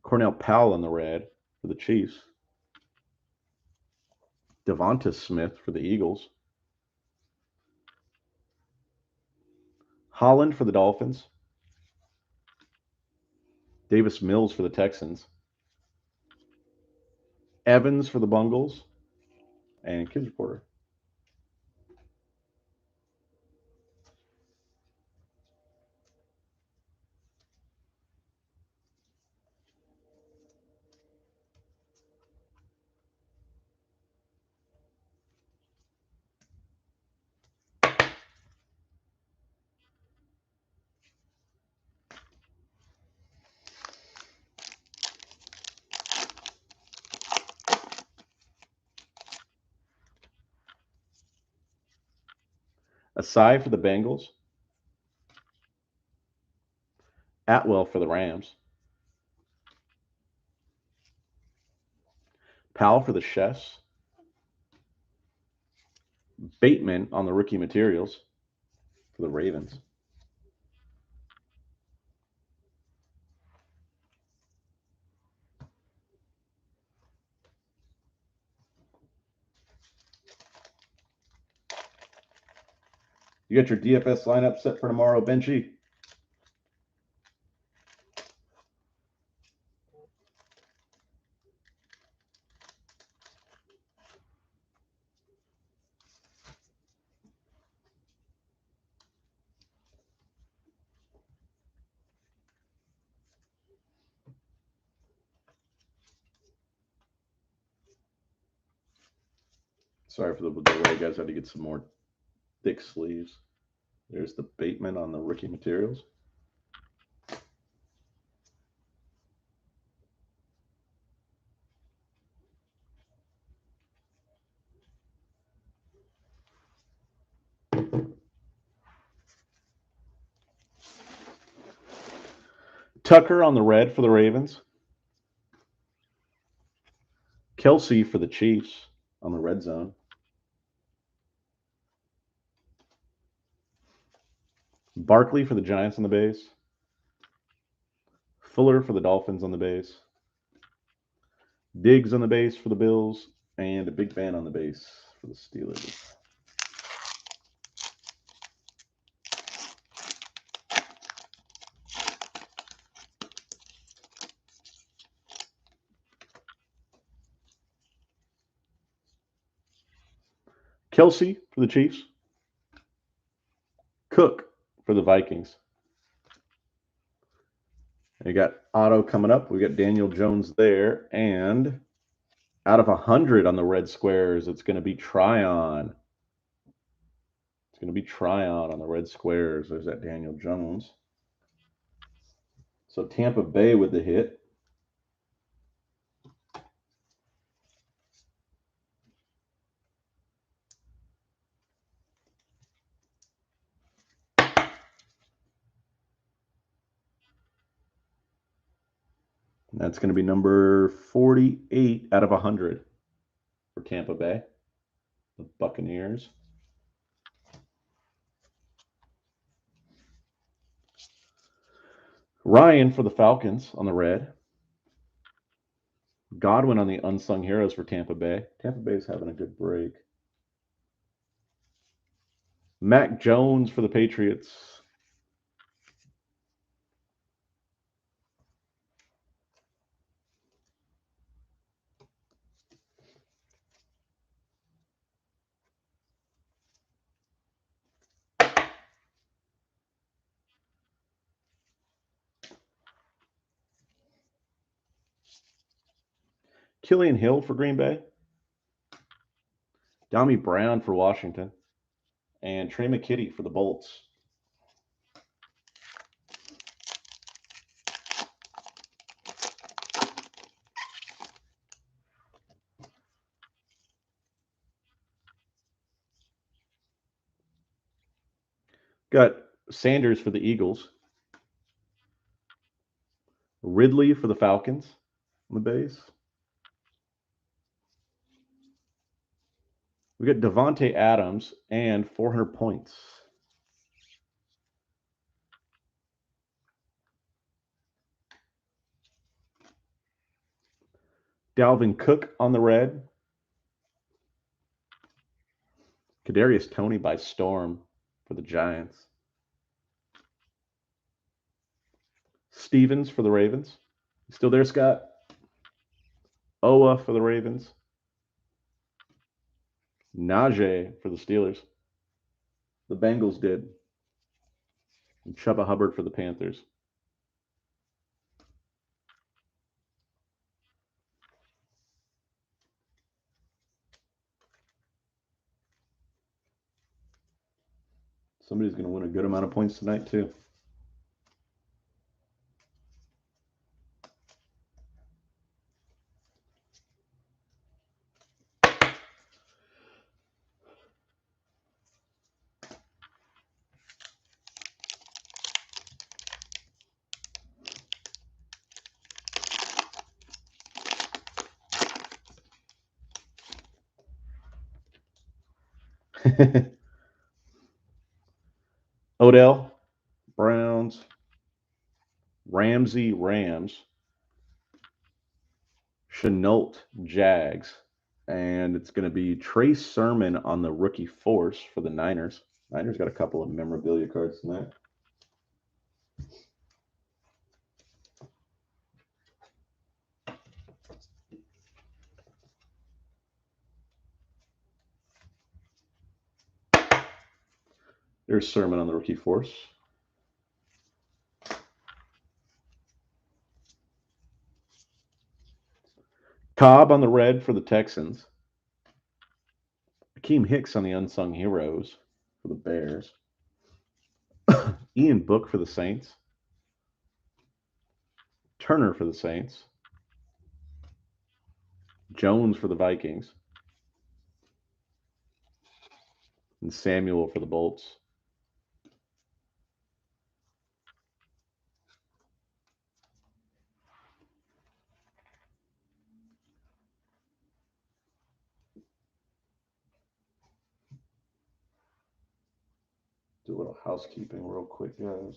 Speaker 1: Cornell Powell on the red for the Chiefs. Devonta Smith for the Eagles. Holland for the Dolphins. Davis Mills for the Texans. Evans for the Bungles. And Kids Reporter. Asai for the Bengals. Atwell for the Rams. Powell for the Chefs. Bateman on the rookie materials for the Ravens. You got your DFS lineup set for tomorrow, Benchy? Sorry for the delay, guys. I had to get some more thick sleeves. There's the Bateman on the rookie materials. Tucker on the red for the Ravens. Kelsey for the Chiefs on the red zone. Barkley for the Giants on the base. Fuller for the Dolphins on the base. Diggs on the base for the Bills. And a Big Ben on the base for the Steelers. Kelsey for the Chiefs. Cook for the Vikings. We got auto coming up. We got Daniel Jones there. And out of 100 on the red squares, it's going to be Tryon. It's going to be Tryon on the red squares. There's that Daniel Jones. So Tampa Bay with the hit. That's going to be number 48 out of 100 for Tampa Bay, the Buccaneers. Ryan for the Falcons on the red. Godwin on the unsung heroes for Tampa Bay. Tampa Bay is having a good break. Mac Jones for the Patriots. Killian Hill for Green Bay. Dami Brown for Washington. And Trey McKitty for the Bolts. Got Sanders for the Eagles. Ridley for the Falcons on the base. We got Devontae Adams and 400 points. Dalvin Cook on the red. Kadarius Toney by storm for the Giants. Stevens for the Ravens. Still there, Scott? Owa for the Ravens. Najee for the Steelers. The Bengals did. And Chuba Hubbard for the Panthers. Somebody's going to win a good amount of points tonight, too. Odell, Browns. Ramsey, Rams. Chenault, Jags. And it's going to be Trey Sermon on the rookie force for the Niners. Niners got a couple of memorabilia cards tonight. There's Sermon on the rookie force. Cobb on the red for the Texans. Akeem Hicks on the unsung heroes for the Bears. Ian Book for the Saints. Turner for the Saints. Jones for the Vikings. And Samuel for the Bolts. Do a little housekeeping real quick, guys.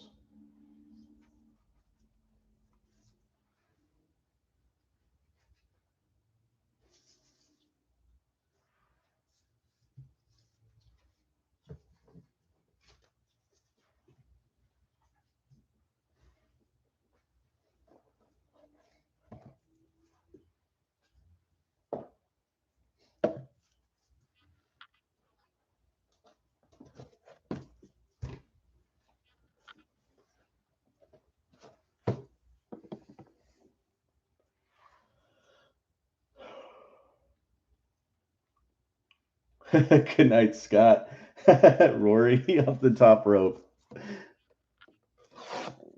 Speaker 1: Good night, Scott. Rory off the top rope.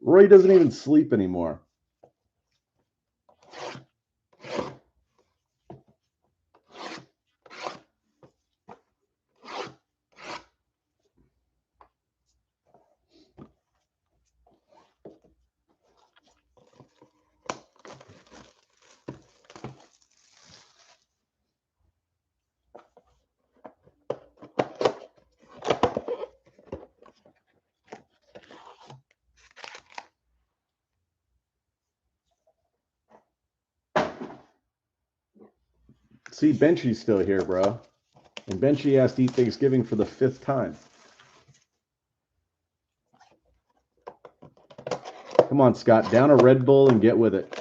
Speaker 1: Rory doesn't even sleep anymore. See, Benchy's still here, bro. And Benchy asked to eat Thanksgiving for the 5th time. Come on, Scott. Down a Red Bull and get with it.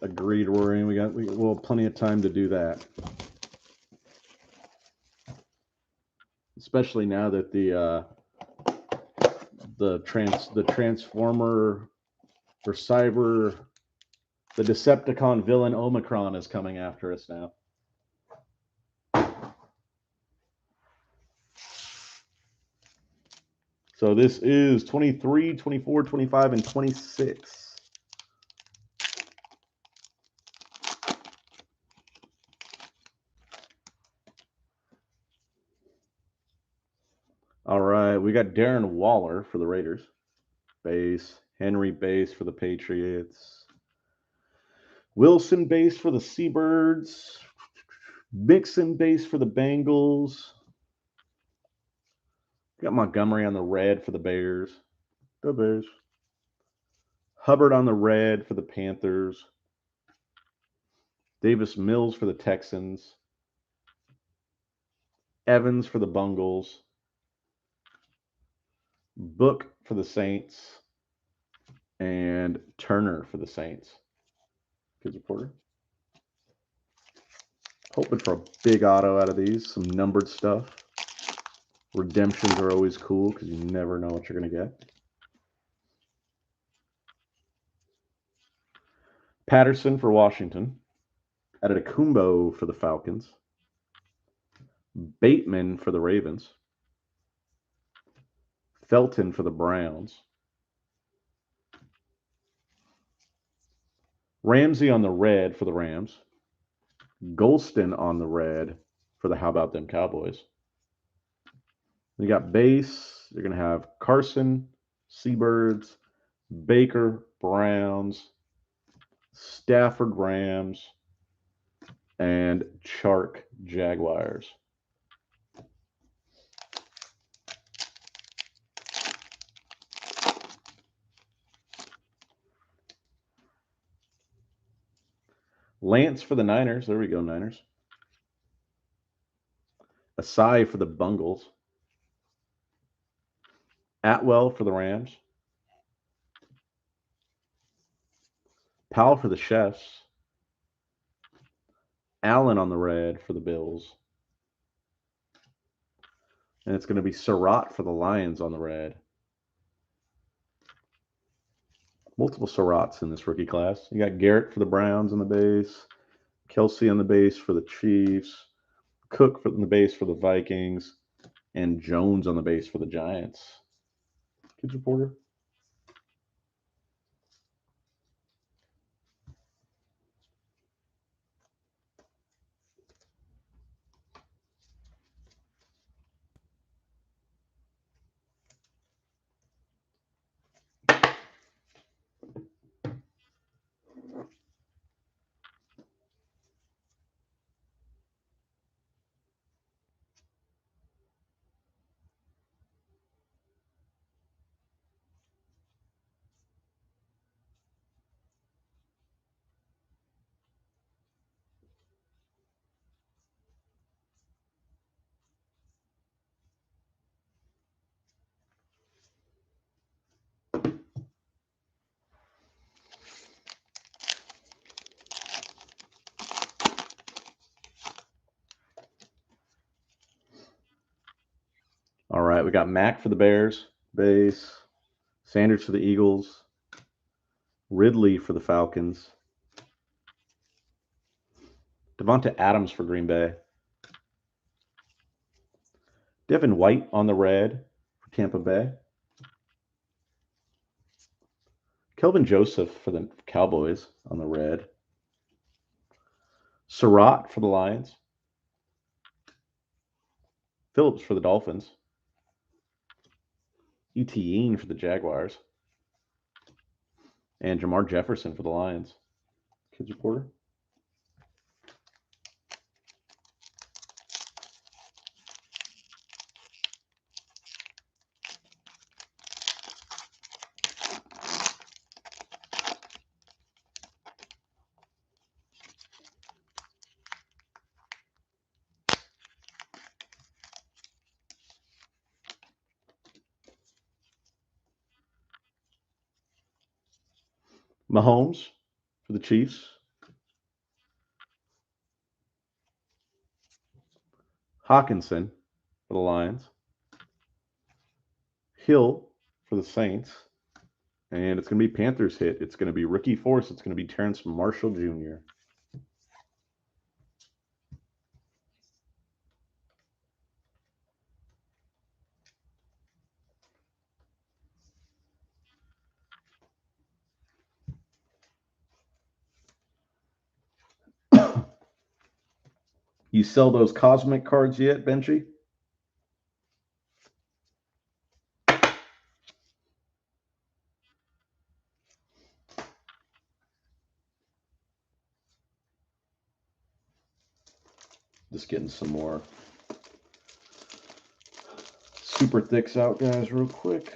Speaker 1: Agreed, Rory. We'll have plenty of time to do that. Especially now that the Transformer or Cyber, the Decepticon villain Omicron is coming after us now. So this is 23, 24, 25, and 26. All right, we got Darren Waller for the Raiders. Base. Henry base for the Patriots. Wilson base for the Seabirds. Mixon base for the Bengals. Got Montgomery on the red for the Bears. The Bears. Hubbard on the red for the Panthers. Davis Mills for the Texans. Evans for the Bungles. Book for the Saints. And Turner for the Saints. Kids Reporter. Hoping for a big auto out of these. Some numbered stuff. Redemptions are always cool because you never know what you're going to get. Patterson for Washington. Adetokumbo for the Falcons. Bateman for the Ravens. Felton for the Browns. Ramsey on the red for the Rams. Golston on the red for the How About Them Cowboys. You got base. You're going to have Carson, Seabirds, Baker, Browns, Stafford, Rams, and Chark, Jaguars. Lance for the Niners. There we go, Niners. Asai for the Bungles. Atwell for the Rams. Powell for the Chefs. Allen on the red for the Bills. And it's going to be Surratt for the Lions on the red. Multiple Surratts in this rookie class. You got Garrett for the Browns on the base. Kelsey on the base for the Chiefs. Cook for the base for the Vikings. And Jones on the base for the Giants. Kids Reporter. right, we got Mack for the Bears, base. Sanders for the Eagles. Ridley for the Falcons. Devonta Adams for Green Bay. Devin White on the red for Tampa Bay. Kelvin Joseph for the Cowboys on the red. Surratt for the Lions. Phillips for the Dolphins. Etienne for the Jaguars. And Jamar Jefferson for the Lions. Kids Reporter. Mahomes for the Chiefs. Hawkinson for the Lions. Hill for the Saints. And it's going to be Panthers hit. It's going to be rookie force. It's going to be Terrence Marshall Jr. You sell those cosmic cards yet, Benchy? Just getting some more super thicks out, guys, real quick.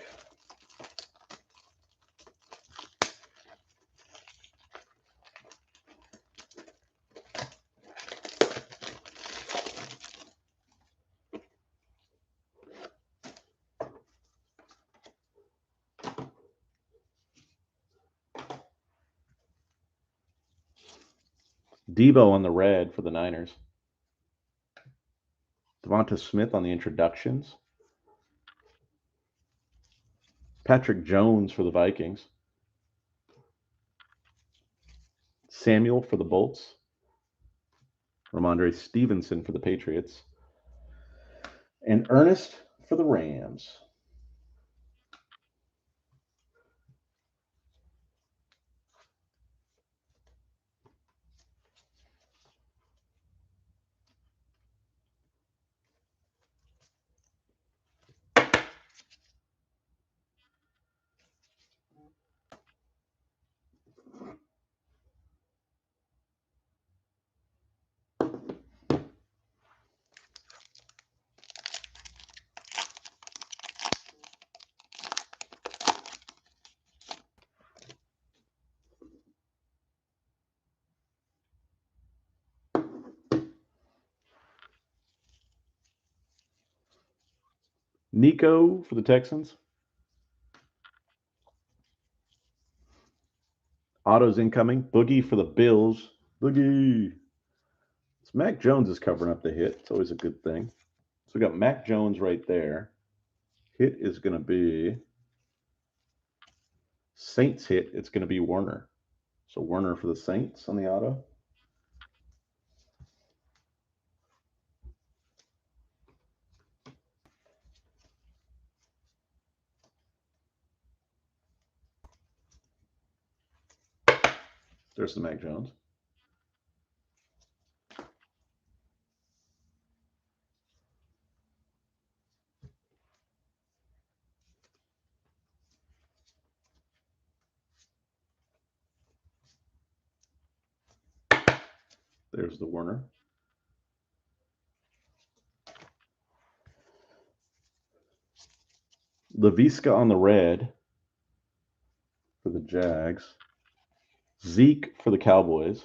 Speaker 1: Deebo on the red for the Niners. Devonta Smith on the introductions. Patrick Jones for the Vikings. Samuel for the Bolts. Ramondre Stevenson for the Patriots. And Ernest for the Rams. Nico for the Texans. Autos incoming. Boogie for the Bills. Boogie. So Mac Jones is covering up the hit. It's always a good thing. So we got Mac Jones right there. Hit is going to be Saints hit. It's going to be Werner. So Werner for the Saints on the auto. There's the Mac Jones. There's the Werner. Laviska on the red for the Jags. Zeke for the Cowboys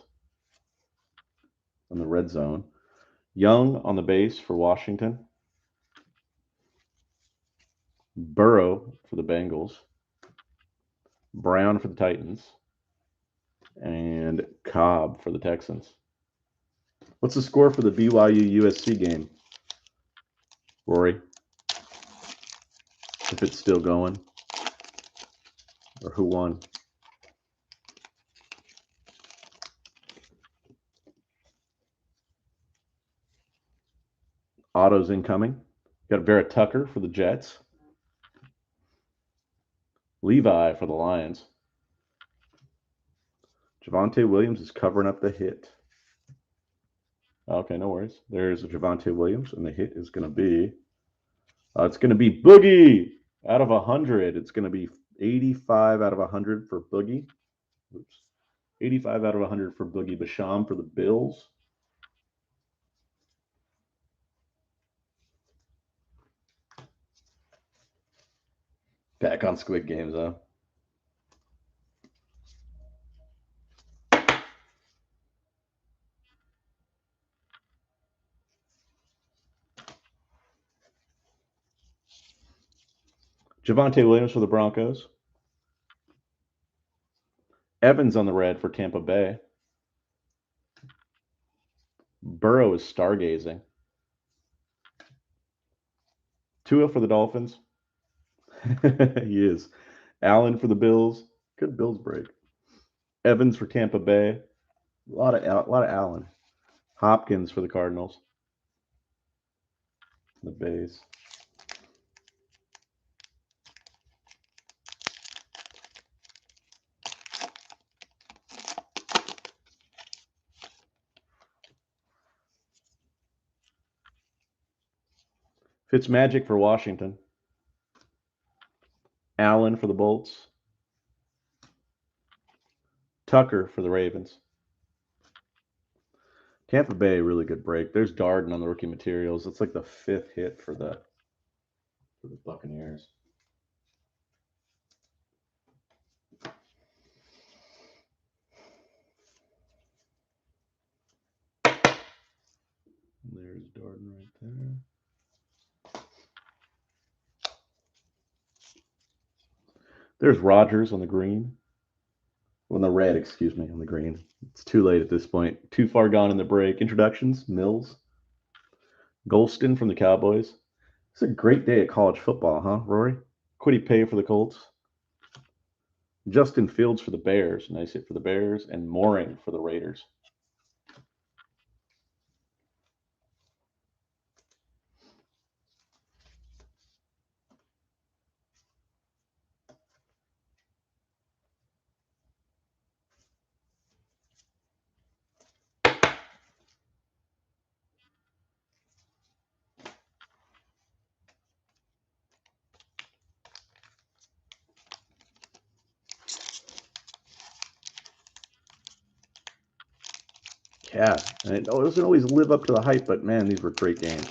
Speaker 1: on the red zone. Young on the base for Washington. Burrow for the Bengals. Brown for the Titans. And Cobb for the Texans. What's the score for the BYU USC game, Rory? if it's still going or who won. Autos incoming. Got Vera Tucker for the Jets. Levi for the Lions. Javonte Williams is covering up the hit. Okay, no worries. There's a Javonte Williams, and the hit is going to be, it's going to be Boogie out of 100. It's going to be 85 out of 100 for Boogie. Oops. 85 out of 100 for Boogie Basham for the Bills. Back on Squid Games, huh? Javonte Williams for the Broncos. Evans on the red for Tampa Bay. Burrow is stargazing. Tua for the Dolphins. He is. Allen for the Bills. Good Bills break. Evans for Tampa Bay. A lot of Allen. Hopkins for the Cardinals. The base. Fitzmagic for Washington. Allen for the Bolts. Tucker for the Ravens. Tampa Bay, really good break. There's Darden on the rookie materials. It's like the 5th hit for the Buccaneers. There's Darden right there. There's Rodgers on the green. On the red, excuse me, on the green. It's too late at this point. Too far gone in the break. Introductions, Mills. Golston from the Cowboys. It's a great day at college football, huh, Rory? Kwity Paye for the Colts. Justin Fields for the Bears. Nice hit for the Bears. And Mooring for the Raiders. Yeah, and it doesn't always live up to the hype, but man, these were great games.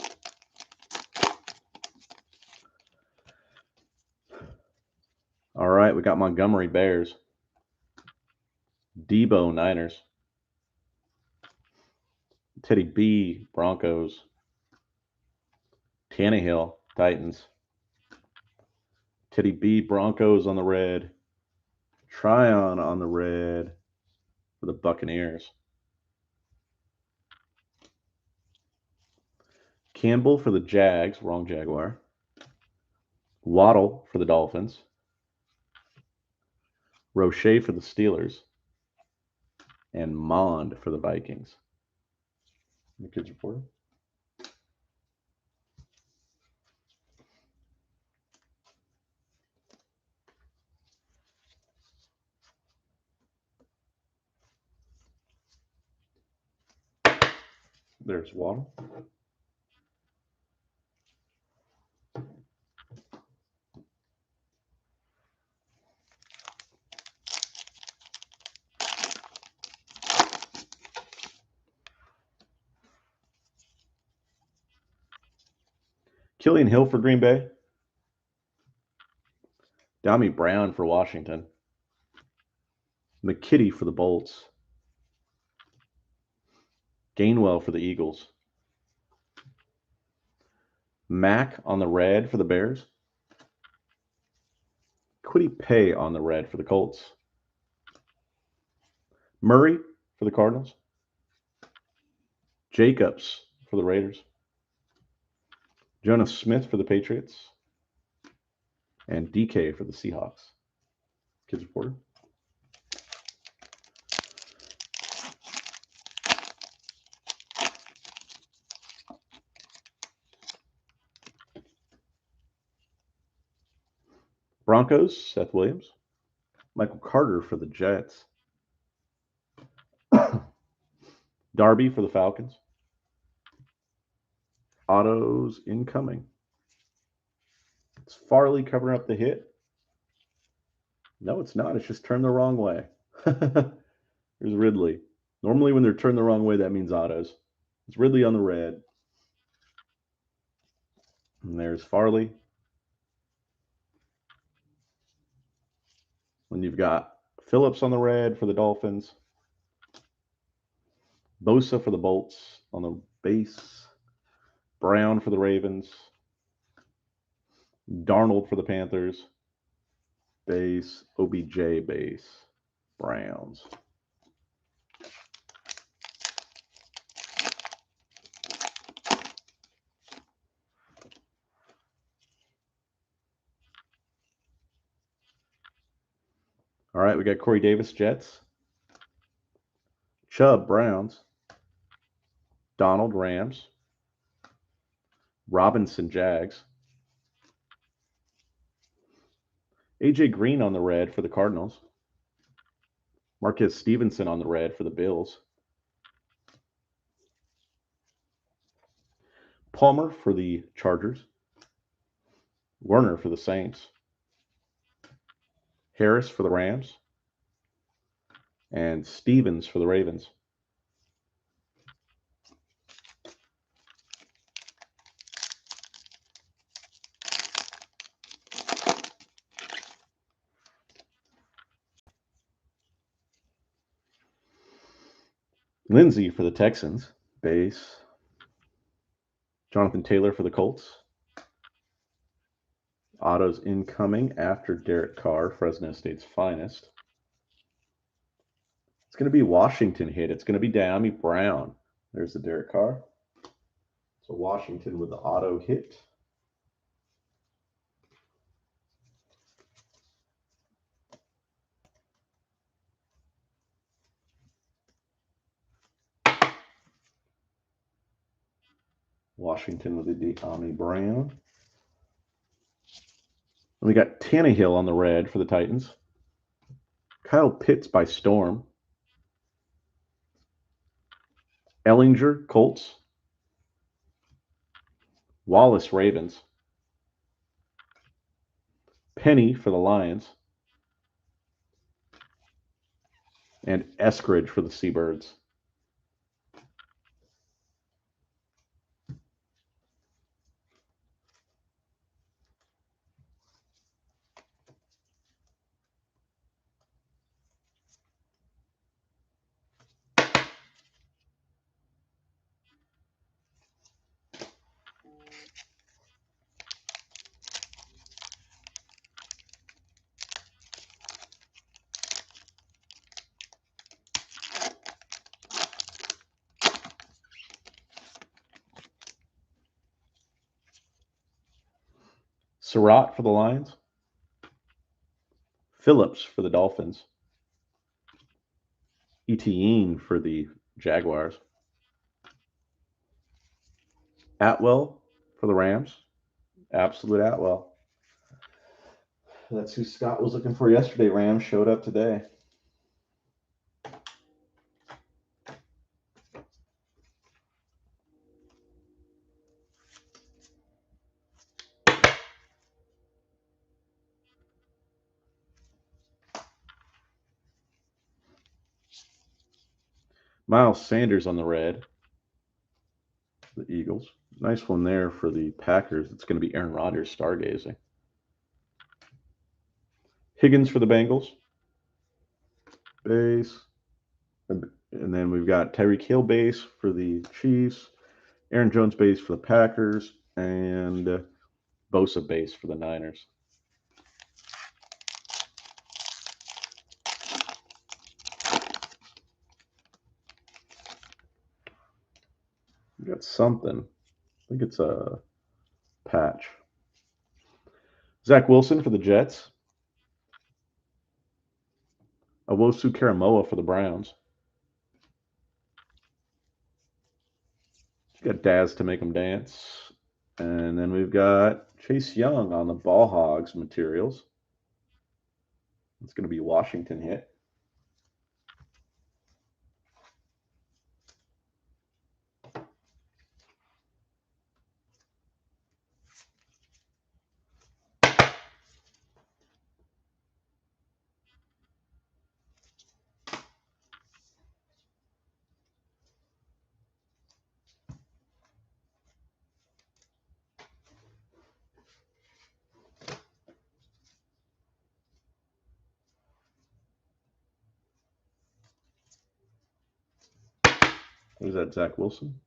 Speaker 1: All right, we got Montgomery Bears. Debo Niners. Teddy B Broncos. Tannehill Titans. Teddy B Broncos on the red. Tryon on the red for the Buccaneers. Campbell for the Jags, wrong Jaguar. Waddle for the Dolphins. Roche for the Steelers. And Mond for the Vikings. The kids reported. There's Waddle. Killian Hill for Green Bay. Dami Brown for Washington. McKitty for the Bolts. Gainwell for the Eagles. Mack on the red for the Bears. Kwity Paye on the red for the Colts. Murray for the Cardinals. Jacobs for the Raiders. Jonas Smith for the Patriots. And DK for the Seahawks. Kids Reporter. Broncos, Seth Williams. Michael Carter for the Jets. Darby for the Falcons. Autos incoming. It's Farley covering up the hit. No, it's not. It's just turned the wrong way. There's Ridley. Normally when they're turned the wrong way, that means autos. It's Ridley on the red. And there's Farley. When you've got Phillips on the red for the Dolphins. Bosa for the Bolts on the base. Brown for the Ravens. Darnold for the Panthers. Base. OBJ base. Browns. All right, we got Corey Davis, Jets. Chubb, Browns. Donald, Rams. Robinson, Jags. AJ Green on the red for the Cardinals. Marquez Stevenson on the red for the Bills. Palmer for the Chargers. Werner for the Saints. Harris for the Rams. And Stevens for the Ravens. Lindsey for the Texans. Base. Jonathan Taylor for the Colts. Autos incoming after Derek Carr, Fresno State's finest. It's going to be Washington hit. It's going to be Dyami Brown. There's the Derek Carr. So Washington with the auto hit. Washington with the Dyami Brown. And we got Tannehill on the red for the Titans. Kyle Pitts by storm. Ellinger, Colts. Wallace, Ravens. Penny for the Lions. And Eskridge for the Seabirds. Surratt for the Lions. Phillips for the Dolphins. Etienne for the Jaguars. Atwell for the Rams. Absolute Atwell. That's who Scott was looking for yesterday. Rams showed up today. Miles Sanders on the red. The Eagles. Nice one there for the Packers. It's going to be Aaron Rodgers stargazing. Higgins for the Bengals. Base. And then we've got Tyreek Hill base for the Chiefs. Aaron Jones base for the Packers. And Bosa base for the Niners. We got something. I think it's a patch. Zach Wilson for the Jets. Owusu Karamoa for the Browns. You got Daz to make them dance. And then we've got Chase Young on the Ball Hogs materials. It's going to be Washington hit. What is that, Zach Wilson?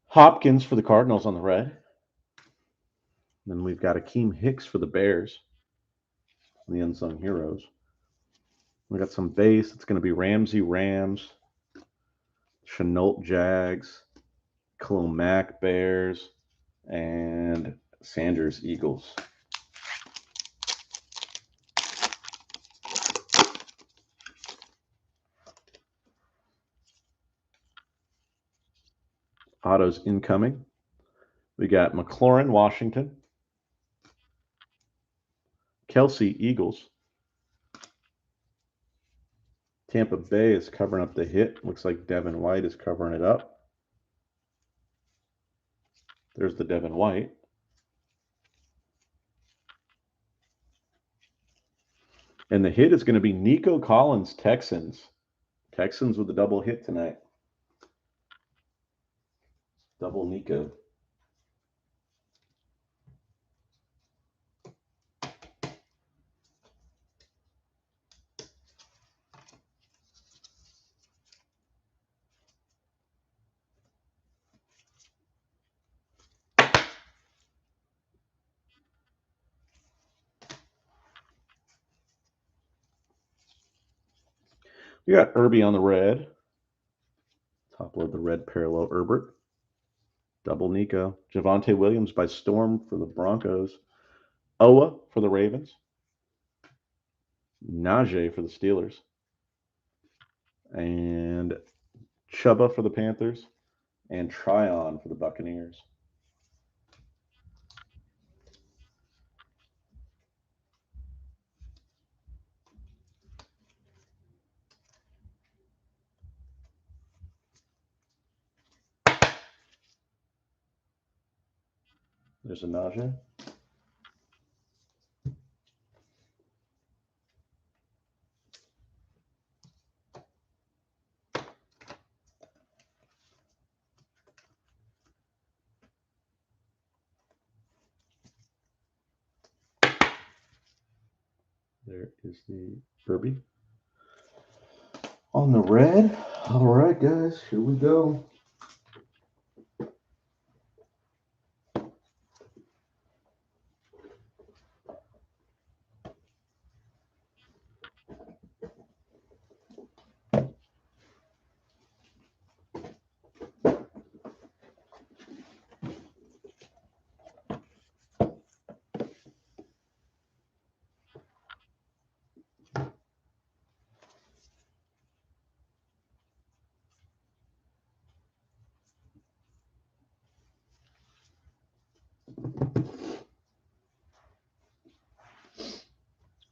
Speaker 1: Hopkins for the Cardinals on the red. Then we've got Akeem Hicks for the Bears. The unsung heroes. We got some base. It's going to be Ramsey Rams, Chenault Jags, Clomac Bears, and Sanders Eagles. Autos incoming. We got McLaurin, Washington. Kelsey, Eagles. Tampa Bay is covering up the hit. Looks like Devin White is covering it up. There's the Devin White. And the hit is going to be Nico Collins, Texans. Texans with a double hit tonight. Double Nico. We got Irby on the red. Top load the red parallel Herbert. Double Nico. Javonte Williams by storm for the Broncos. Owa for the Ravens. Najee for the Steelers. And Chuba for the Panthers. And Tryon for the Buccaneers. There's a Najee. There is the Irby. On the red. All right, guys, here we go.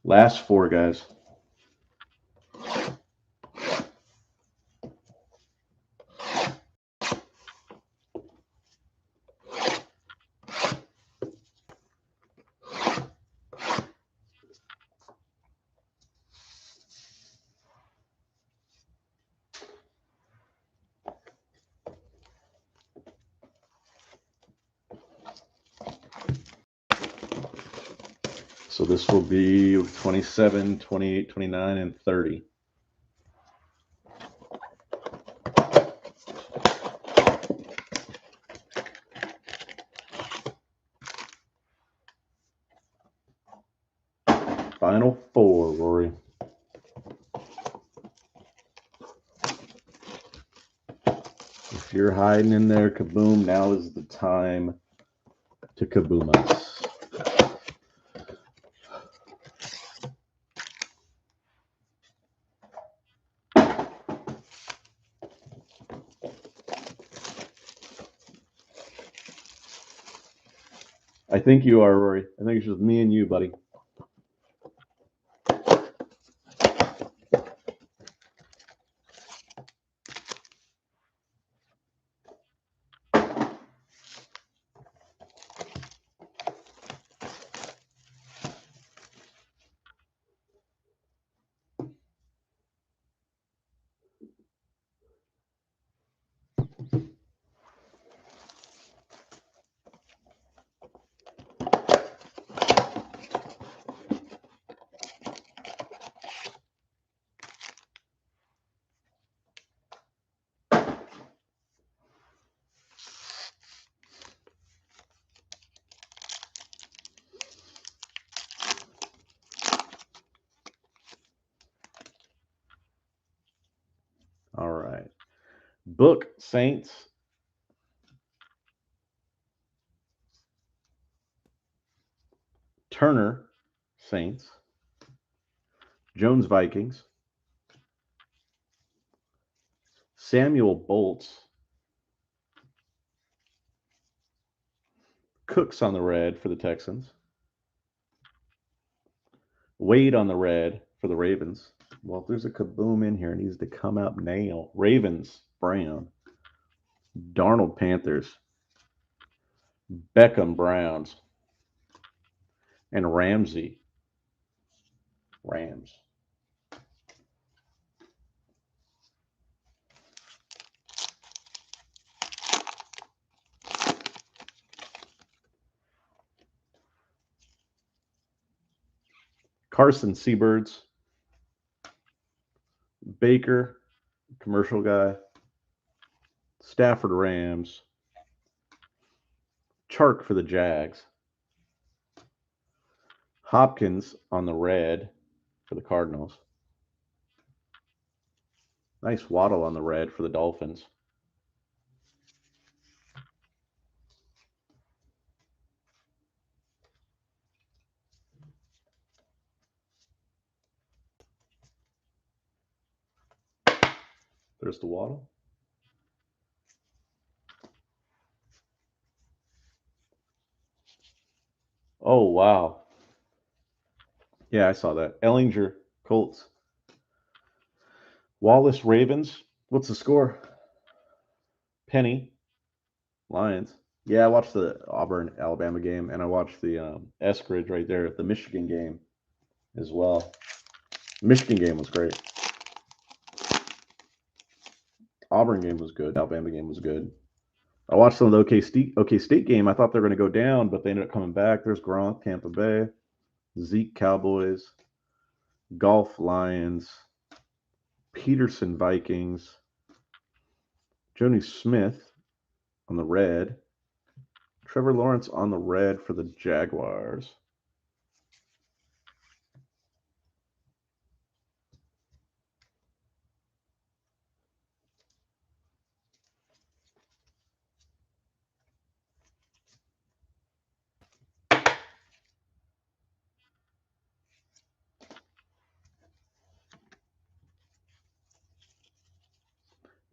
Speaker 1: Last four, guys. So this will be 27, 28, 29, and 30. Final four, Rory. If you're hiding in there, kaboom, now is the time to kaboom us. I think you are, Rory. I think it's just me and you, buddy. All right. Book Saints. Turner Saints. Jones Vikings. Samuel Bolts. Cooks on the red for the Texans. Wade on the red for the Ravens. Well, if there's a kaboom in here, it needs to come out now. Ravens, Brown. Darnold, Panthers. Beckham, Browns. And Ramsey, Rams. Carson, Seabirds. Baker, commercial guy. Stafford, Rams. Chark for the Jags. Hopkins on the red for the Cardinals. Nice Waddle on the red for the Dolphins. There's the Waddle. Oh, wow. Yeah, I saw that. Ellinger, Colts. Wallace, Ravens. What's the score? Penny, Lions. Yeah, I watched the Auburn, Alabama game, and I watched the Eskridge right there at the Michigan game as well. Michigan game was great. Auburn game was good. Alabama game was good. I watched some of the OK State game. I thought they were going to go down, but they ended up coming back. There's Gronk, Tampa Bay. Zeke, Cowboys. Golf, Lions. Peterson, Vikings. Joni Smith on the red. Trevor Lawrence on the red for the Jaguars.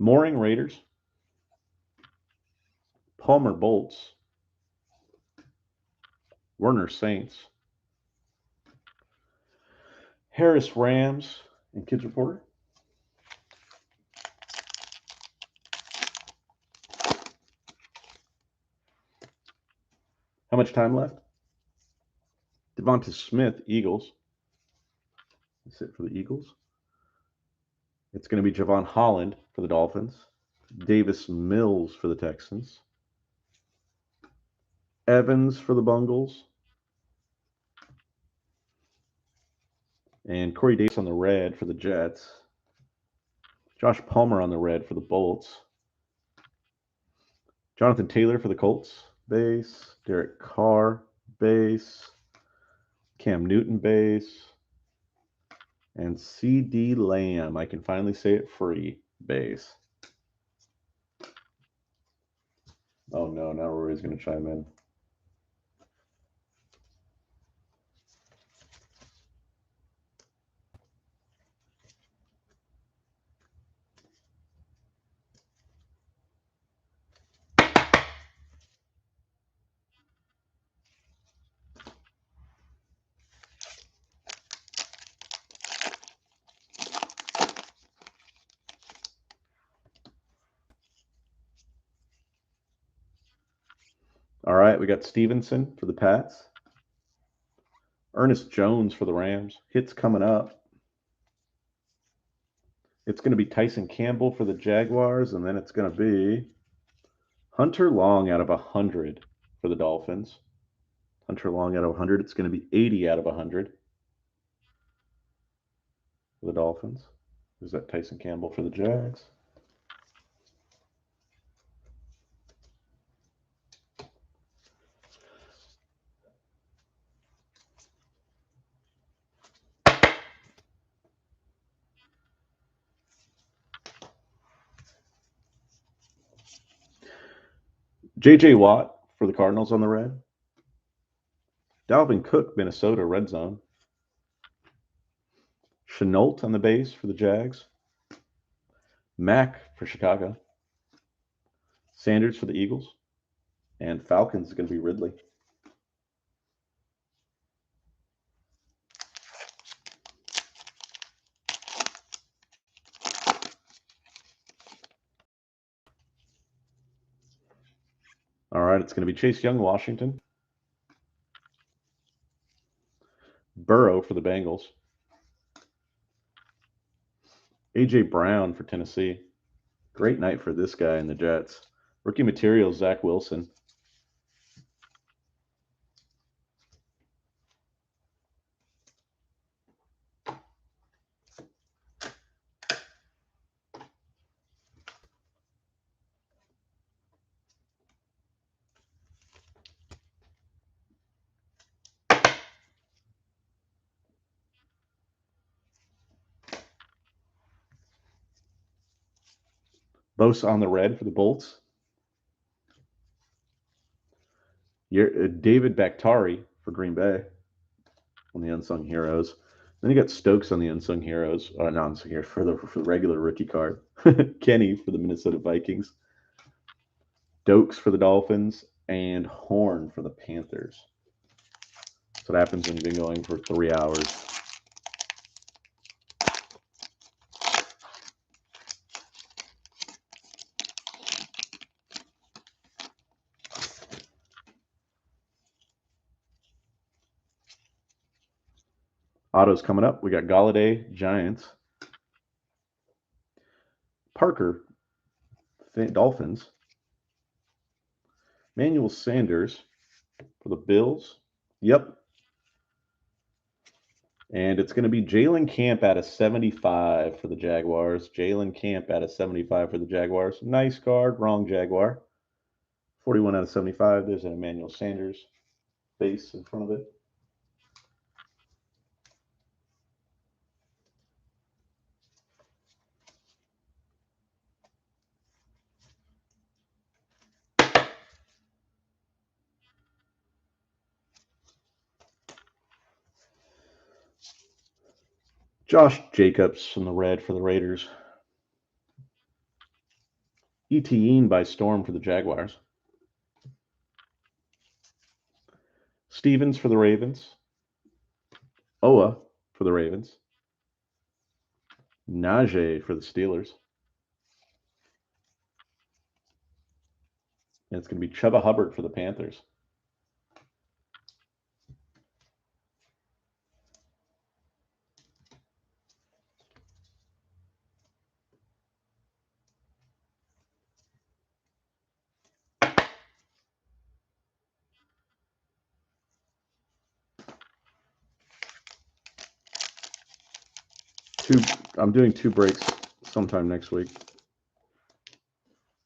Speaker 1: Mooring, Raiders. Palmer, Bolts. Werner, Saints. Harris, Rams. And Kids Reporter. How much time left? Devonta Smith, Eagles. That's it for the Eagles. It's going to be Javon Holland for the Dolphins. Davis Mills for the Texans. Evans for the Bungles. And Corey Davis on the red for the Jets. Josh Palmer on the red for the Bolts. Jonathan Taylor for the Colts, base. Derek Carr, base. Cam Newton, base. And CD Lamb. I can finally say it free. Base. Oh no, now Rory's going to chime in. All right, we got Stevenson for the Pats. Ernest Jones for the Rams. Hits coming up. It's going to be Tyson Campbell for the Jaguars, and then it's going to be Hunter Long out of 100 for the Dolphins. Hunter Long out of 100. It's going to be 80 out of 100 for the Dolphins. Is that Tyson Campbell for the Jags? J.J. Watt for the Cardinals on the red. Dalvin Cook, Minnesota, red zone. Chenault on the base for the Jags. Mack for Chicago. Sanders for the Eagles. And Falcons is going to be Ridley. All right, it's going to be Chase Young, Washington. Burrow for the Bengals. A.J. Brown for Tennessee. Great night for this guy in the Jets. Rookie material, Zach Wilson. Bosa on the red for the Bolts. David Bakhtiari for Green Bay on the Unsung Heroes. Then you got Stokes on the Unsung Heroes. Not Unsung Heroes, for the regular rookie card. Kenny for the Minnesota Vikings. Dokes for the Dolphins. And Horn for the Panthers. That's what happens when you've been going for 3 hours. Autos coming up. We got Galladay, Giants. Parker, Dolphins. Manuel Sanders for the Bills. Yep. And it's going to be Jalen Camp out of 75 for the Jaguars. Jalen Camp out of 75 for the Jaguars. Nice card. Wrong Jaguar. 41 out of 75. There's an Emmanuel Sanders base in front of it. Josh Jacobs from the red for the Raiders. Etienne by Storm for the Jaguars. Stevens for the Ravens. Oa for the Ravens. Najee for the Steelers. And it's going to be Chuba Hubbard for the Panthers. I'm doing 2 breaks sometime next week.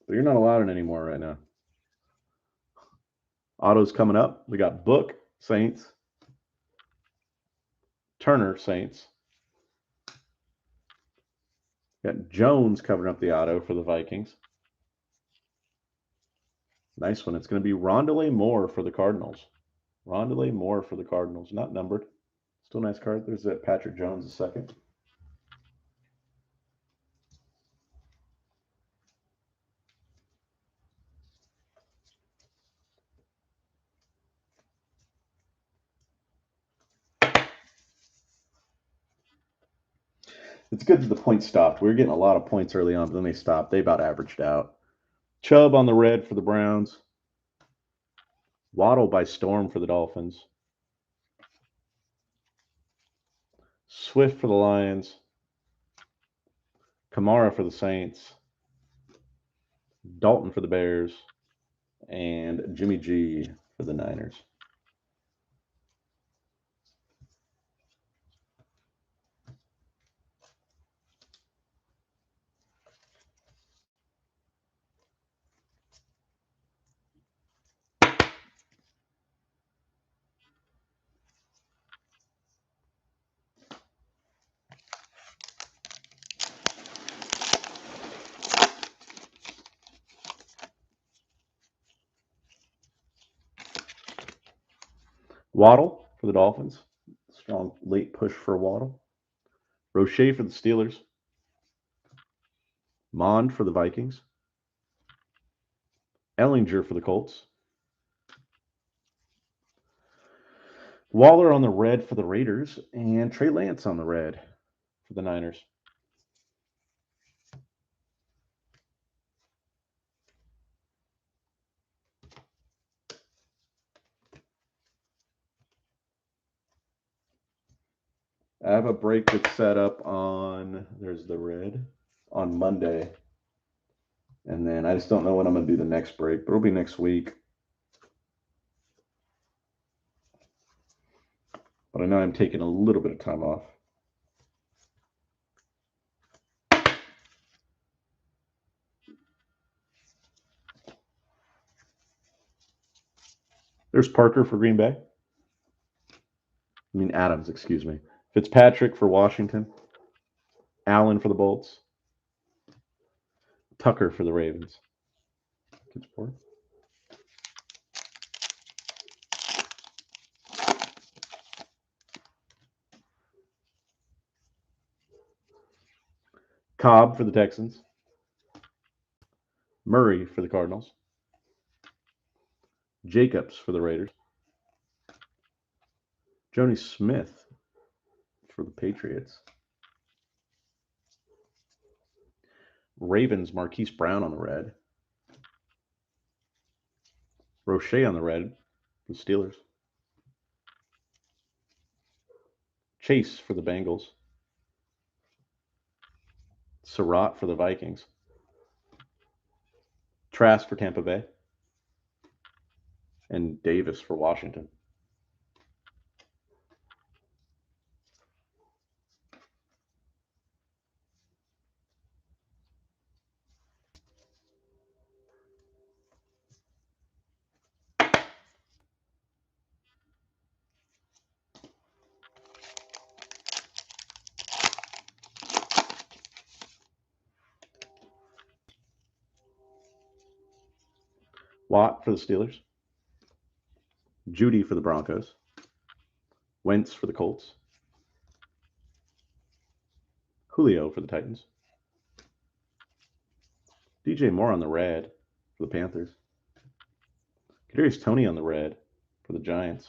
Speaker 1: But you're not allowed it anymore right now. Autos coming up. We got Book, Saints. Turner, Saints. Got Jones covering up the auto for the Vikings. Nice one. It's going to be Rondale Moore for the Cardinals. Rondale Moore for the Cardinals. Not numbered. Still a nice card. There's that Patrick Jones a second. It's good that the points stopped. We were getting a lot of points early on, but then they stopped. They about averaged out. Chubb on the red for the Browns. Waddle by storm for the Dolphins. Swift for the Lions. Kamara for the Saints. Dalton for the Bears. And Jimmy G for the Niners. Waddle for the Dolphins. Strong late push for Waddle. Roche for the Steelers. Mond for the Vikings. Ellinger for the Colts. Waller on the red for the Raiders. And Trey Lance on the red for the Niners. I have a break that's set up on, there's the red, on Monday. And then I just don't know when I'm going to do the next break, but it'll be next week. But I know I'm taking a little bit of time off. There's Parker for Green Bay. Adams, excuse me. Fitzpatrick for Washington. Allen for the Bolts. Tucker for the Ravens. Cobb for the Texans. Murray for the Cardinals. Jacobs for the Raiders. Joni Smith for the Patriots. Ravens, Marquise Brown on the red. Roche on the red for the Steelers. Chase for the Bengals. Surratt for the Vikings. Trask for Tampa Bay. And Davis for Washington. Watt for the Steelers. Judy for the Broncos. Wentz for the Colts. Julio for the Titans. DJ Moore on the red for the Panthers. Kadarius Toney on the red for the Giants.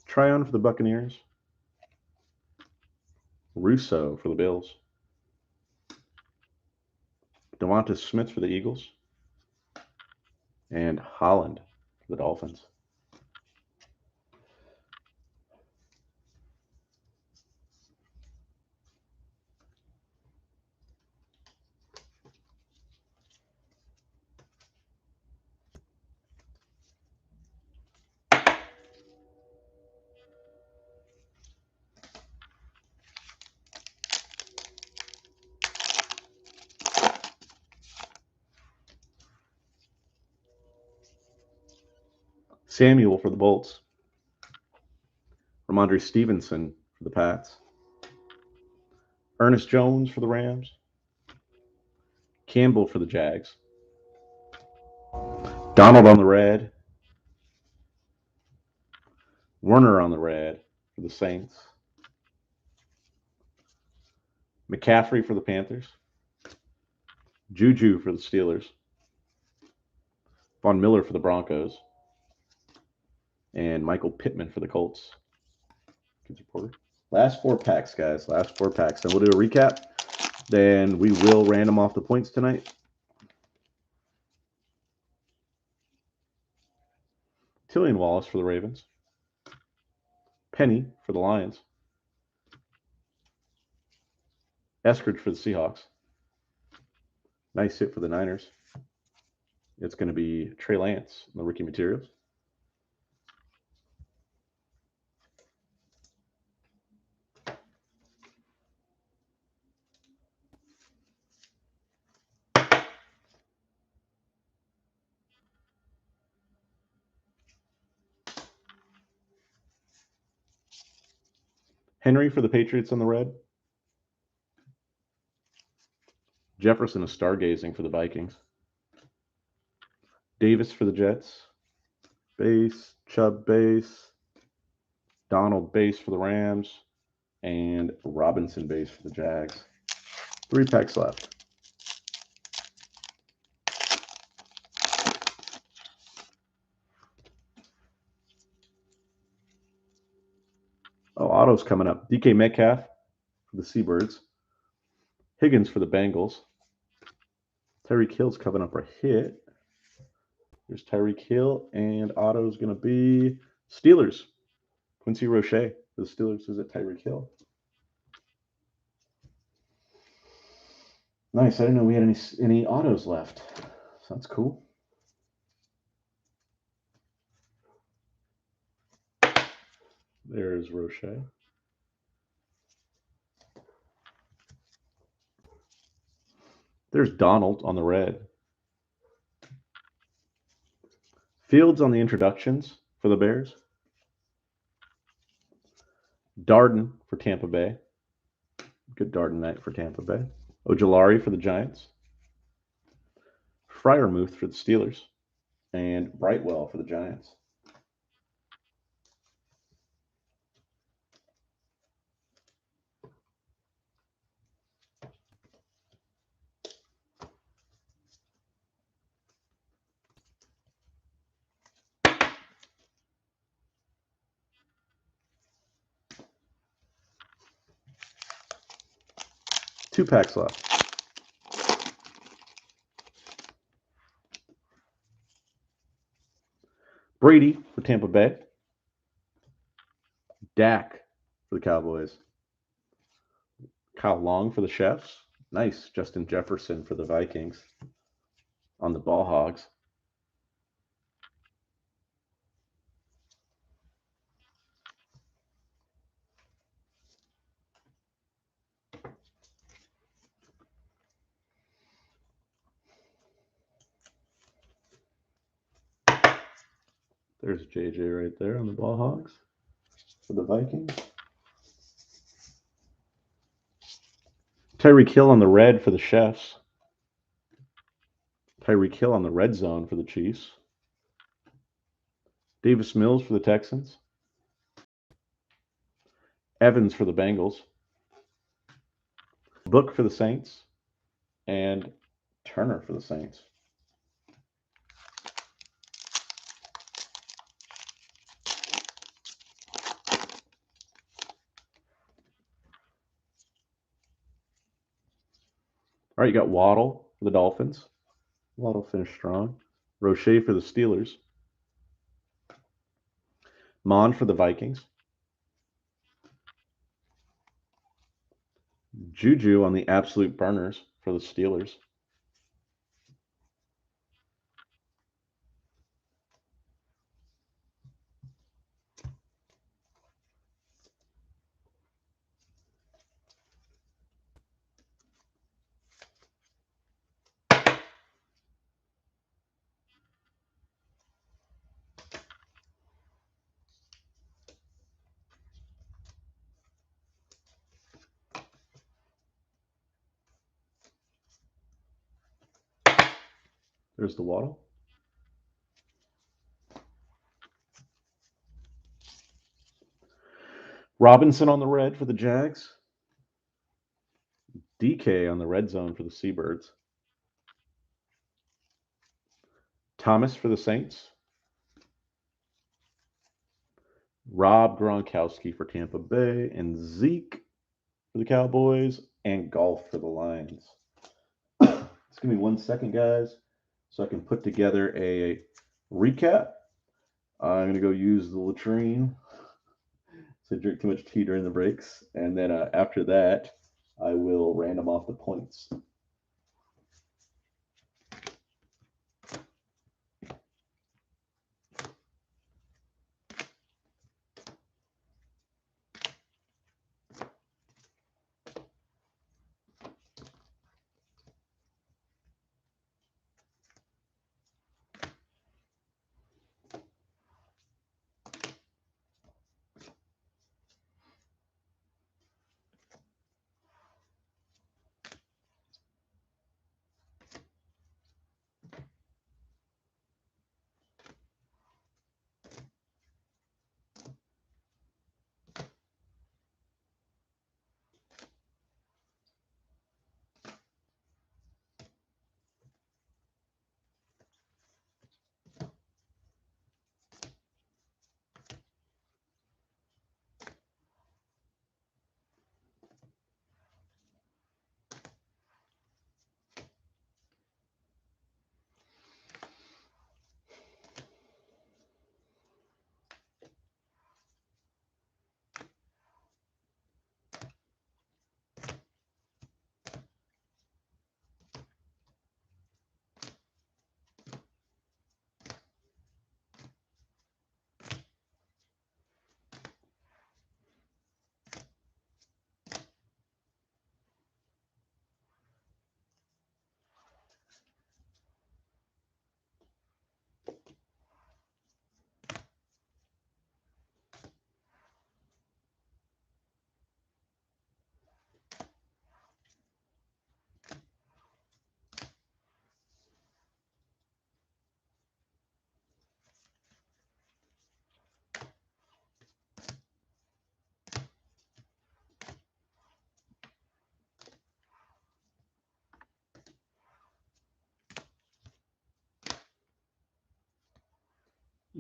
Speaker 1: Tryon for the Buccaneers. Russo for the Bills. Devonta Smith for the Eagles. And Holland for the Dolphins. Samuel for the Bolts. Ramondre Stevenson for the Pats. Ernest Jones for the Rams. Campbell for the Jags. Donald on the red. Werner on the red for the Saints. McCaffrey for the Panthers. Juju for the Steelers. Von Miller for the Broncos. And Michael Pittman for the Colts. Kids Reporter. Last 4 packs, guys. Last 4 packs. And we'll do a recap. Then we will random off the points tonight. Tillian Wallace for the Ravens. Penny for the Lions. Eskridge for the Seahawks. Nice hit for the Niners. It's going to be Trey Lance on the rookie materials. Henry for the Patriots on the red. Jefferson is stargazing for the Vikings. Davis for the Jets. Base. Chubb base. Donald base for the Rams. And Robinson base for the Jags. 3 packs left. Oh, auto's coming up. DK Metcalf for the Seabirds. Higgins for the Bengals. Tyreek Hill's coming up a hit. There's Tyreek Hill, and auto's going to be Steelers. Quincy Roche for the Steelers is at Tyreek Hill. Nice. I didn't know we had any autos left. So that's cool. There's Roche. There's Donald on the red. Fields on the introductions for the Bears. Darden for Tampa Bay. Good Darden night for Tampa Bay. Ojulari for the Giants. Freiermuth for the Steelers. And Brightwell for the Giants. Two packs left. Brady for Tampa Bay. Dak for the Cowboys. Kyle Long for the Chefs. Nice. Justin Jefferson for the Vikings on the Ball Hogs. There's JJ right there on the Ball Hogs for the Vikings. Tyreek Hill on the red for the Chefs. Tyreek Hill on the red zone for the Chiefs. Davis Mills for the Texans. Evans for the Bengals. Book for the Saints. And Turner for the Saints. All right, you got Waddle for the Dolphins. Waddle finished strong. Roche for the Steelers. Mond for the Vikings. Juju on the absolute burners for the Steelers. There's the Waddle. Robinson on the red for the Jags. DK on the red zone for the Seabirds. Thomas for the Saints. Rob Gronkowski for Tampa Bay. And Zeke for the Cowboys. And Golf for the Lions. Just give me 1 second, guys, so I can put together a recap. I'm going to go use the latrine. So I drink too much tea during the breaks. And then after that, I will random off the points.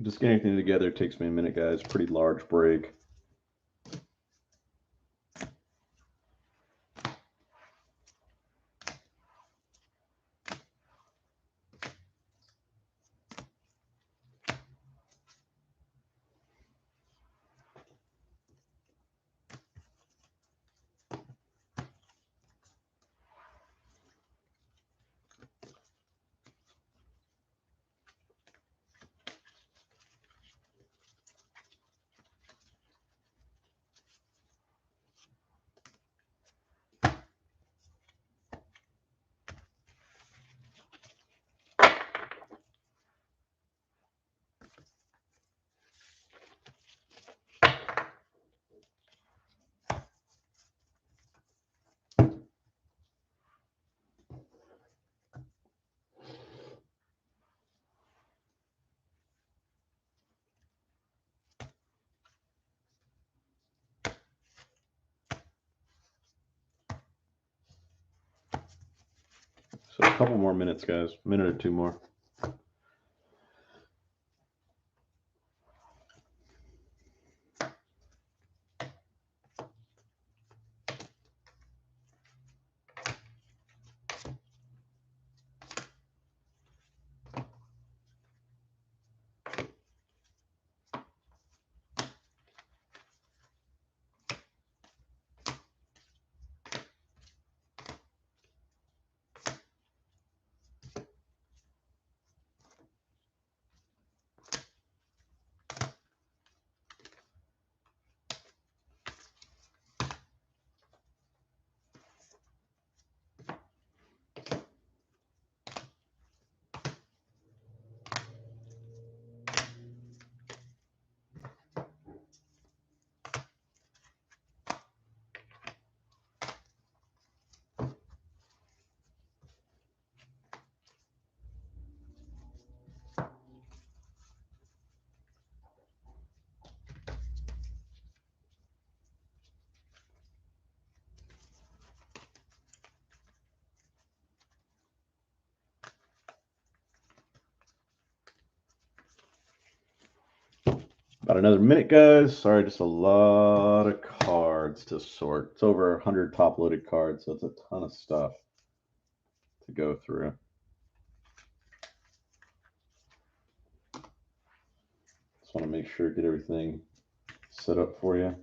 Speaker 1: Just getting everything together takes me a minute, guys. Pretty large break. So a couple more minutes, guys. A minute or two more. About another minute, guys. Sorry, just a lot of cards to sort. It's over 100 top-loaded cards, so it's a ton of stuff to go through. Just want to make sure, get everything set up for you.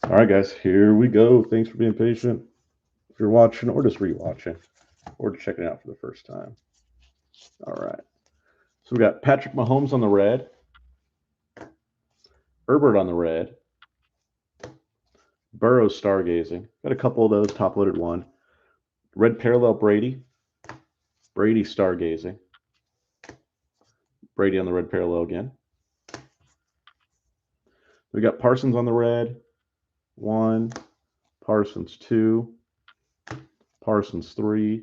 Speaker 1: All right, guys, here we go. Thanks for being patient. If you're watching or just rewatching or just checking it out for the first time. All right. So we got Patrick Mahomes on the red, Herbert on the red, Burrow stargazing. Got a couple of those, top-loaded one. Red parallel Brady, Brady stargazing. Brady on the red parallel again. We got Parsons on the red, 1, Parsons 2, Parsons 3,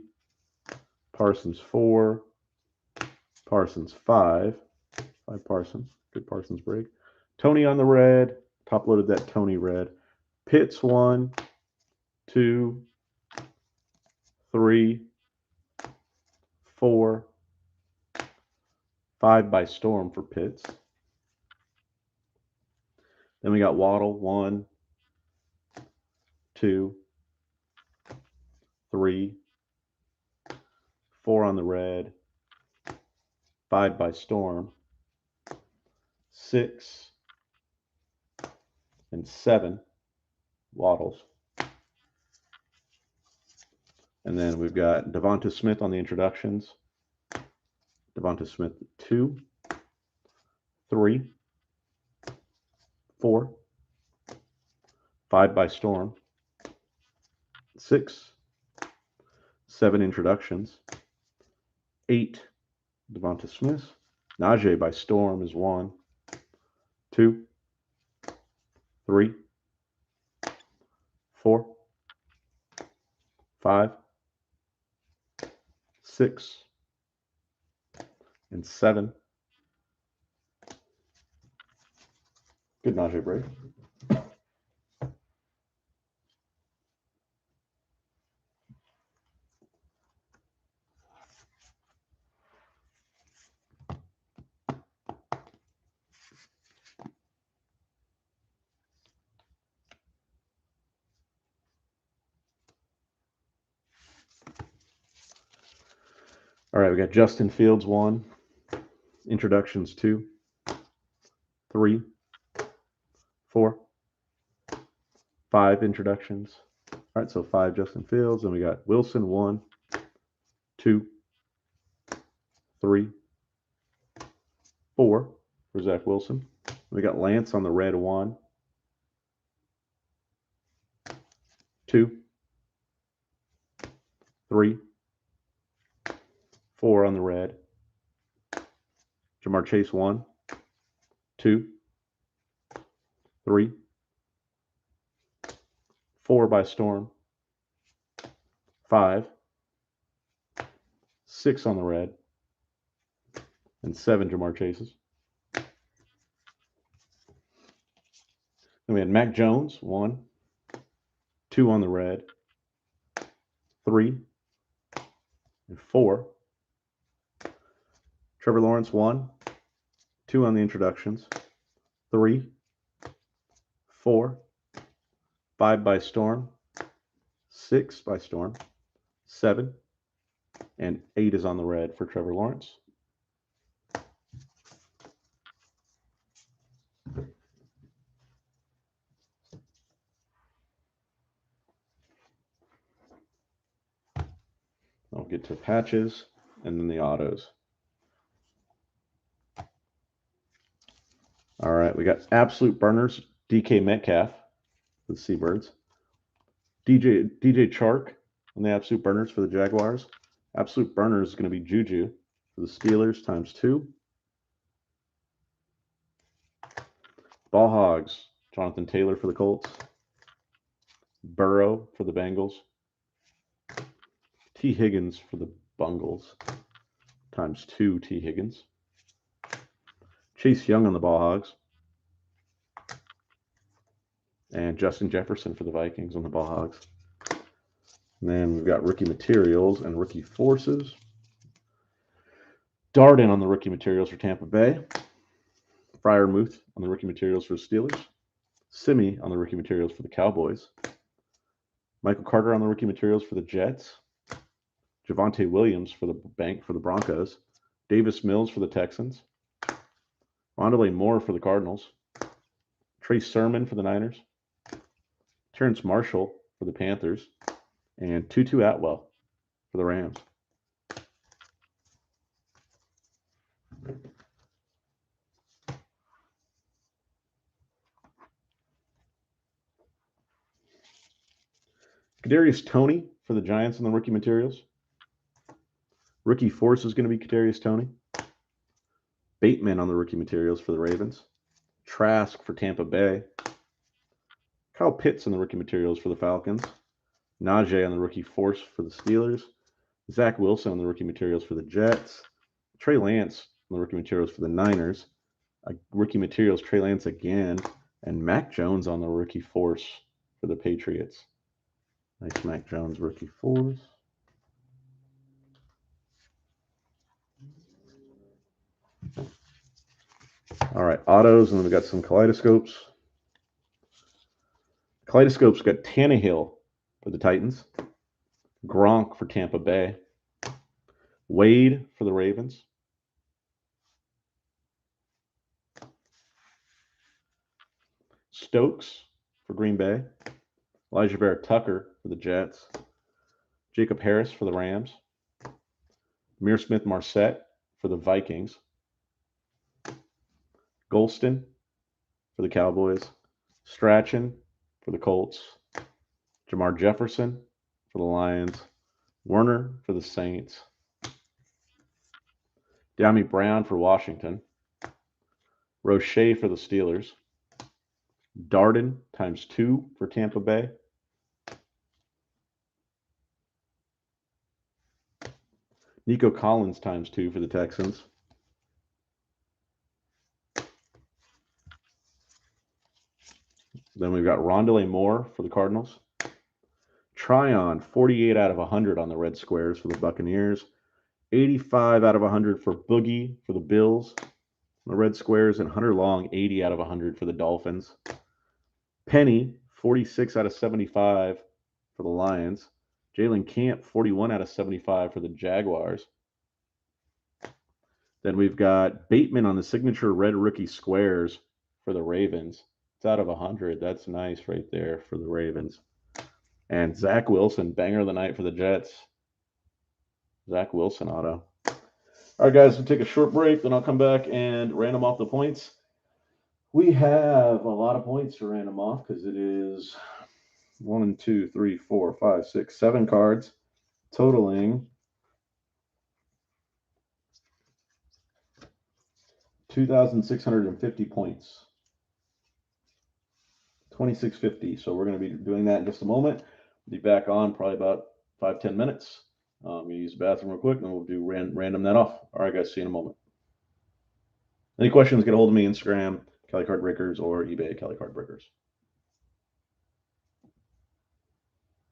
Speaker 1: Parsons 4, Parsons 5 Parsons, good Parsons break. Tony on the red, top loaded that Tony red. Pitts 1, 2, 3, 4, 5 by Storm for Pitts. Then we got Waddle 1, 2, 3, 4 on the red, 5 by Storm, 6, and 7 Waddles. And then we've got Devonta Smith on the introductions. Devonta Smith 2, 3, 4, 5 by Storm, 6, 7 introductions, 8 Devonta Smith. Najee by Storm is 1, 2, 3, 4, 5, 6, and 7. Good Najee break. All right, we got Justin Fields 1, introductions 2, 3, 4, 5 introductions. All right, so 5 Justin Fields. And we got Wilson 1, 2, 3, 4 for Zach Wilson. We got Lance on the red 1, 2, 3, 4 on the red. Jamar Chase 1, 2, 3, 4 by Storm, 5, 6 on the red, and 7 Jamar Chases. Then we had Mac Jones 1, 2 on the red, 3, and 4. Trevor Lawrence 1, 2 on the introductions, 3, 4, 5 by Storm, 6 by Storm, 7, and 8 is on the red for Trevor Lawrence. I'll get to patches and then the autos. All right, we got Absolute Burners, DK Metcalf for the Seabirds. DJ Chark on the Absolute Burners for the Jaguars. Absolute Burners is going to be Juju for the Steelers ×2. Ball Hogs, Jonathan Taylor for the Colts. Burrow for the Bengals. T. Higgins for the Bungles ×2 T. Higgins. Chase Young on the Ball Hogs. And Justin Jefferson for the Vikings on the Ball Hogs. And then we've got rookie materials and rookie forces. Darden on the rookie materials for Tampa Bay. Freiermuth on the rookie materials for the Steelers. Simi on the rookie materials for the Cowboys. Michael Carter on the rookie materials for the Jets. Javonte Williams for the Broncos. Davis Mills for the Texans. Rondale Moore for the Cardinals. Trey Sermon for the Niners. Terrence Marshall for the Panthers. And Tutu Atwell for the Rams. Kadarius Toney for the Giants on the rookie materials. Rookie force is going to be Kadarius Toney. Bateman on the rookie materials for the Ravens. Trask for Tampa Bay. Kyle Pitts on the rookie materials for the Falcons. Najee on the rookie force for the Steelers. Zach Wilson on the rookie materials for the Jets. Trey Lance on the rookie materials for the Niners. Rookie materials, Trey Lance again. And Mac Jones on the rookie force for the Patriots. Nice Mac Jones rookie force. All right, autos, and then we got some kaleidoscopes. Kaleidoscopes got Tannehill for the Titans. Gronk for Tampa Bay. Wade for the Ravens. Stokes for Green Bay. Elijah Vera Tucker for the Jets. Jacob Harris for the Rams. Amir Smith-Marset for the Vikings. Golston for the Cowboys. Strachan for the Colts. Jamar Jefferson for the Lions. Werner for the Saints. De'Ami Brown for Washington. Roche for the Steelers. Darden ×2 for Tampa Bay. Nico Collins ×2 for the Texans. Then we've got Rondale Moore for the Cardinals. Tryon, 48 out of 100 on the red squares for the Buccaneers. 85 out of 100 for Boogie for the Bills. The red squares, and Hunter Long, 80 out of 100 for the Dolphins. Penny, 46 out of 75 for the Lions. Jalen Camp, 41 out of 75 for the Jaguars. Then we've got Bateman on the signature red rookie squares for the Ravens. It's out of 100. That's nice right there for the Ravens. And Zach Wilson, banger of the night for the Jets. Zach Wilson auto. All right, guys, we'll take a short break. Then I'll come back and random off the points. We have a lot of points to random off because it is 1, 2, 3, 4, 5, 6, 7 cards, totaling 2,650 points. 2650. So we're going to be doing that in just a moment. We'll be back on probably about 5-10 minutes. I'm going to use the bathroom real quick, and then we'll do random that off. All right, guys, see you in a moment. Any questions, get a hold of me, Instagram, Cali Card Breakers, or eBay, Cali Card Breakers.